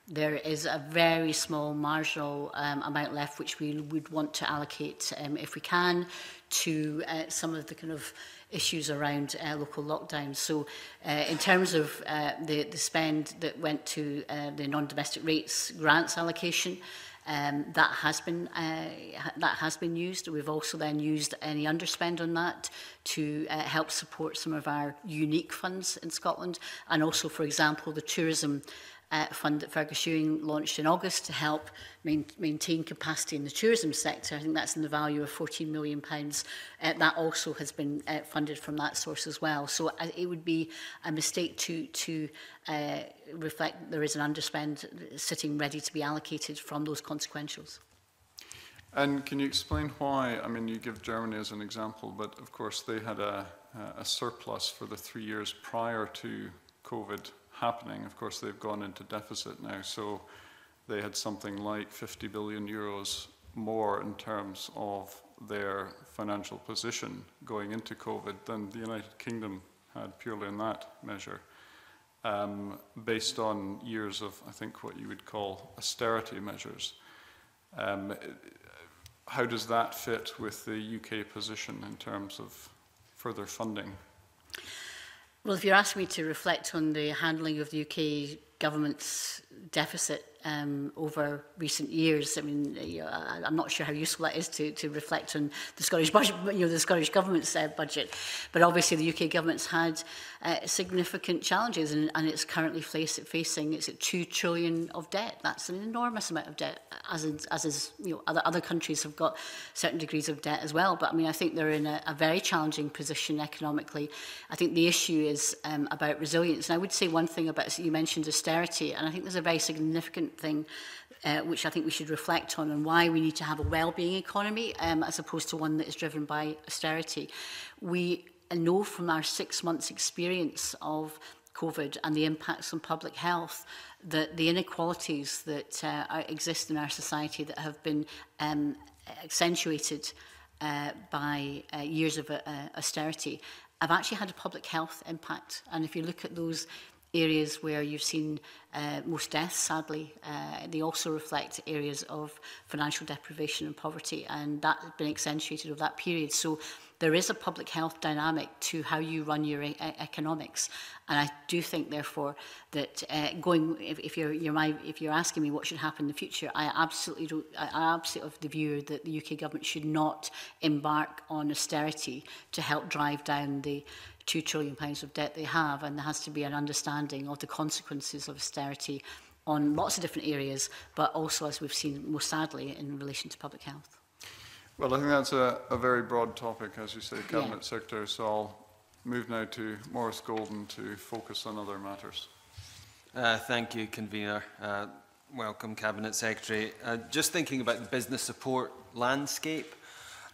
There is a very small marginal amount left which we would want to allocate, if we can, to some of the kind of issues around local lockdowns. So in terms of the spend that went to the non-domestic rates grants allocation, that has been used. We've also then used any underspend on that to help support some of our unique funds in Scotland, and also, for example, the tourism fund that Fergus Ewing launched in August to help maintain capacity in the tourism sector. I think that's in the value of £14 million. That also has been funded from that source as well. So it would be a mistake to reflect there is an underspend sitting ready to be allocated from those consequentials. And can you explain why? I mean, you give Germany as an example, but of course they had a surplus for the 3 years prior to COVID happening. Of course, they've gone into deficit now, so they had something like 50 billion euros more in terms of their financial position going into COVID than the United Kingdom had purely in that measure, based on years of, I think, what you would call austerity measures. How does that fit with the UK position in terms of further funding? Well, if you're asking me to reflect on the handling of the UK government's deficit over recent years, I mean, I'm not sure how useful that is to reflect on the Scottish budget, the Scottish government's budget. But obviously, the UK government's had significant challenges, and it's currently facing it's at 2 trillion of debt. That's an enormous amount of debt, as is other countries have got certain degrees of debt as well. But I mean, I think they're in a very challenging position economically. I think the issue is about resilience. And I would say one thing about, you mentioned austerity, and I think there's a very significant thing which I think we should reflect on, and why we need to have a well-being economy as opposed to one that is driven by austerity. We know from our 6 months experience of COVID and the impacts on public health that the inequalities that exist in our society that have been accentuated by years of austerity have actually had a public health impact. And if you look at those areas where you've seen most deaths, sadly, they also reflect areas of financial deprivation and poverty, and that has been accentuated over that period. So there is a public health dynamic to how you run your economics, and I do think, therefore, that if you're asking me what should happen in the future, I absolutely of the view that the UK government should not embark on austerity to help drive down the £2 trillion of debt they have, and there has to be an understanding of the consequences of austerity on lots of different areas, but also, as we've seen most sadly, in relation to public health. Well, I think that's a very broad topic, as you say, Cabinet Secretary, so I'll move now to Maurice Golden to focus on other matters. Thank you, Convener. Welcome, Cabinet Secretary. Just thinking about the business support landscape,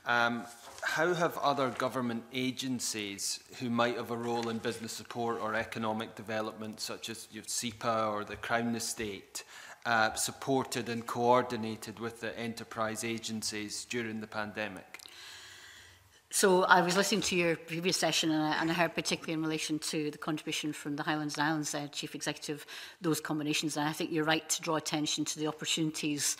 how have other government agencies who might have a role in business support or economic development, such as SEPA or the Crown Estate, supported and coordinated with the enterprise agencies during the pandemic? So I was listening to your previous session, and I heard particularly in relation to the contribution from the Highlands and Islands Chief Executive, those combinations. And I think you're right to draw attention to the opportunities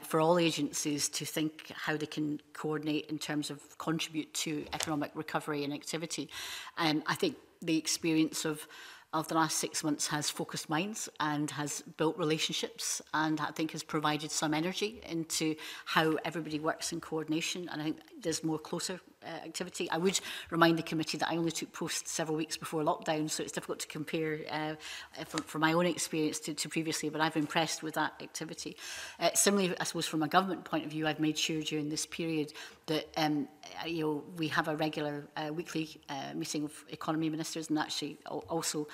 for all agencies to think how they can coordinate in terms of contribute to economic recovery and activity. I think the experience of the last 6 months has focused minds and has built relationships, and I think has provided some energy into how everybody works in coordination. And I think there's more closer activity. I would remind the committee that I only took post several weeks before lockdown, so it's difficult to compare from my own experience to previously, but I've been impressed with that activity. Similarly, I suppose from a government point of view, I've made sure during this period that we have a regular weekly meeting of economy ministers, and actually also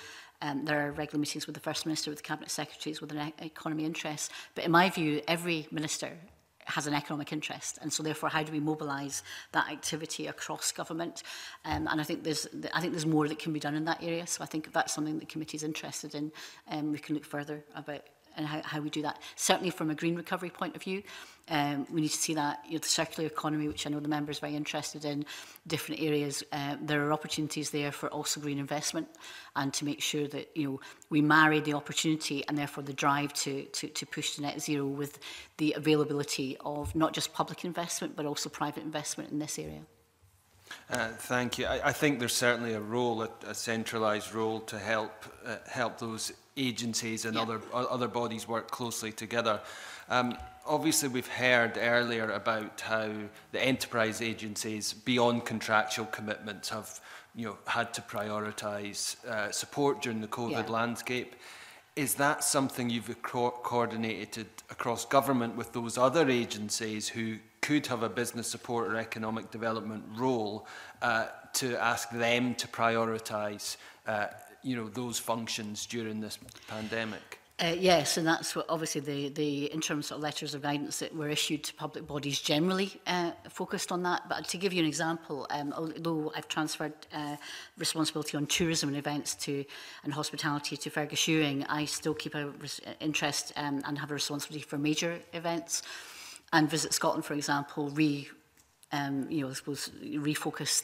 there are regular meetings with the First Minister, with the Cabinet Secretaries, with an economy interest. But in my view, every minister has an economic interest, and so therefore how do we mobilise that activity across government? And I think there's more that can be done in that area. So I think if that's something the committee is interested in, we can look further about and how we do that. Certainly from a green recovery point of view, we need to see that the circular economy, which I know the member is very interested in, different areas. There are opportunities there for also green investment, and to make sure that we marry the opportunity and therefore the drive to push to net zero with the availability of not just public investment but also private investment in this area. Thank you. I think there's certainly a role, a centralised role, to help those agencies and other bodies work closely together. Obviously, we've heard earlier about how the enterprise agencies, beyond contractual commitments, have had to prioritise support during the COVID landscape. Is that something you've coordinated across government with those other agencies who could have a business support or economic development role to ask them to prioritise those functions during this pandemic? Yes, and that's what obviously the interim sort of letters of guidance that were issued to public bodies generally focused on that. But to give you an example, although I've transferred responsibility on tourism and events and hospitality to Fergus Ewing, I still keep an interest and have a responsibility for major events. And Visit Scotland, for example, refocus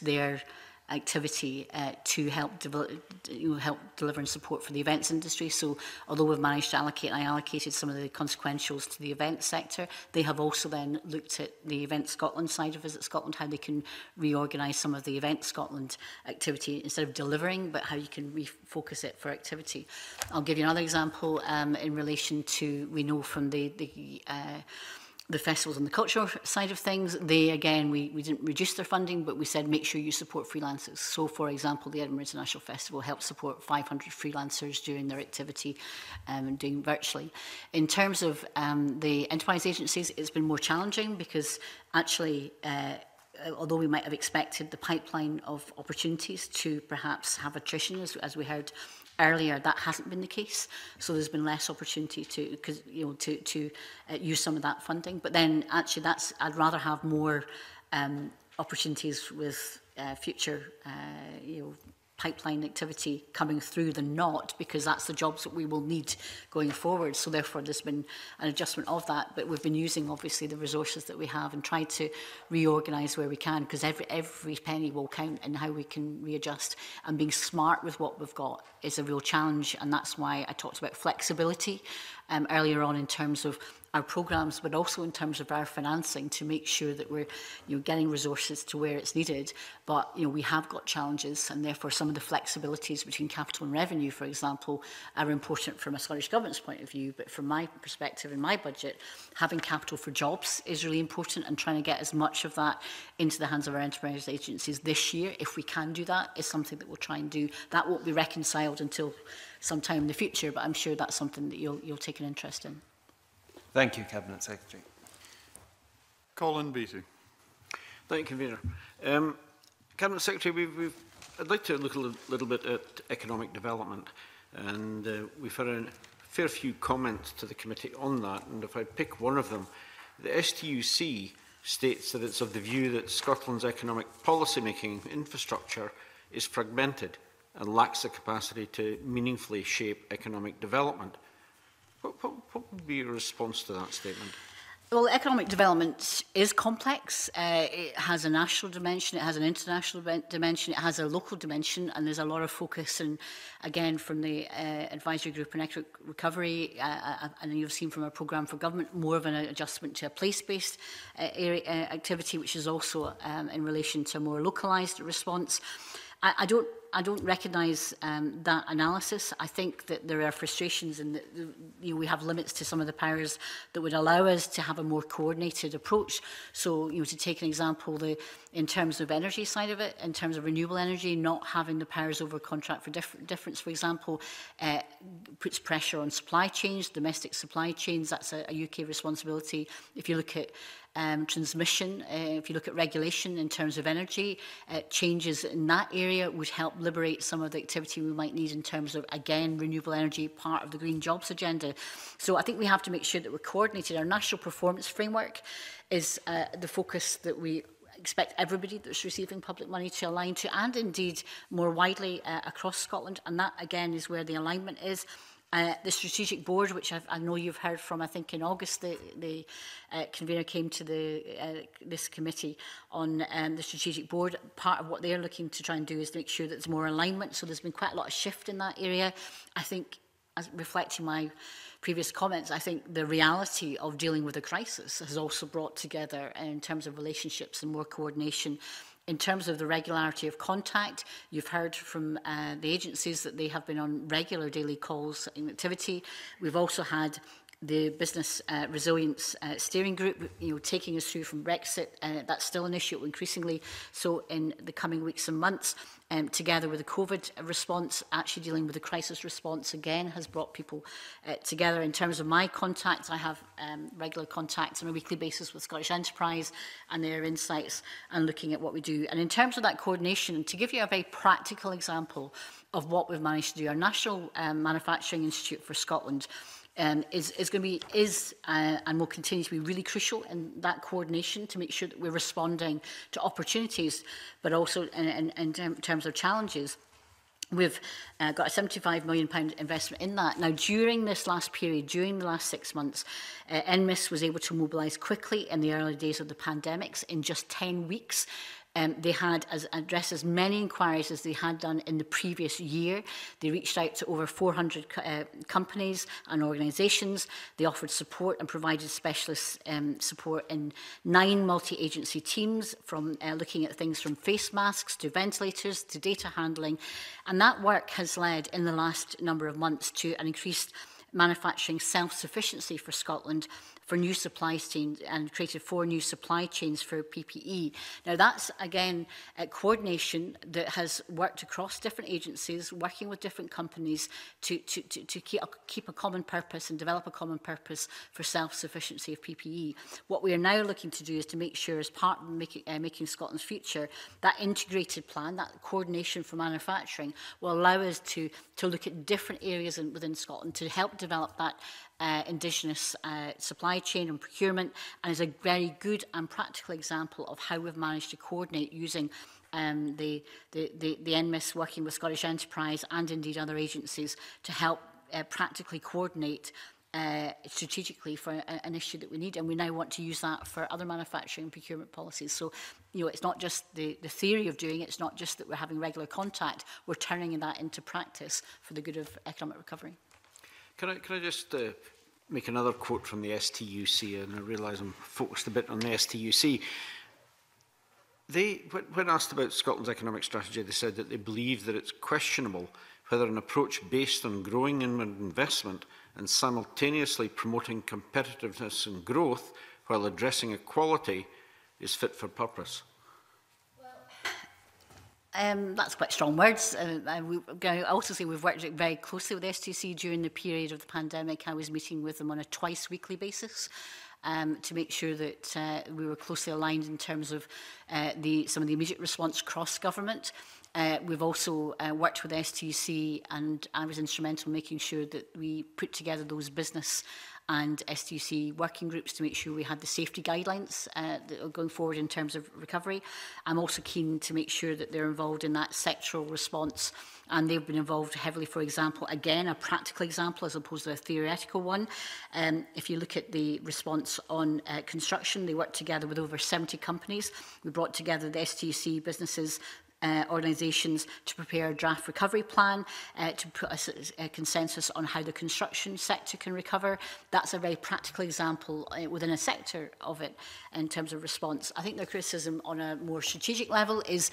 their activity to help deliver and support for the events industry. So although we've managed to I allocated some of the consequentials to the events sector, they have also then looked at the Event Scotland side of Visit Scotland, how they can reorganise some of the Event Scotland activity instead of delivering, but how you can refocus it for activity. I'll give you another example in relation to, we know from the festivals on the cultural side of things, we didn't reduce their funding, but we said make sure you support freelancers. So, for example, the Edinburgh International Festival helped support 500 freelancers during their activity doing virtually. In terms of the enterprise agencies, it's been more challenging because actually, although we might have expected the pipeline of opportunities to perhaps have attrition, as we heard earlier, that hasn't been the case. So there's been less opportunity to use some of that funding. But then actually I'd rather have more opportunities with future pipeline activity coming through than not, because that's the jobs that we will need going forward. So therefore there's been an adjustment of that, but we've been using obviously the resources that we have and tried to reorganise where we can, because every penny will count in how we can readjust, and being smart with what we've got is a real challenge. And that's why I talked about flexibility earlier on in terms of our programmes, but also in terms of our financing, to make sure that we're getting resources to where it's needed. But we have got challenges, and therefore some of the flexibilities between capital and revenue, for example, are important from a Scottish Government's point of view. But from my perspective, in my budget, having capital for jobs is really important, and trying to get as much of that into the hands of our enterprise agencies this year, if we can do that, is something that we'll try and do. That won't be reconciled until sometime in the future, but I'm sure that's something that you'll take an interest in. Thank you, Cabinet Secretary. Colin Beattie. Thank you, Convener. Cabinet Secretary, I'd like to look a little bit at economic development, and we've had a fair few comments to the committee on that. And if I pick one of them, the STUC states that it's of the view that Scotland's economic policy-making infrastructure is fragmented and lacks the capacity to meaningfully shape economic development. What would be your response to that statement? Well, economic development is complex. It has a national dimension, it has an international dimension, it has a local dimension, and there's a lot of focus, and again from the advisory group on economic recovery, and you've seen from our programme for government, more of an adjustment to a place-based activity, which is also in relation to a more localised response. I don't recognise that analysis. I think that there are frustrations and that we have limits to some of the powers that would allow us to have a more coordinated approach. So, to take an example, in terms of energy side of it, in terms of renewable energy, not having the powers over contract for difference, for example, puts pressure on supply chains, domestic supply chains. That's a UK responsibility. If you look at transmission, if you look at regulation in terms of energy, changes in that area would help liberate some of the activity we might need in terms of, again, renewable energy, part of the green jobs agenda. So I think we have to make sure that we're coordinated. Our national performance framework is the focus that we expect everybody that's receiving public money to align to, and indeed more widely across Scotland. And that, again, is where the alignment is. The strategic board, which I know you've heard from, I think in August, the convener came to this committee on the strategic board. Part of what they're looking to try and do is make sure that there's more alignment. So there's been quite a lot of shift in that area. I think, as reflecting my previous comments, I think the reality of dealing with a crisis has also brought together, in terms of relationships and more coordination. In terms of the regularity of contact, you've heard from the agencies that they have been on regular daily calls and activity. We've also had the Business Resilience Steering Group, taking us through from Brexit. That's still an issue increasingly so in the coming weeks and months. Together with the COVID response, actually dealing with the crisis response again has brought people together. In terms of my contacts, I have regular contacts on a weekly basis with Scottish Enterprise and their insights and looking at what we do. And in terms of that coordination, to give you a very practical example of what we've managed to do, our National Manufacturing Institute for Scotland is going to be and will continue to be really crucial in that coordination to make sure that we're responding to opportunities, but also in terms of challenges. We've got a £75 million investment in that. Now, during this last period, during the last 6 months, NMIS was able to mobilise quickly in the early days of the pandemics. In just 10 weeks, they had addressed as many inquiries as they had done in the previous year. They reached out to over 400 companies and organisations. They offered support and provided specialist support in 9 multi-agency teams, from looking at things from face masks to ventilators to data handling. And that work has led in the last number of months to an increased manufacturing self-sufficiency for Scotland, for new supply chains, and created 4 new supply chains for PPE. Now that's, again, a coordination that has worked across different agencies, working with different companies to keep a common purpose and develop a common purpose for self-sufficiency of PPE. What we are now looking to do is to make sure, as part of making Scotland's future, that integrated plan, that coordination for manufacturing, will allow us to look at different areas within Scotland to help develop that Indigenous supply chain and procurement, and is a very good and practical example of how we've managed to coordinate using the NMIS working with Scottish Enterprise and indeed other agencies to help practically coordinate strategically for an issue that we need, and we now want to use that for other manufacturing and procurement policies. So, it's not just the theory of doing it, it's not just that we're having regular contact, we're turning that into practice for the good of economic recovery. Can I just make another quote from the STUC, and I realise I'm focused a bit on the STUC. When asked about Scotland's economic strategy, they said that they believe that it's questionable whether an approach based on growing inward investment and simultaneously promoting competitiveness and growth while addressing equality is fit for purpose. That's quite strong words. I also say we've worked very closely with STC during the period of the pandemic. I was meeting with them on a twice-weekly basis to make sure that we were closely aligned in terms of some of the immediate response cross-government. We've also worked with STC, and I was instrumental in making sure that we put together those business and STC working groups to make sure we had the safety guidelines that are going forward in terms of recovery. I'm also keen to make sure that they're involved in that sectoral response, and they've been involved heavily, for example, again, a practical example as opposed to a theoretical one. If you look at the response on construction, they worked together with over 70 companies. We brought together the STC businesses, organisations to prepare a draft recovery plan, to put a consensus on how the construction sector can recover. That's a very practical example within a sector of it in terms of response. I think the criticism on a more strategic level is,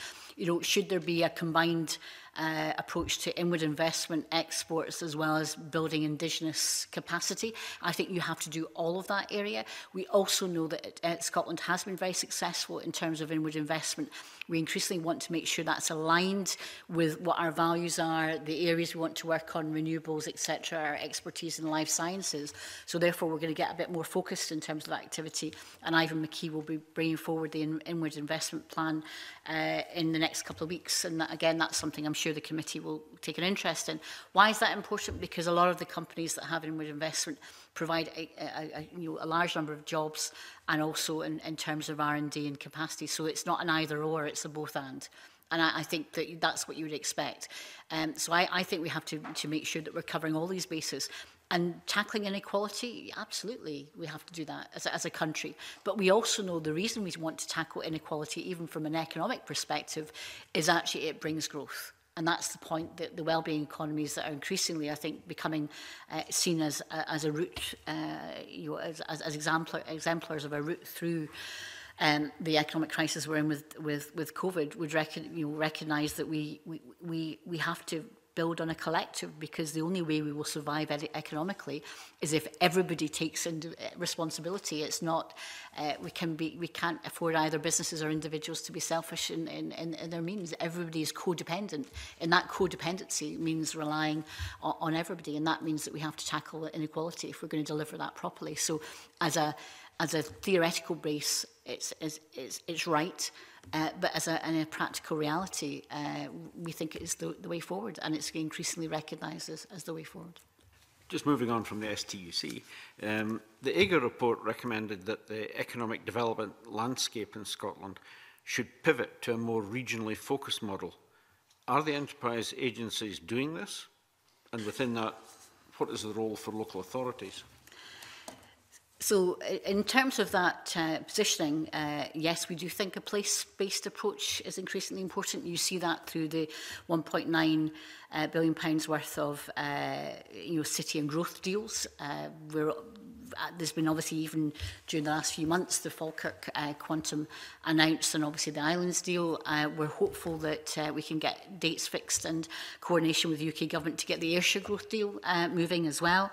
should there be a combined approach to inward investment, exports, as well as building indigenous capacity. I think you have to do all of that area. We also know that Scotland has been very successful in terms of inward investment. We increasingly want to make sure that's aligned with what our values are, the areas we want to work on, renewables, etc., our expertise in life sciences. So therefore, we're going to get a bit more focused in terms of activity. And Ivan McKee will be bringing forward the inward investment plan in the next couple of weeks. And that, again, that's something I'm sure the committee will take an interest in. Why is that important? Because a lot of the companies that have inward investment provide a large number of jobs, and also in terms of R&D and capacity. So it's not an either or, it's a both and. And I think that that's what you would expect. So I think we have to make sure that we're covering all these bases. And tackling inequality, absolutely, we have to do that as a country. But we also know the reason we want to tackle inequality, even from an economic perspective, is actually it brings growth. And that's the point, that the wellbeing economies that are increasingly, I think, becoming seen as a route, as exemplars of a route through the economic crisis we're in with COVID, would recognise that we have to build on a collective, because the only way we will survive economically is if everybody takes responsibility. It's not we can't afford either businesses or individuals to be selfish in their means. Everybody is codependent, and that codependency means relying on everybody, and that means that we have to tackle inequality if we're going to deliver that properly. So as a theoretical base, it's right. But in a practical reality, we think it is the way forward, and it's increasingly recognised as the way forward. Just moving on from the STUC, the IGA report recommended that the economic development landscape in Scotland should pivot to a more regionally focused model. Are the enterprise agencies doing this? And within that, what is the role for local authorities? So in terms of that positioning, yes, we do think a place-based approach is increasingly important. You see that through the £1.9 billion worth of city and growth deals. There's been obviously, even during the last few months, the Falkirk Quantum announced, and obviously the Islands deal. We're hopeful that we can get dates fixed and coordination with the UK government to get the Ayrshire growth deal moving as well.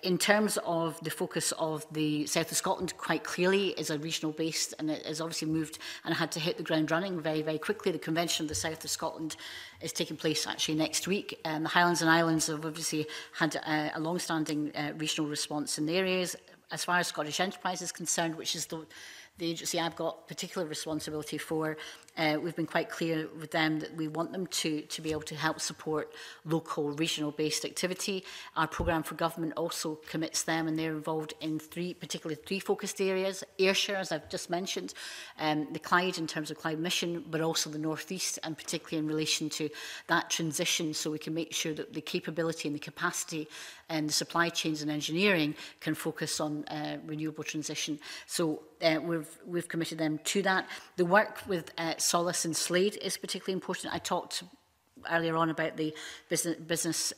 In terms of the focus of the south of Scotland, quite clearly is a regional based, and it has obviously moved and had to hit the ground running very, very quickly. The Convention of the South of Scotland is taking place actually next week. The Highlands and Islands have obviously had a long-standing regional response in the areas. As far as Scottish Enterprise is concerned, which is the agency I've got particular responsibility for, we've been quite clear with them that we want them to be able to help support local, regional-based activity. Our programme for government also commits them, and they're involved in particularly three focused areas: Ayrshire, as I've just mentioned, the Clyde in terms of Clyde Mission, but also the North East, and particularly in relation to that transition, so we can make sure that the capability and the capacity and the supply chains and engineering can focus on renewable transition. So we've committed them to that. The work with Solace and Slade is particularly important. I talked earlier on about the business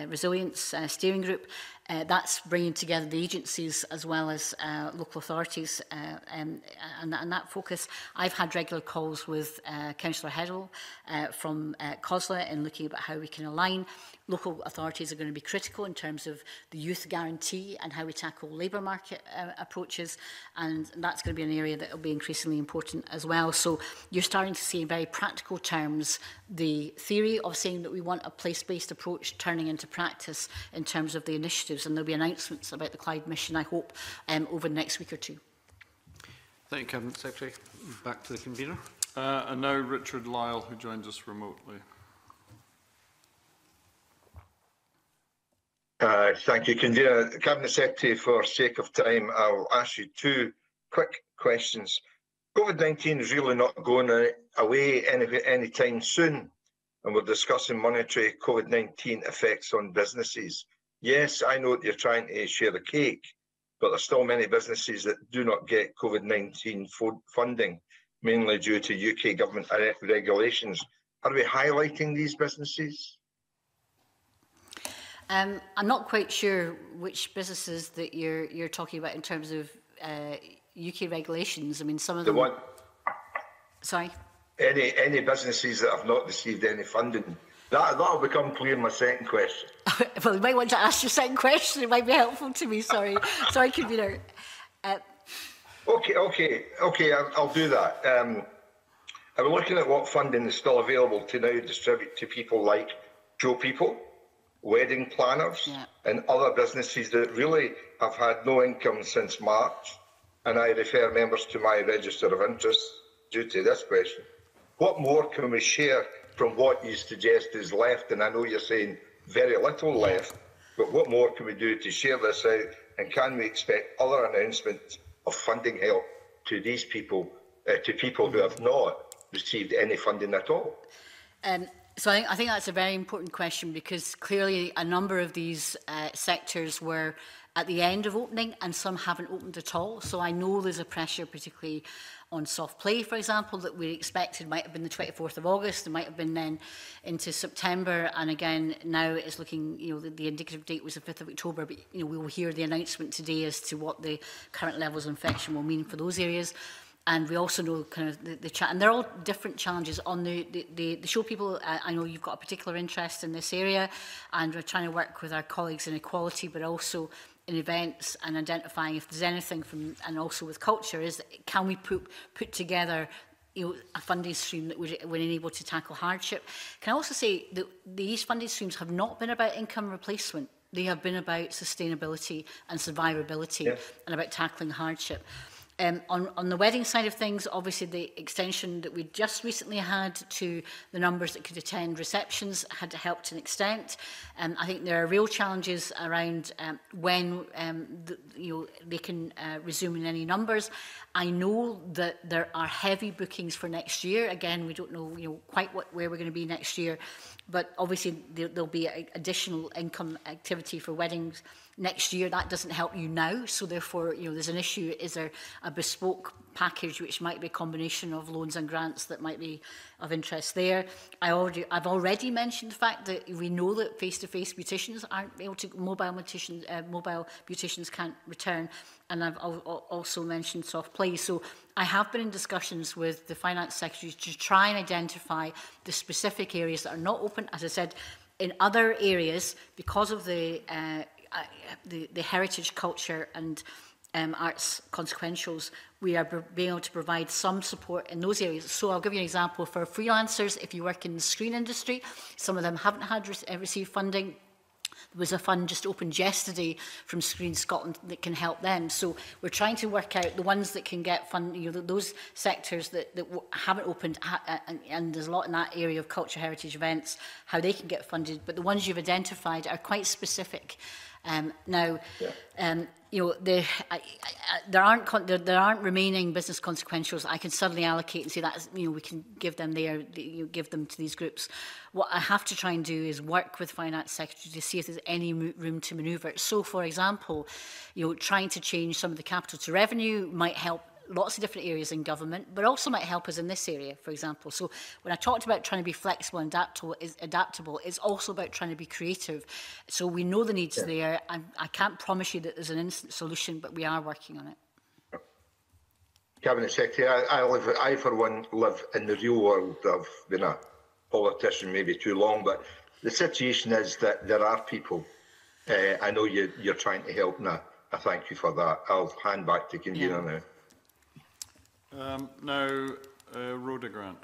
resilience steering group. That's bringing together the agencies as well as local authorities and that focus. I've had regular calls with Councillor Heddle from COSLA in looking about how we can align. Local authorities are going to be critical in terms of the youth guarantee and how we tackle labour market approaches, and that's going to be an area that will be increasingly important as well. So you're starting to see in very practical terms the theory of saying that we want a place-based approach turning into practice in terms of the initiatives, and there'll be announcements about the Clyde mission, I hope, over the next week or two. Thank you, Cabinet Secretary. Back to the convener. And now Richard Lyle, who joins us remotely. Thank you, Convener. Cabinet Secretary, for sake of time, I'll ask you two quick questions. COVID-19 is really not going away anytime soon, and we're discussing monetary COVID-19 effects on businesses. Yes, I know that you're trying to share the cake, but there's still many businesses that do not get COVID-19 funding, mainly due to UK government regulations. Are we highlighting these businesses? I'm not quite sure which businesses that you're talking about in terms of UK regulations. I mean, some of them... The one... Sorry? Any businesses that have not received any funding. That'll become clear in my second question. Well, you might want to ask your second question. It might be helpful to me. Sorry, convener. Okay. I'll do that. I'm looking at what funding is still available to now distribute to people like show people, wedding planners, and other businesses that really have had no income since March. And I refer members to my register of interest due to this question. What more can we share from what you suggest is left? And I know you're saying very little left, but what more can we do to share this out? And can we expect other announcements of funding help to these people, to people who have not received any funding at all? So I think that's a very important question, because clearly a number of these sectors were at the end of opening and some haven't opened at all. So I know there's a pressure, particularly on soft play, for example, that we expected might have been the 24th of August, it might have been then into September, and again now it's looking, the indicative date was the 5th of October, but we will hear the announcement today as to what the current levels of infection will mean for those areas. And we also know kind of and they're all different challenges. On the show people, I know you've got a particular interest in this area, and we're trying to work with our colleagues in equality, but also in events, and identifying if there's anything from, and also with culture, is can we put together a funding stream that would enable to tackle hardship. Can I also say that these funding streams have not been about income replacement. They have been about sustainability and survivability, and about tackling hardship. On the wedding side of things, obviously the extension that we just recently had to the numbers that could attend receptions had helped to an extent. I think there are real challenges around when they can resume in any numbers. I know that there are heavy bookings for next year. Again, we don't know quite where we're going to be next year, but obviously there'll be additional income activity for weddings next year. That doesn't help you now, so therefore there's an issue. Is there a bespoke package which might be a combination of loans and grants that might be of interest there? I've already mentioned the fact that we know that face-to-face beauticians aren't able to, mobile beauticians can't return, and I've also mentioned soft play. So I have been in discussions with the Finance Secretary to try and identify the specific areas that are not open. As I said, in other areas, because of the heritage, culture and arts consequentials, we are being able to provide some support in those areas. So I'll give you an example. For freelancers, if you work in the screen industry, some of them haven't received funding. There was a fund just opened yesterday from Screen Scotland that can help them. So we're trying to work out the ones that can get funding, those sectors that haven't opened, and there's a lot in that area of culture, heritage events, how they can get funded. But the ones you've identified are quite specific. There aren't remaining business consequentials I can suddenly allocate and say that we can give them give them to these groups. What I have to try and do is work with Finance Secretary to see if there's any room to manoeuvre. So, for example, trying to change some of the capital to revenue might help lots of different areas in government, but also might help us in this area, for example. So when I talked about trying to be flexible and adaptable, it's also about trying to be creative. So we know the needs there, and I can't promise you that there's an instant solution, but we are working on it. Cabinet Secretary, I for one live in the real world. I've been a politician maybe too long, but the situation is that there are people. I know you're trying to help now. I thank you for that. I'll hand back to convener now. Rhoda Grant.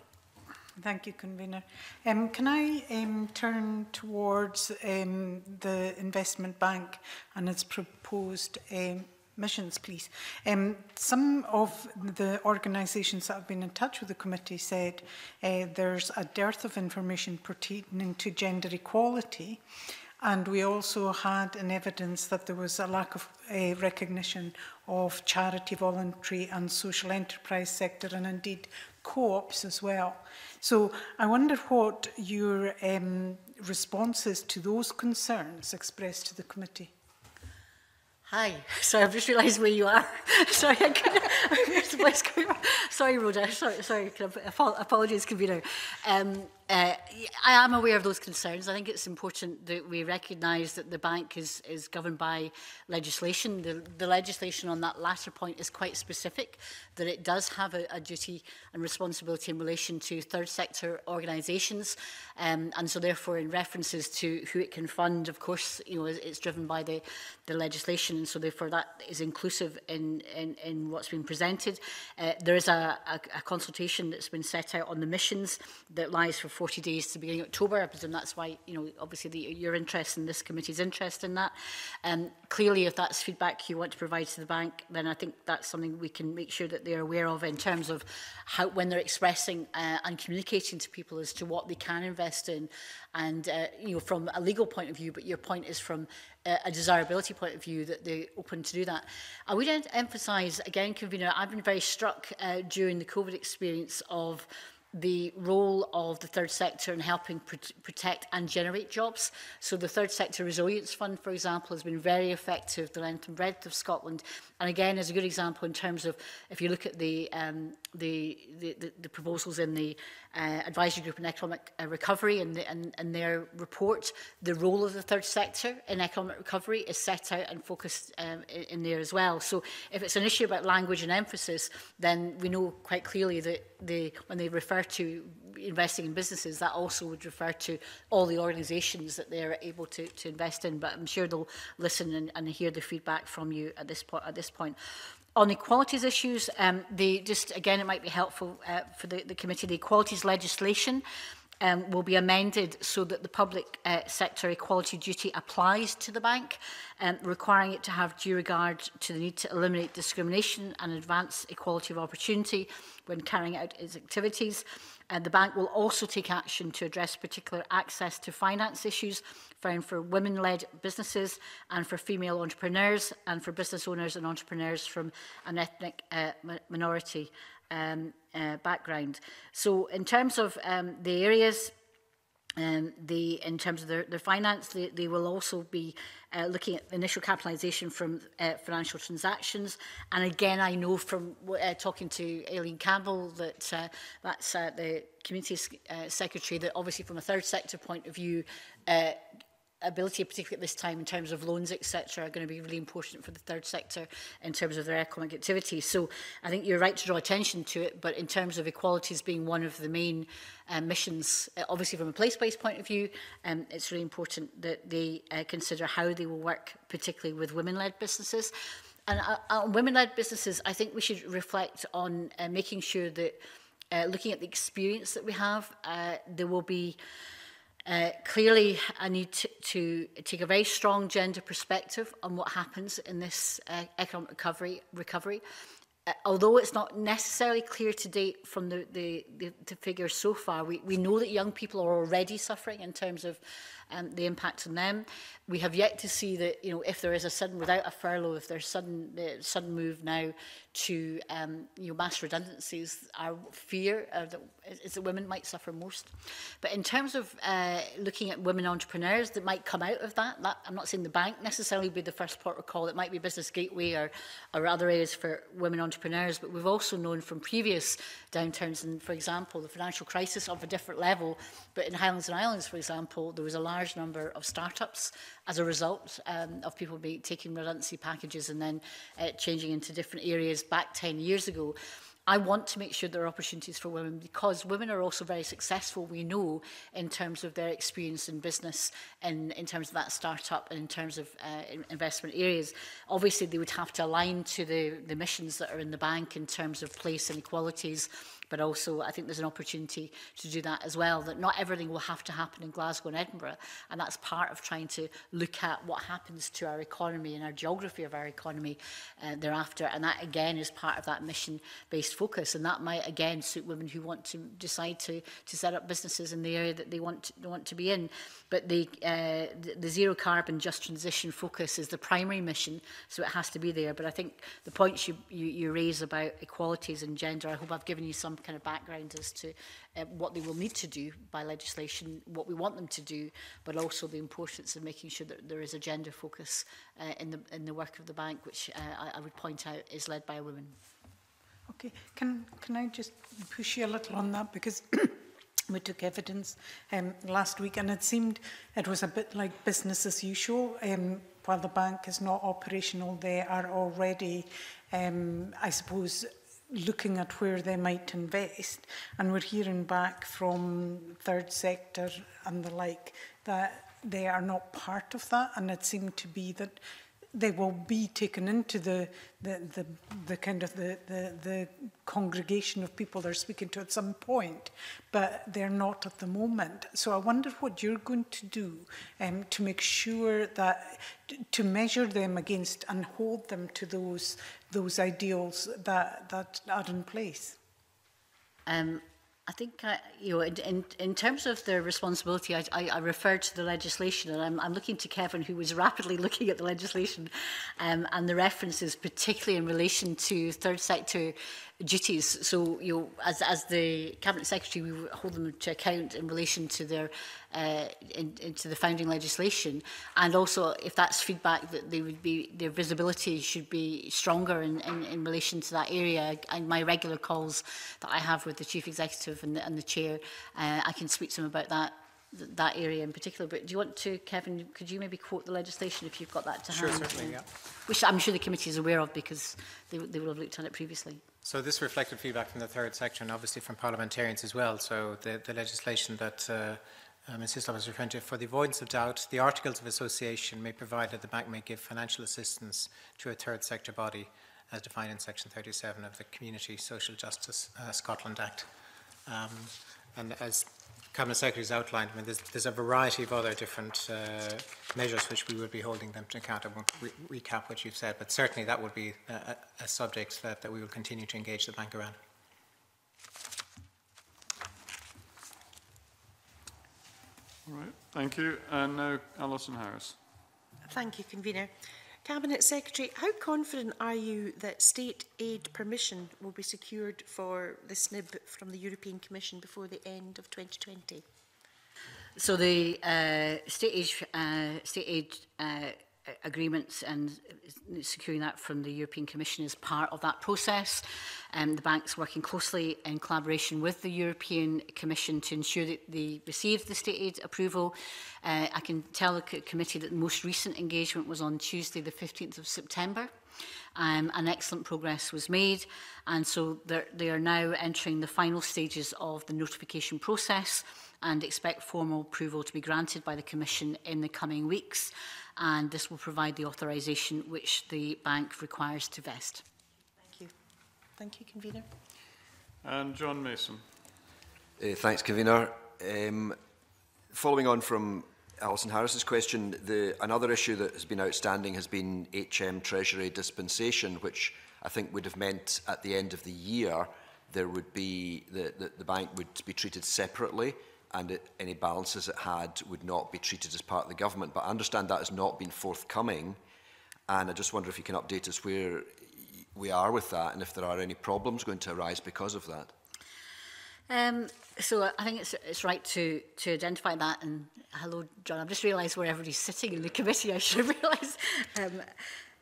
Thank you, convener. Can I turn towards the investment bank and its proposed missions, please? Some of the organisations that have been in touch with the committee said there's a dearth of information pertaining to gender equality. And we also had an evidence that there was a lack of recognition of charity, voluntary and social enterprise sector, and indeed co-ops as well. So I wonder what your response is to those concerns expressed to the committee. Hi, sorry, I've just realised where you are. Sorry, where's the voice coming from? Sorry, Rhoda, sorry, apologies, convener. I am aware of those concerns. I think it's important that we recognise that the bank is governed by legislation. The legislation on that latter point is quite specific, that it does have a duty and responsibility in relation to third sector organisations, and so therefore in references to who it can fund, of course, you know, it's driven by the legislation, and so therefore that is inclusive in what's been presented. There is a consultation that's been set out on the missions that lies for 40 days to beginning October. I presume that's why, you know, obviously your interest and this committee's interest in that. Clearly, if that's feedback you want to provide to the bank, then I think that's something we can make sure that they're aware of in terms of how, when they're expressing and communicating to people as to what they can invest in, and you know, from a legal point of view, but your point is from a desirability point of view that they're open to do that. I would emphasise, again, convener, I've been very struck during the COVID experience of the role of the third sector in helping protect and generate jobs. So the Third Sector Resilience Fund, for example, has been very effective the length and breadth of Scotland. And again, is a good example in terms of, if you look at the proposals in the Advisory Group on Economic Recovery and their report, the role of the third sector in economic recovery is set out and focused in there as well. So if it's an issue about language and emphasis, then we know quite clearly that when they refer to investing in businesses, that also would refer to all the organisations that they're able to invest in. But I'm sure they'll listen and hear the feedback from you at this point. On equalities issues, again, it might be helpful for the committee. The equalities legislation will be amended so that the public sector equality duty applies to the bank, requiring it to have due regard to the need to eliminate discrimination and advance equality of opportunity when carrying out its activities. The bank will also take action to address particular access to finance issues found for women-led businesses and for female entrepreneurs and for business owners and entrepreneurs from an ethnic minority background. So in terms of the areas, in terms of their finance, they will also be looking at initial capitalisation from financial transactions. And again, I know from talking to Aileen Campbell that that's the Community Secretary, that obviously from a third sector point of view, ability, particularly at this time in terms of loans, etc., are going to be really important for the third sector in terms of their economic activity. So I think you're right to draw attention to it, but in terms of equalities being one of the main missions, obviously from a place-based point of view, it's really important that they consider how they will work, particularly with women-led businesses. And on women-led businesses, I think we should reflect on making sure that looking at the experience that we have, there will be clearly a need to take a very strong gender perspective on what happens in this economic recovery. Although it's not necessarily clear to date from the figures so far, we know that young people are already suffering in terms of the impact on them. We have yet to see that, you know, if there is a sudden, without a furlough, if there's sudden move now to you know, mass redundancies, our fear is that women might suffer most. But in terms of looking at women entrepreneurs that might come out of that, I'm not saying the bank necessarily be the first port of call. It might be Business Gateway or other areas for women entrepreneurs. But we've also known from previous downturns, and for example, the financial crisis of a different level. But in Highlands and Islands, for example, there was a large number of startups as a result of people taking redundancy packages and then changing into different areas back 10 years ago. I want to make sure there are opportunities for women because women are also very successful, we know, in terms of their experience in business and in terms of that startup and in terms of investment areas. Obviously, they would have to align to the missions that are in the bank in terms of place and equalities, but also I think there's an opportunity to do that as well, that not everything will have to happen in Glasgow and Edinburgh, and that's part of trying to look at what happens to our economy and our geography of our economy thereafter, and that again is part of that mission-based focus, and that might again suit women who want to decide to set up businesses in the area that they want to be in. But the zero carbon just transition focus is the primary mission, so it has to be there. But I think the points you raise about equalities and gender, I hope I've given you some kind of background as to what they will need to do by legislation, what we want them to do, but also the importance of making sure that there is a gender focus in the work of the bank, which I would point out is led by a woman. Okay, can I just push you a little on that, because we took evidence last week and it seemed it was a bit like business as usual. While the bank is not operational, they are already, I suppose, looking at where they might invest, and we're hearing back from third sector and the like that they are not part of that, and it seemed to be that they will be taken into the kind of the congregation of people they're speaking to at some point, but they're not at the moment. So I wonder what you're going to do to make sure that, to measure them against and hold them to those ideals that are in place. I think, in terms of their responsibility, I referred to the legislation, and I'm looking to Kevin, who was rapidly looking at the legislation, and the references, particularly in relation to third sector duties. So, as the Cabinet Secretary, we hold them to account in relation to their into the founding legislation, and also if that's feedback that their visibility should be stronger in relation to that area. And my regular calls that I have with the Chief Executive and the Chair, I can speak to them about that area in particular. But do you want to, Kevin, could you maybe quote the legislation if you've got that to hand? Sure, certainly, yeah. Which I'm sure the committee is aware of because they will have looked at it previously. So this reflected feedback from the third sector and obviously from parliamentarians as well. So the legislation that Ms Hislop was referring to, for the avoidance of doubt, the Articles of Association may provide that the bank may give financial assistance to a third sector body as defined in Section 37 of the Community Social Justice Scotland Act. And as Cabinet Secretary has outlined, I mean, there's a variety of other different measures which we would be holding them to account. I won't recap what you've said, but certainly that would be a subject that we will continue to engage the bank around. All right, thank you. And now Alison Harris. Thank you, Convener. Cabinet Secretary, how confident are you that state aid permission will be secured for the SNIB from the European Commission before the end of 2020? So the state aid agreements and securing that from the European Commission is part of that process. The bank's working closely in collaboration with the European Commission to ensure that they receive the state aid approval. I can tell the committee that the most recent engagement was on Tuesday, the 15th of September. And excellent progress was made, and so they are now entering the final stages of the notification process and expect formal approval to be granted by the Commission in the coming weeks, and this will provide the authorisation which the bank requires to vest. Thank you. Thank you, Convener. And John Mason. Thanks, Convener. Following on from Alison Harris's question, another issue that has been outstanding has been HM Treasury dispensation, which I think would have meant at the end of the year there would be the bank would be treated separately, and any balances it had would not be treated as part of the government. But I understand that has not been forthcoming, and I just wonder if you can update us where we are with that and if there are any problems going to arise because of that. So I think it's right to identify that. And hello, John. I've just realised where everybody's sitting in the committee. I should have realised.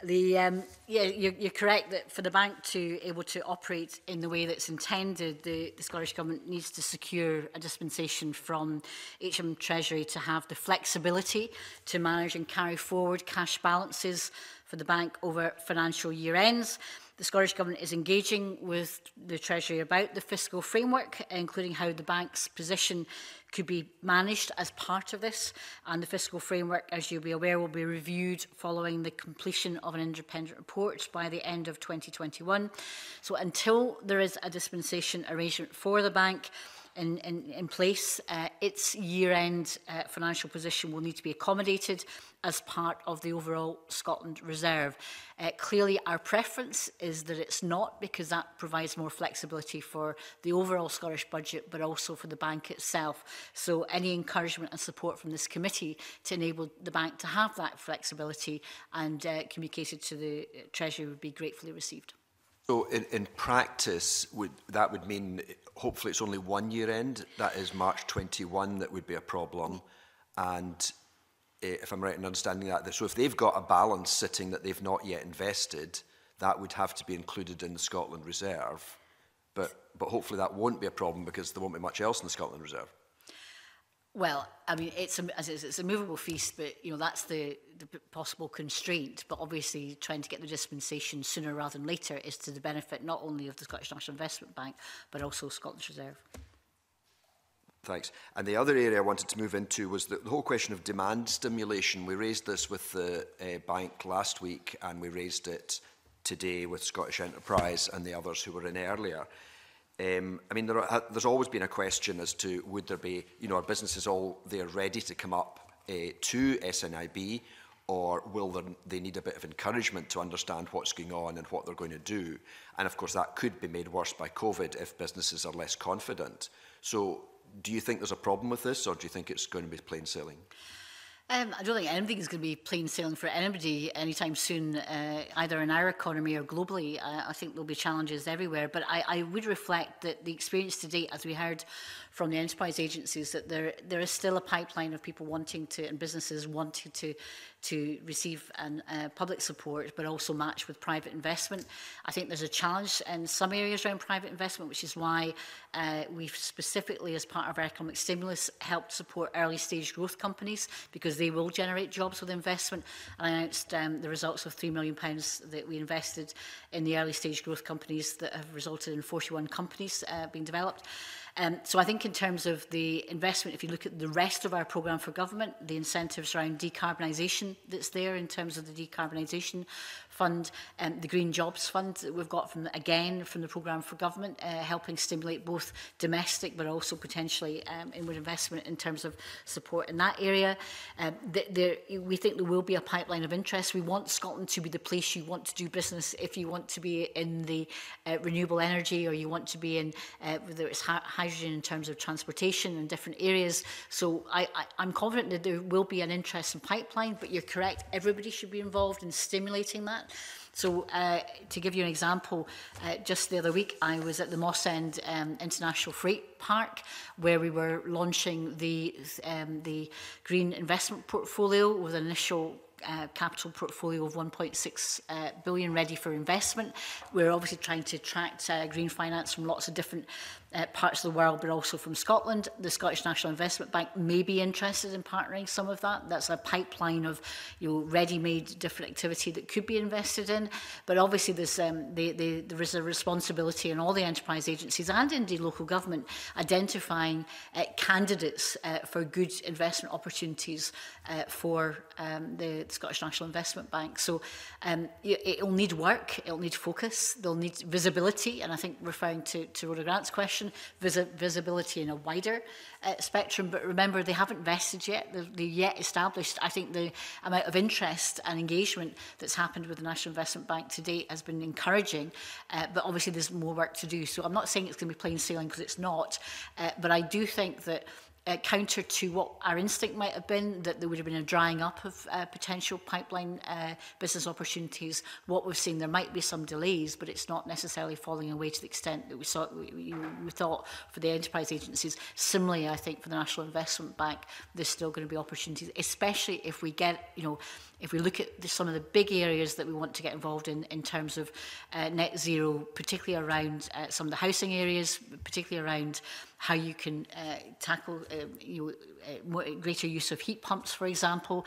Yeah, you're correct that for the bank to able to operate in the way that's intended, the Scottish Government needs to secure a dispensation from HM Treasury to have the flexibility to manage and carry forward cash balances for the bank over financial year ends. The Scottish Government is engaging with the Treasury about the fiscal framework, including how the bank's position could be managed as part of this. And the fiscal framework, as you'll be aware, will be reviewed following the completion of an independent report by the end of 2021. So until there is a dispensation arrangement for the bank, in place. Its year-end financial position will need to be accommodated as part of the overall Scotland Reserve. Clearly, our preference is that it's not, because that provides more flexibility for the overall Scottish budget, but also for the bank itself. So any encouragement and support from this committee to enable the bank to have that flexibility and communicated to the Treasury would be gratefully received. So in practice, that would mean hopefully it's only 1 year end, that is March 21, that would be a problem. And if I'm right in understanding that, so if they've got a balance sitting that they've not yet invested, that would have to be included in the Scotland Reserve. But hopefully that won't be a problem because there won't be much else in the Scotland Reserve. Well, I mean, it's a movable feast, but that's the possible constraint. But obviously, trying to get the dispensation sooner rather than later is to the benefit not only of the Scottish National Investment Bank, but also Scotland's Reserve. Thanks. And the other area I wanted to move into was the whole question of demand stimulation. We raised this with the bank last week, and we raised it today with Scottish Enterprise and the others who were in earlier. I mean, there's always been a question as to would there be, are businesses all there ready to come up to SNIB, or will they need a bit of encouragement to understand what's going on and what they're going to do? And of course, that could be made worse by COVID if businesses are less confident. So do you think there's a problem with this, or do you think it's going to be plain sailing? I don't think anything is going to be plain sailing for anybody anytime soon, either in our economy or globally. I think there'll be challenges everywhere, but I would reflect that the experience to date, as we heard from the enterprise agencies, that there is still a pipeline of people wanting to, and businesses wanting to receive public support, but also match with private investment. I think there's a challenge in some areas around private investment, which is why we've specifically, as part of our economic stimulus, helped support early stage growth companies, because they will generate jobs with investment. And I announced the results of £3 million that we invested in the early stage growth companies that have resulted in 41 companies being developed. So I think in terms of the investment, if you look at the rest of our programme for government, the incentives around decarbonisation that's there in terms of the decarbonisation fund, the Green Jobs Fund that we've got from the programme for government, helping stimulate both domestic but also potentially inward investment in terms of support in that area. We think there will be a pipeline of interest. We want Scotland to be the place you want to do business if you want to be in the renewable energy, or you want to be in whether it's hydrogen in terms of transportation in different areas. So I'm confident that there will be an interest in pipeline, but you're correct, everybody should be involved in stimulating that. So to give you an example, just the other week I was at the Moss End International Freight Park, where we were launching the green investment portfolio with an initial capital portfolio of 1.6 billion ready for investment. We're obviously trying to attract green finance from lots of different parts of the world, but also from Scotland. The Scottish National Investment Bank may be interested in partnering some of that. That's a pipeline of ready-made different activity that could be invested in. But obviously there is a responsibility in all the enterprise agencies and indeed local government identifying candidates for good investment opportunities for the Scottish National Investment Bank. So it'll need work, it'll need focus, they'll need visibility, and I think referring to Rhoda Grant's question, visibility in a wider spectrum. But remember, they haven't vested yet, they're yet established. I think the amount of interest and engagement that's happened with the National Investment Bank to date has been encouraging, but obviously there's more work to do. So I'm not saying it's going to be plain sailing, because it's not, but I do think that counter to what our instinct might have been, that there would have been a drying up of potential pipeline business opportunities. What we've seen, there might be some delays, but it's not necessarily falling away to the extent that we thought for the enterprise agencies. Similarly, I think for the National Investment Bank, there's still going to be opportunities, especially if we get, if we look at some of the big areas that we want to get involved in terms of net zero, particularly around some of the housing areas, particularly around how you can tackle greater use of heat pumps, for example,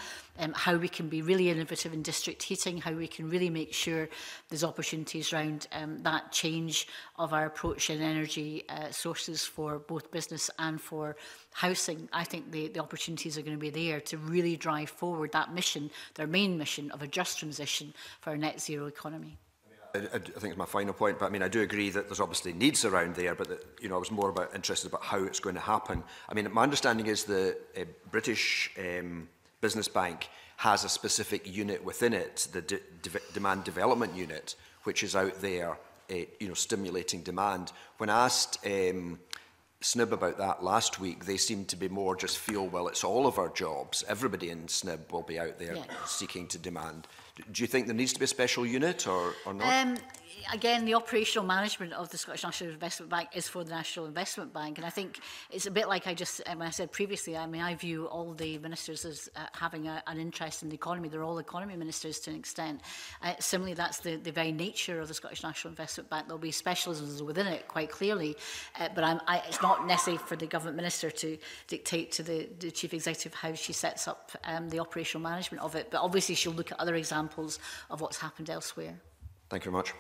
how we can be really innovative in district heating, how we can really make sure there's opportunities around that change of our approach in energy sources for both business and for housing. I think the opportunities are going to be there to really drive forward that mission, their main mission of a just transition for a net zero economy. I think it's my final point, but I mean, I do agree that there's obviously needs around there, but that, I was more interested about how it's going to happen. I mean, my understanding is the British Business Bank has a specific unit within it, the Demand Development Unit, which is out there, stimulating demand. When asked SNIB about that last week, they seemed to be more just feel, well, it's all of our jobs. Everybody in SNIB will be out there seeking to demand. Do you think there needs to be a special unit or not? Again, the operational management of the Scottish National Investment Bank is for the National Investment Bank. And I think it's a bit like I said previously, I mean, I view all the ministers as having an interest in the economy. They're all economy ministers to an extent. Similarly, that's the very nature of the Scottish National Investment Bank. There'll be specialisms within it, quite clearly. But it's not necessary for the government minister to dictate to the chief executive how she sets up the operational management of it. But obviously, she'll look at other examples of what's happened elsewhere. Thank you very much.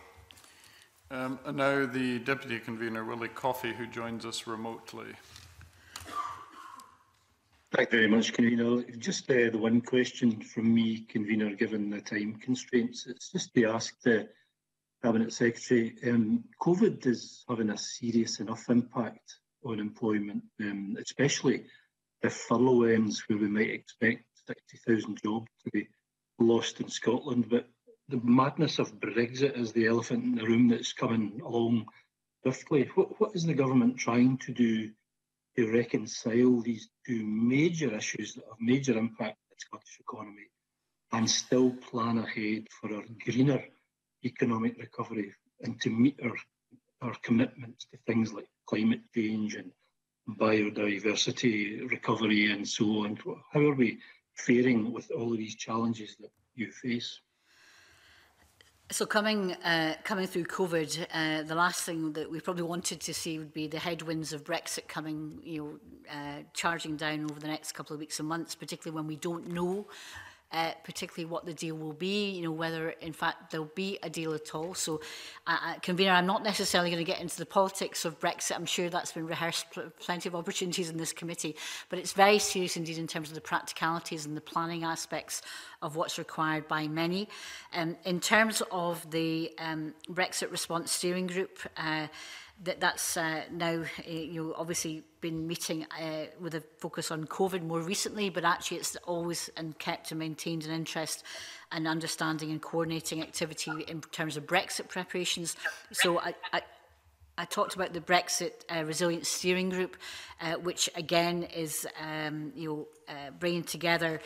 And now the Deputy Convener, Willie Coffey, who joins us remotely. Thank you very much, Convener. Just the one question from me, Convener, given the time constraints. It's just to ask the Cabinet Secretary, COVID is having a serious enough impact on employment, especially if furlough ends, where we might expect 60,000 jobs to be lost in Scotland. But the madness of Brexit is the elephant in the room that's coming along swiftly. What is the government trying to do to reconcile these two major issues that have major impact on the Scottish economy and still plan ahead for our greener economic recovery and to meet our commitments to things like climate change and biodiversity recovery and so on? How are we faring with all of these challenges that you face? So coming through COVID, the last thing that we probably wanted to see would be the headwinds of Brexit coming, charging down over the next couple of weeks and months, particularly when we don't know particularly what the deal will be, whether in fact there'll be a deal at all. So, Convener, I'm not necessarily going to get into the politics of Brexit. I'm sure that's been rehearsed plenty of opportunities in this committee, but it's very serious indeed in terms of the practicalities and the planning aspects of what's required by many. In terms of the Brexit Response Steering Group, that's now obviously been meeting with a focus on COVID more recently, but actually it's always kept and maintained an interest and understanding and coordinating activity in terms of Brexit preparations. So I talked about the Brexit Resilience Steering Group, which again is bringing together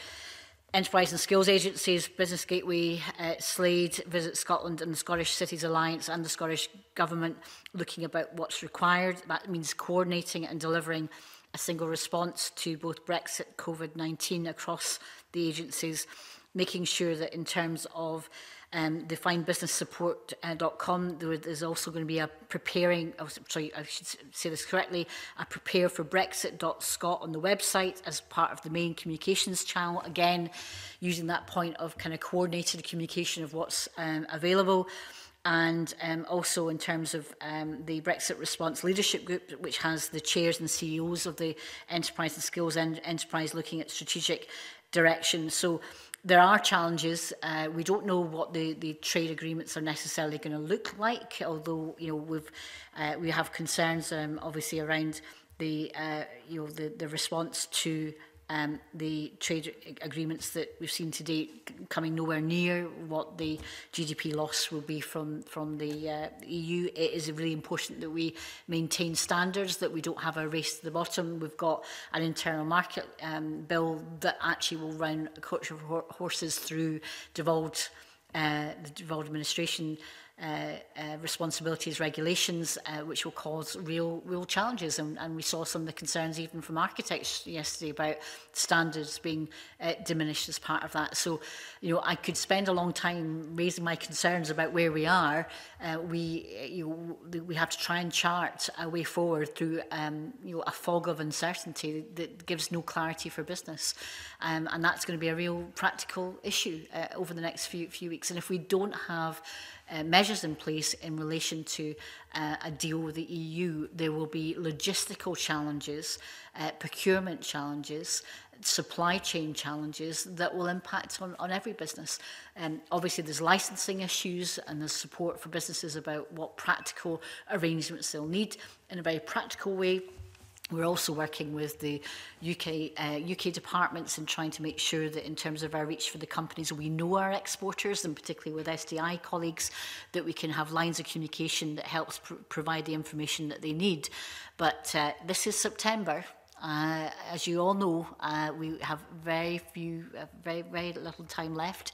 enterprise and skills agencies, Business Gateway, Slade, Visit Scotland and the Scottish Cities Alliance and the Scottish Government looking about what's required. That means coordinating and delivering a single response to both Brexit, COVID-19 across the agencies, making sure that in terms of the findbusinesssupport.com, there's also going to be a preparing, I should say this correctly, a prepare for Brexit.scot on the website as part of the main communications channel, again, using that point of kind of coordinated communication of what's available. And also in terms of the Brexit Response Leadership Group, which has the chairs and CEOs of the enterprise and skills enterprise looking at strategic direction. So there are challenges. We don't know what the trade agreements are necessarily going to look like, although we have concerns obviously around the response to the trade agreements that we've seen to date coming nowhere near what the GDP loss will be from the EU. It is really important that we maintain standards, that we don't have a race to the bottom. We've got an internal market bill that actually will run a coach of horses through devolved administration responsibilities regulations, which will cause real challenges, and we saw some of the concerns even from architects yesterday about standards being diminished as part of that. So, I could spend a long time raising my concerns about where we are. We have to try and chart a way forward through a fog of uncertainty that gives no clarity for business, and that's going to be a real practical issue over the next few weeks. And if we don't have measures in place in relation to a deal with the EU. There will be logistical challenges, procurement challenges, supply chain challenges that will impact on every business. Obviously, there's licensing issues and there's support for businesses about what practical arrangements they'll need in a very practical way. We're also working with the UK departments and trying to make sure that in terms of our reach for the companies, we know our exporters, and particularly with SDI colleagues, that we can have lines of communication that helps provide the information that they need. But this is September. As you all know, we have very little time left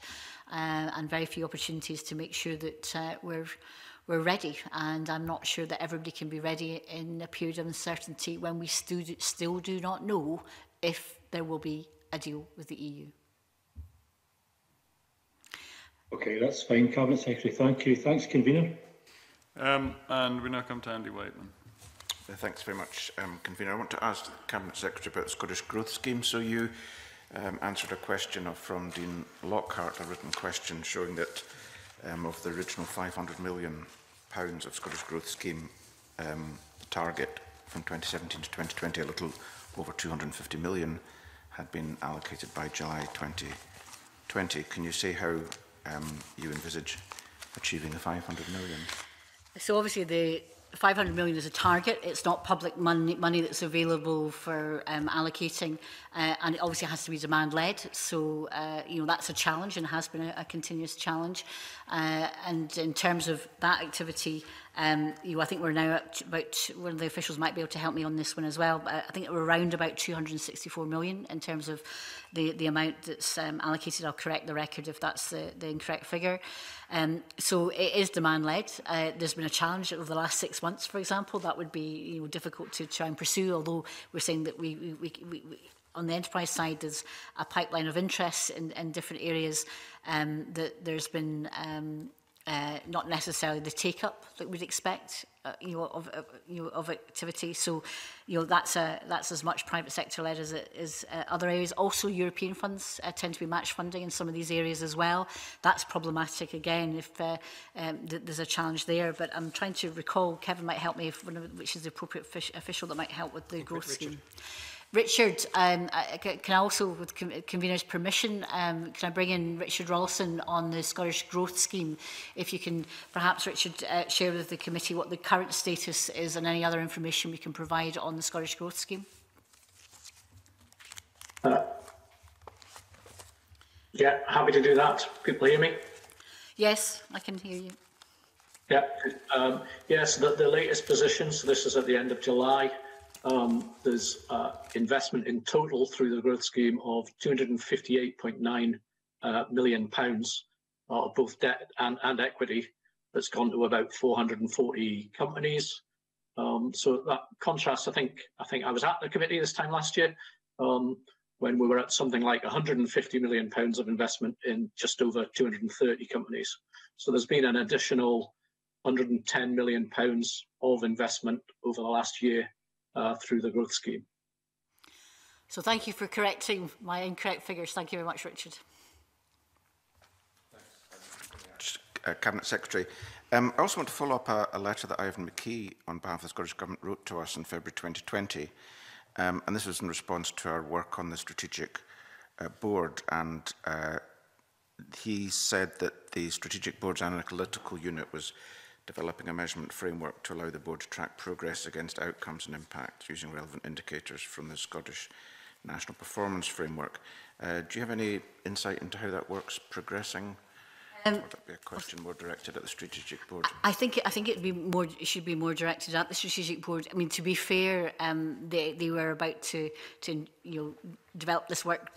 and very few opportunities to make sure that we're ready, and I'm not sure that everybody can be ready in a period of uncertainty when we still do not know if there will be a deal with the EU. Okay, that's fine, Cabinet Secretary. Thank you. Thanks, Convener. And we now come to Andy Whiteman. Thanks very much, Convener. I want to ask the Cabinet Secretary about the Scottish Growth Scheme. So you answered a question from Dean Lockhart, a written question showing that of the original £500 million of Scottish Growth Scheme target from 2017 to 2020, a little over 250 million had been allocated by July 2020. Can you say how you envisage achieving the 500 million? So obviously the 500 million is a target. It's not public money that's available for allocating, and it obviously has to be demand-led. So, that's a challenge and has been a continuous challenge. And in terms of that activity, I think we're now at about, one of the officials might be able to help me on this one as well, but I think we're around about 264 million in terms of the amount that's allocated. I'll correct the record if that's the incorrect figure. So it is demand-led. There's been a challenge over the last 6 months, for example. That would be difficult to try and pursue, although we're saying that we on the enterprise side, there's a pipeline of interest in different areas, that there's been not necessarily the take-up that we'd expect, of activity. So, that's as much private sector-led as it is other areas. Also, European funds tend to be match funding in some of these areas as well. That's problematic again if there's a challenge there. But I'm trying to recall. Kevin might help me which is the appropriate official that might help with the growth scheme. Richard, can I also, with convener's permission, can I bring in Richard Rawlson on the Scottish Growth Scheme? If you can, perhaps, Richard, share with the committee what the current status is and any other information we can provide on the Scottish Growth Scheme. Yeah, happy to do that. People hear me? Yes, I can hear you. Yeah, yes, the latest position, so this is at the end of July. There's investment in total through the growth scheme of £258.9 million of both debt and equity. That's gone to about 440 companies. So that contrasts, I think I was at the committee this time last year when we were at something like £150 million of investment in just over 230 companies. So there's been an additional £110 million of investment over the last year through the growth scheme. So thank you for correcting my incorrect figures. Thank you very much, Richard. Cabinet Secretary. I also want to follow up a letter that Ivan McKee on behalf of the Scottish Government wrote to us in February 2020. And this was in response to our work on the strategic board. And he said that the strategic board's analytical unit was developing a measurement framework to allow the board to track progress against outcomes and impact using relevant indicators from the Scottish National Performance Framework. Do you have any insight into how that work's progressing? Or would that be a question more directed at the strategic board? I think it should be more directed at the strategic board. I mean, to be fair, they were about to develop this work,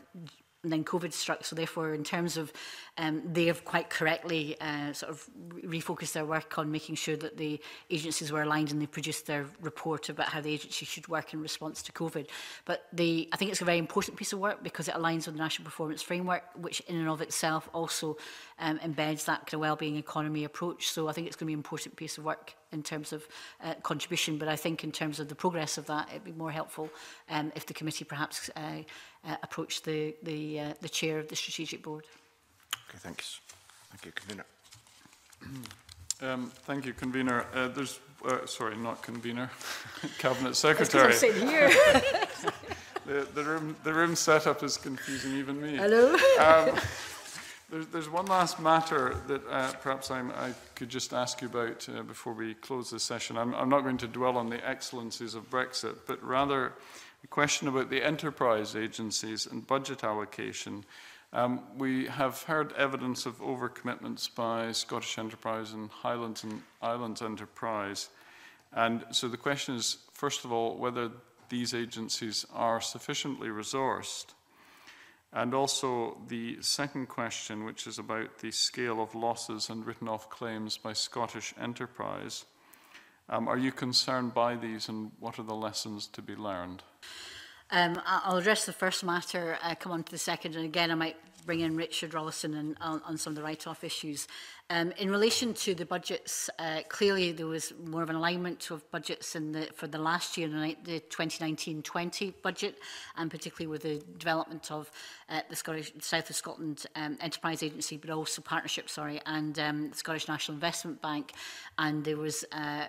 and then COVID struck. So therefore, in terms of, they have quite correctly sort of refocused their work on making sure that the agencies were aligned, and they produced their report about how the agency should work in response to COVID. But I think it's a very important piece of work because it aligns with the National Performance Framework, which in and of itself also embeds that kind of wellbeing economy approach. So I think it's going to be an important piece of work in terms of contribution. But I think in terms of the progress of that, it'd be more helpful if the committee perhaps approached the chair of the strategic board. Okay, thanks. Thank you, Convener. Thank you, Convener. Sorry, not Convener, Cabinet Secretary. I'm sitting here. the room setup is confusing even me. Hello. There's one last matter that perhaps I could just ask you about before we close this session. I'm not going to dwell on the excellencies of Brexit, but rather a question about the enterprise agencies and budget allocation. We have heard evidence of overcommitments by Scottish Enterprise and Highlands and Islands Enterprise. And so the question is, first of all, whether these agencies are sufficiently resourced. And also the second question, which is about the scale of losses and written off claims by Scottish Enterprise. Are you concerned by these, and what are the lessons to be learned? I'll address the first matter, come on to the second, and again I might bring in Richard Rollison on some of the write-off issues. In relation to the budgets, clearly there was more of an alignment of budgets for the last year, the 2019-20 budget, and particularly with the development of the South of Scotland Enterprise Agency, but also partnership, and the Scottish National Investment Bank, and there was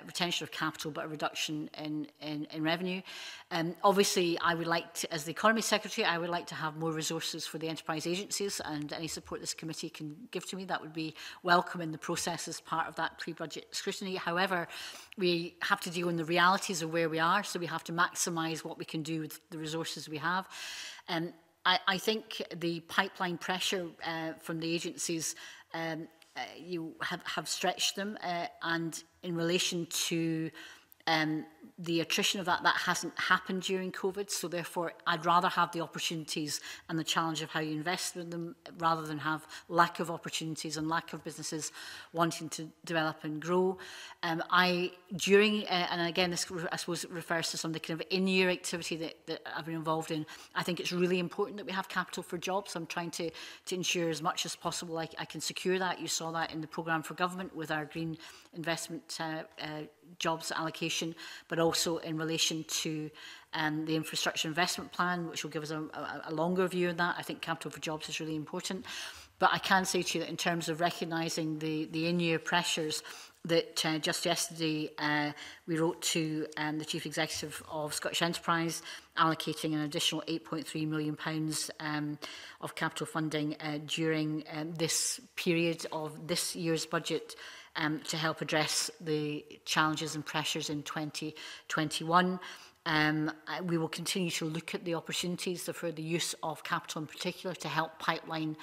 retention of capital but a reduction in revenue. Obviously, I would like to, as the Economy Secretary, I would like to have more resources for the enterprise agencies, and any support this committee can give to me, that would be welcome in the process as part of that pre-budget scrutiny. However, we have to deal in the realities of where we are, so we have to maximise what we can do with the resources we have. I think the pipeline pressure from the agencies you have stretched them, and in relation to the attrition of that hasn't happened during COVID, so therefore I'd rather have the opportunities and the challenge of how you invest in them rather than have lack of opportunities and lack of businesses wanting to develop and grow. And again this I suppose refers to some of the kind of in-year activity that I've been involved in. I think it's really important that we have capital for jobs. I'm trying to ensure as much as possible I can secure that. You saw that in the programme for government with our green investment jobs allocation, but also in relation to the infrastructure investment plan, which will give us a longer view of that. I think capital for jobs is really important. But I can say to you that in terms of recognising the in-year pressures, that just yesterday we wrote to the Chief Executive of Scottish Enterprise allocating an additional £8.3 million of capital funding during this period of this year's budget to help address the challenges and pressures in 2021. We will continue to look at the opportunities for the use of capital in particular to help pipeline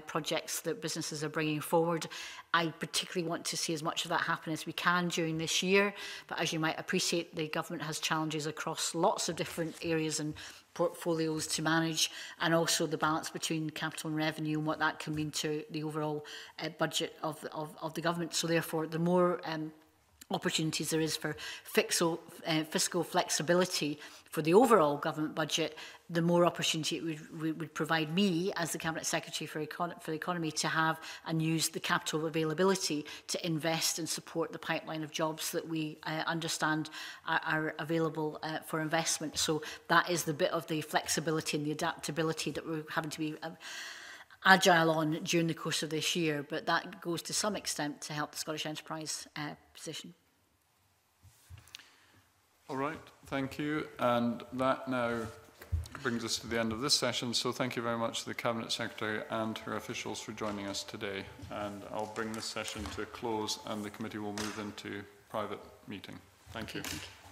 projects that businesses are bringing forward. I particularly want to see as much of that happen as we can during this year, but as you might appreciate, the government has challenges across lots of different areas and portfolios to manage, and also the balance between capital and revenue and what that can mean to the overall budget of the government. So therefore, the more opportunities there is for fiscal flexibility for the overall government budget, the more opportunity it would provide me as the Cabinet Secretary for the Economy to have and use the capital availability to invest and support the pipeline of jobs that we understand are available for investment. So that is the bit of the flexibility and the adaptability that we're having to be agile on during the course of this year, but that goes to some extent to help the Scottish Enterprise position. All right, thank you. And that now brings us to the end of this session. So thank you very much to the Cabinet Secretary and her officials for joining us today. And I'll bring this session to a close and the committee will move into private meeting. Thank you. Thank you.